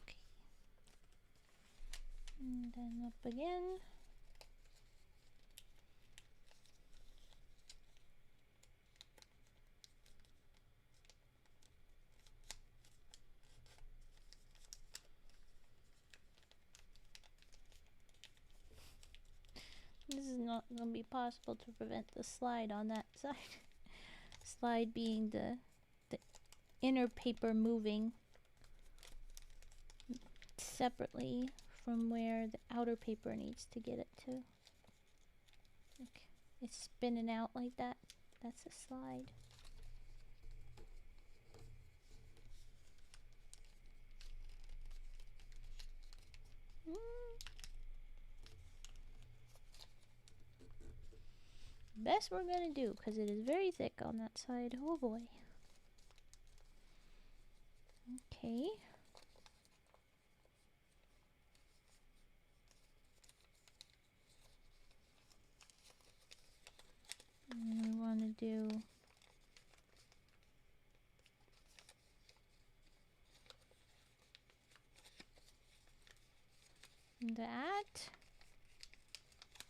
Okay. And then up again. This is not going to be possible to prevent the slide on that side. Slide being the inner paper moving separately from where the outer paper needs to get it to. Okay. It's spinning out like that. That's a slide. Best we're gonna do, because it is very thick on that side. Oh boy. Okay. And we want to do that.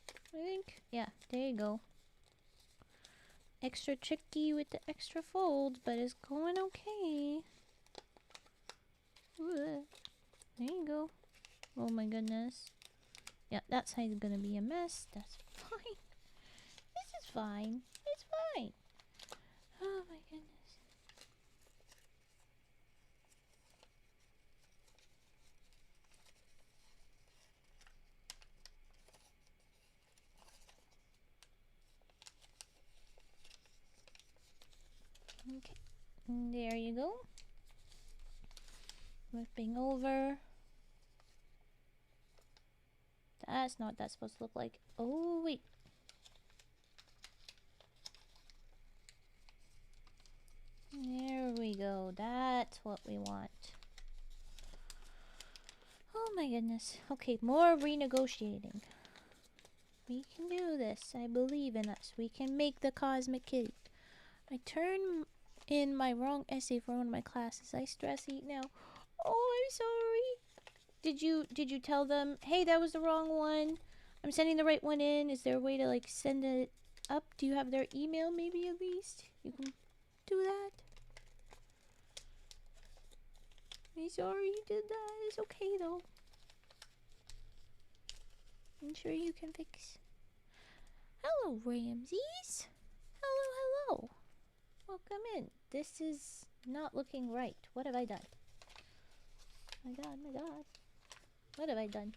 I think. Yeah, there you go. Extra tricky with the extra folds, but it's going okay. Ugh. There you go. Oh my goodness. Yeah, that side's gonna be a mess. That's fine. This is fine. It's fine. Oh my goodness. Okay. And there you go. Flipping over. That's not what that's supposed to look like. Oh, wait. There we go. That's what we want. Oh my goodness. Okay, more renegotiating. We can do this. I believe in us. We can make the cosmic kitty. I turned in my wrong essay for one of my classes. I stress eat now. Oh, I'm sorry. Did you tell them, hey, that was the wrong one? I'm sending the right one in. Is there a way to like send it up? Do you have their email maybe at least? You can do that. I'm sorry you did that. It's okay though. I'm sure you can fix. Hello, Ramses. Hello, hello. Welcome in. This is not looking right. What have I done? My god, my god. What have I done?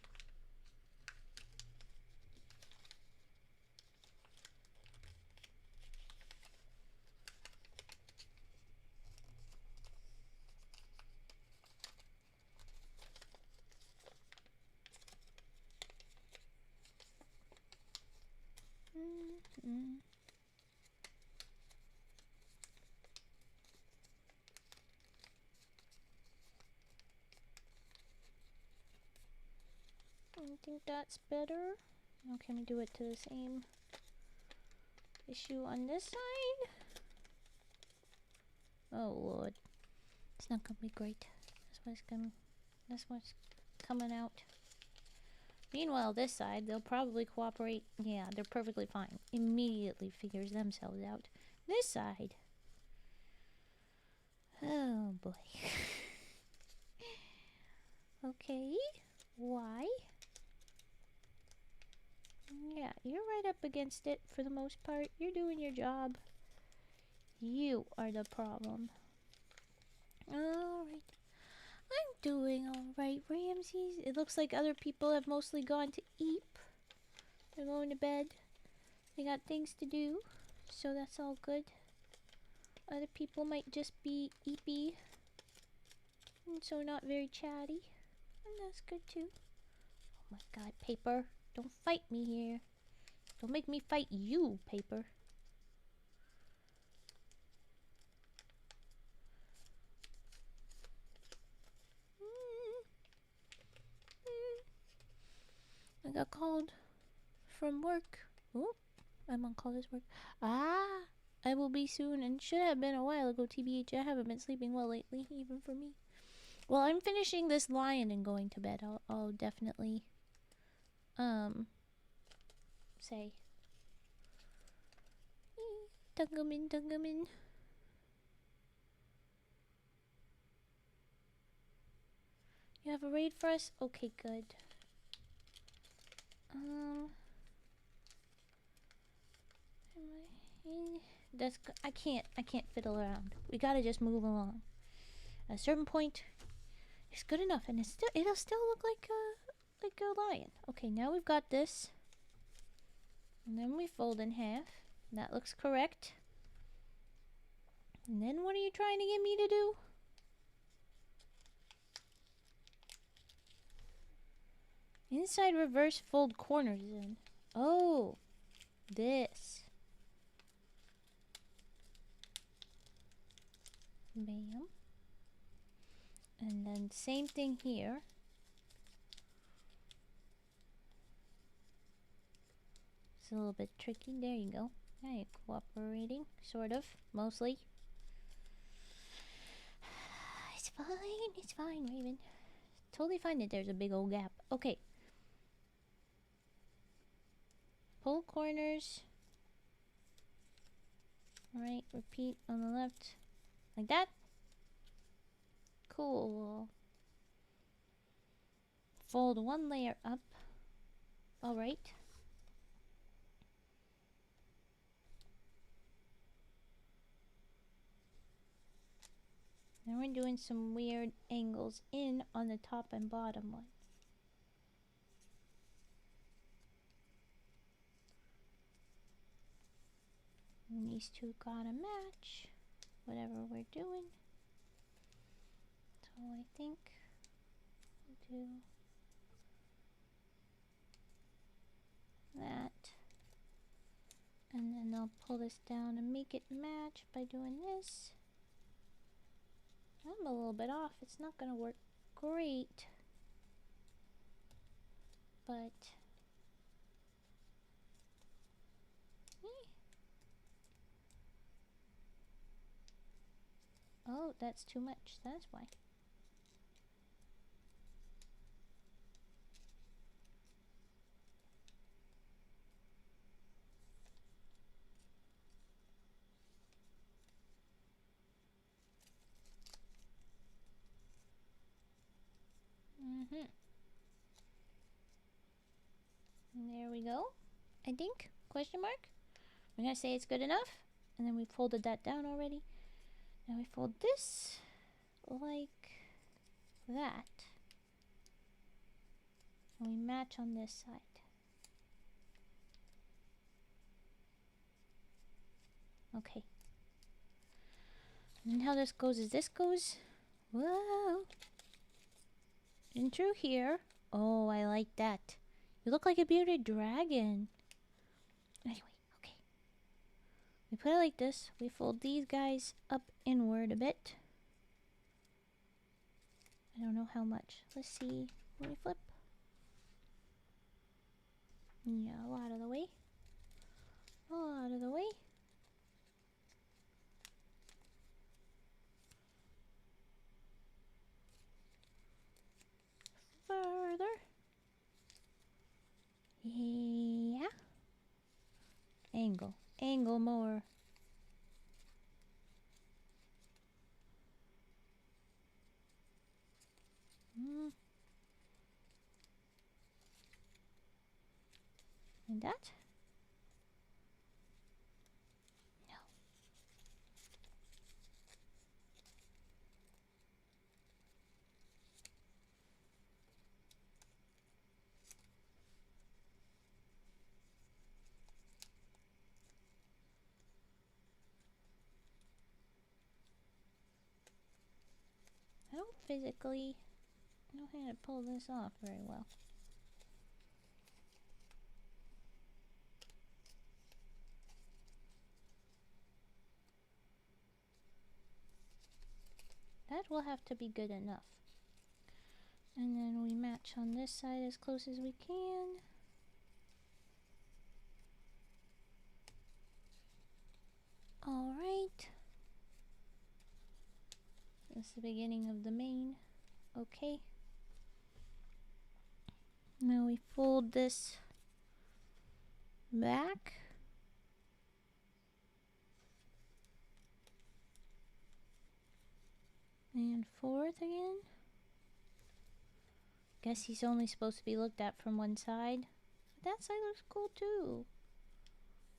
I think that's better. Now can we do it to the same issue on this side? Oh lord. It's not gonna be great. That's what's coming out. Meanwhile, this side, they'll probably cooperate. Yeah, they're perfectly fine. Immediately figures themselves out. This side. Oh boy. Okay. Why? Yeah, you're right up against it for the most part. You're doing your job. You are the problem. Alright. I'm doing alright, Ramses. It looks like other people have mostly gone to eat. They're going to bed. They got things to do. So that's all good. Other people might just be eepy. And so not very chatty. And that's good too. Oh my god, Paper. Don't fight me here. Don't make me fight you, Paper. I got called from work. Oh, I'm on call this work. Ah, I will be soon and should have been a while ago, TBH. I haven't been sleeping well lately, even for me. Well, I'm finishing this lion and going to bed. I'll definitely, say. Dungamin, Dungamin. You have a raid for us? Okay, good. I can't fiddle around. We gotta just move along. At a certain point, it's good enough, and it'll still look like a lion. Okay, now we've got this, and then we fold in half. That looks correct. And then what are you trying to get me to do? Inside reverse fold corners in. Oh, this. Bam. And then same thing here. It's a little bit tricky. There you go. Now you're cooperating, sort of, mostly. It's fine, Raven. Totally fine that there's a big old gap. Okay. Pull corners. Alright, repeat on the left. Like that. Cool. Fold one layer up. Alright. Now we're doing some weird angles in on the top and bottom one. And these two gotta match whatever we're doing. So I think we'll do that. And then I'll pull this down and make it match by doing this. I'm a little bit off. It's not gonna work great. But oh, that's too much. That's why. And there we go. I think, question mark. We're gonna say it's good enough. And then we folded that down already. Now we fold this like that. And we match on this side. Okay. And then how this goes is this goes, whoa, in through here. Oh, I like that. You look like a bearded dragon. Anyway, okay. We put it like this. We fold these guys up inward a bit. I don't know how much. Let's see. Let me flip. Yeah, a lot of the way. A lot of the way. Further. Yeah. Angle. Angle more. Like that? No. I don't physically know how to pull this off very well. That will have to be good enough. And then we match on this side as close as we can. Alright. That's the beginning of the main. Okay. Now we fold this back. And forth again. Guess he's only supposed to be looked at from one side. But that side looks cool too.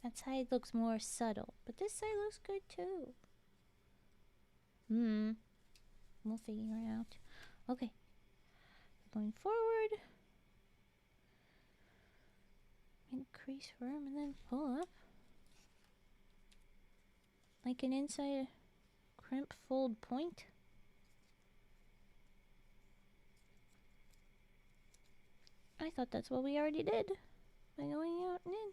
That side looks more subtle. But this side looks good too. We'll figure it out. Okay. Going forward. Increase firm and then pull up. Like an inside crimp fold point. I thought that's what we already did. By going out and in.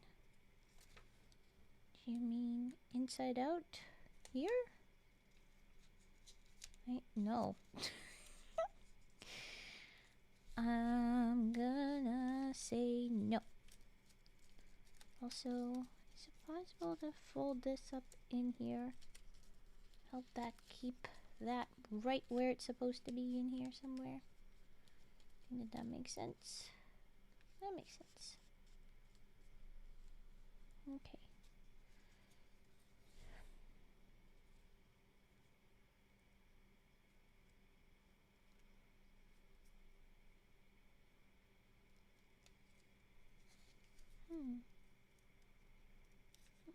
Do you mean inside out here? No. I'm gonna say no. Also, is it possible to fold this up in here? Help that keep that right where it's supposed to be in here somewhere. I think that makes sense. That makes sense. Okay.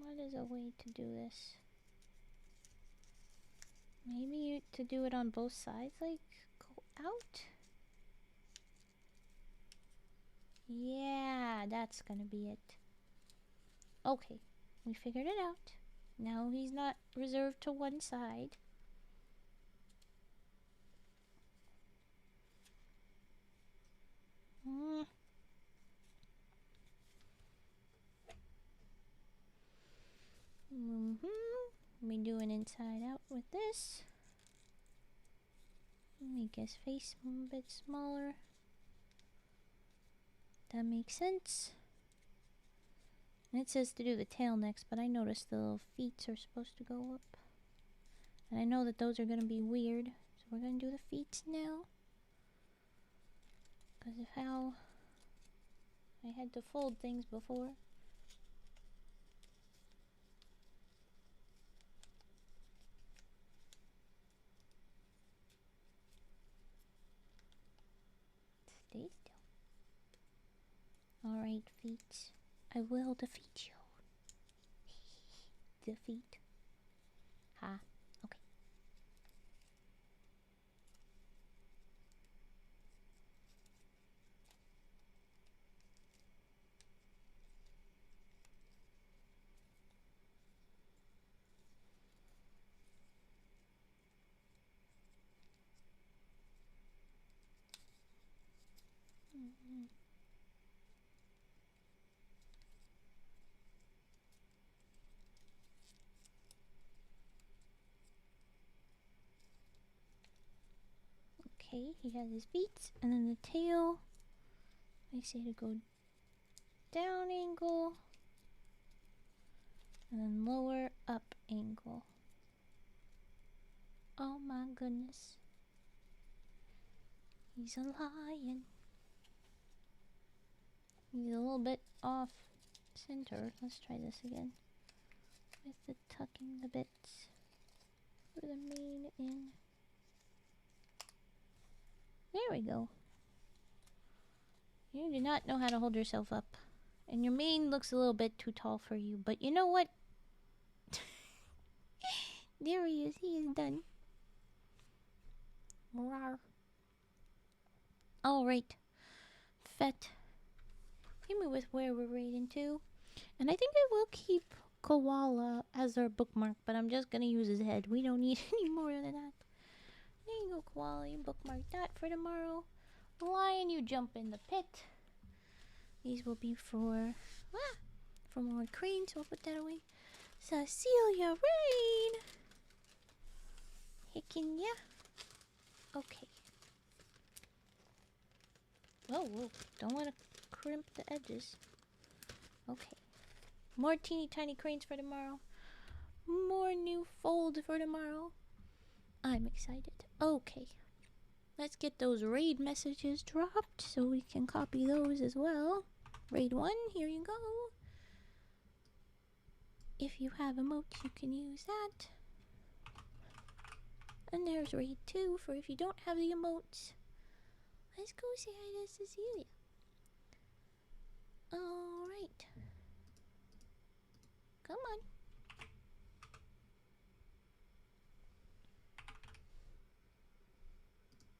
What is a way to do this? Maybe to do it on both sides, like go out? Yeah, that's gonna be it. Okay, we figured it out. Now he's not reserved to one side. We do an inside out with this. Make his face a bit smaller. That makes sense. And it says to do the tail next, but I noticed the little feet are supposed to go up. And I know that those are going to be weird. So we're going to do the feet now. Because of how I had to fold things before. Stay still. Alright, feet. I will defeat you. Defeat. Ha. Okay. Okay, he has his feet, and then the tail. I say to go down angle, and then lower up angle. Oh my goodness. He's a lion. He's a little bit off center. Let's try this again. With the tucking the bits for the mane in. There we go. You do not know how to hold yourself up. And your mane looks a little bit too tall for you, but you know what? There he is. He is done. Rawr. Alright. Fet. Hit me with where we're raiding to. And I think I will keep Koala as our bookmark, but I'm just gonna use his head. We don't need any more than that. There you go, Koala. You bookmark that for tomorrow. Lion, you jump in the pit. These will be for more crane, so I'll put that away. Cecilia Rain! Hickin' ya? Okay. Whoa. Don't want to crimp the edges. Okay. More teeny tiny cranes for tomorrow. More new fold for tomorrow. I'm excited. Okay. Let's get those raid messages dropped so we can copy those as well. Raid 1, here you go. If you have emotes, you can use that. And there's raid 2 for if you don't have the emotes. Let's go say hi to Cecilia. Alright. Come on.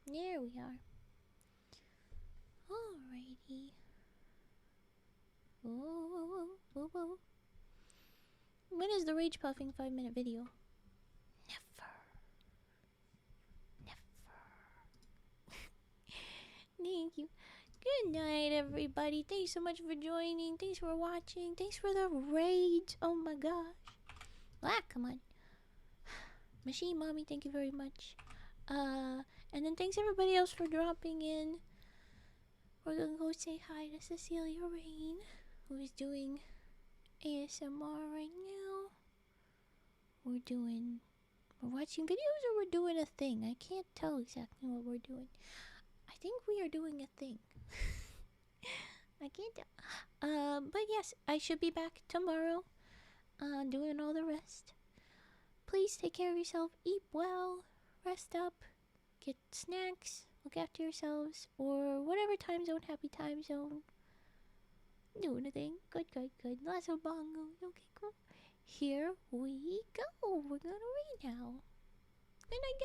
There we are. Alrighty. Whoa. When is the Rage Puffing 5-minute video? Never. Thank you. Good night, everybody. Thanks so much for joining. Thanks for watching. Thanks for the rage. Oh my gosh. Come on. Machine Mommy, thank you very much. And then thanks everybody else for dropping in. We're gonna go say hi to Cecilia Rain, who is doing ASMR right now. We're watching videos or we're doing a thing. I can't tell exactly what we're doing. I think we are doing a thing. I can't tell. But yes, I should be back tomorrow. Doing all the rest. Please take care of yourself. Eat well. Rest up. Get snacks. Look after yourselves. Or whatever time zone. Happy time zone. Doing a thing. Good. Lots of bongos. Okay, cool. Here we go. We're gonna read now. Good night.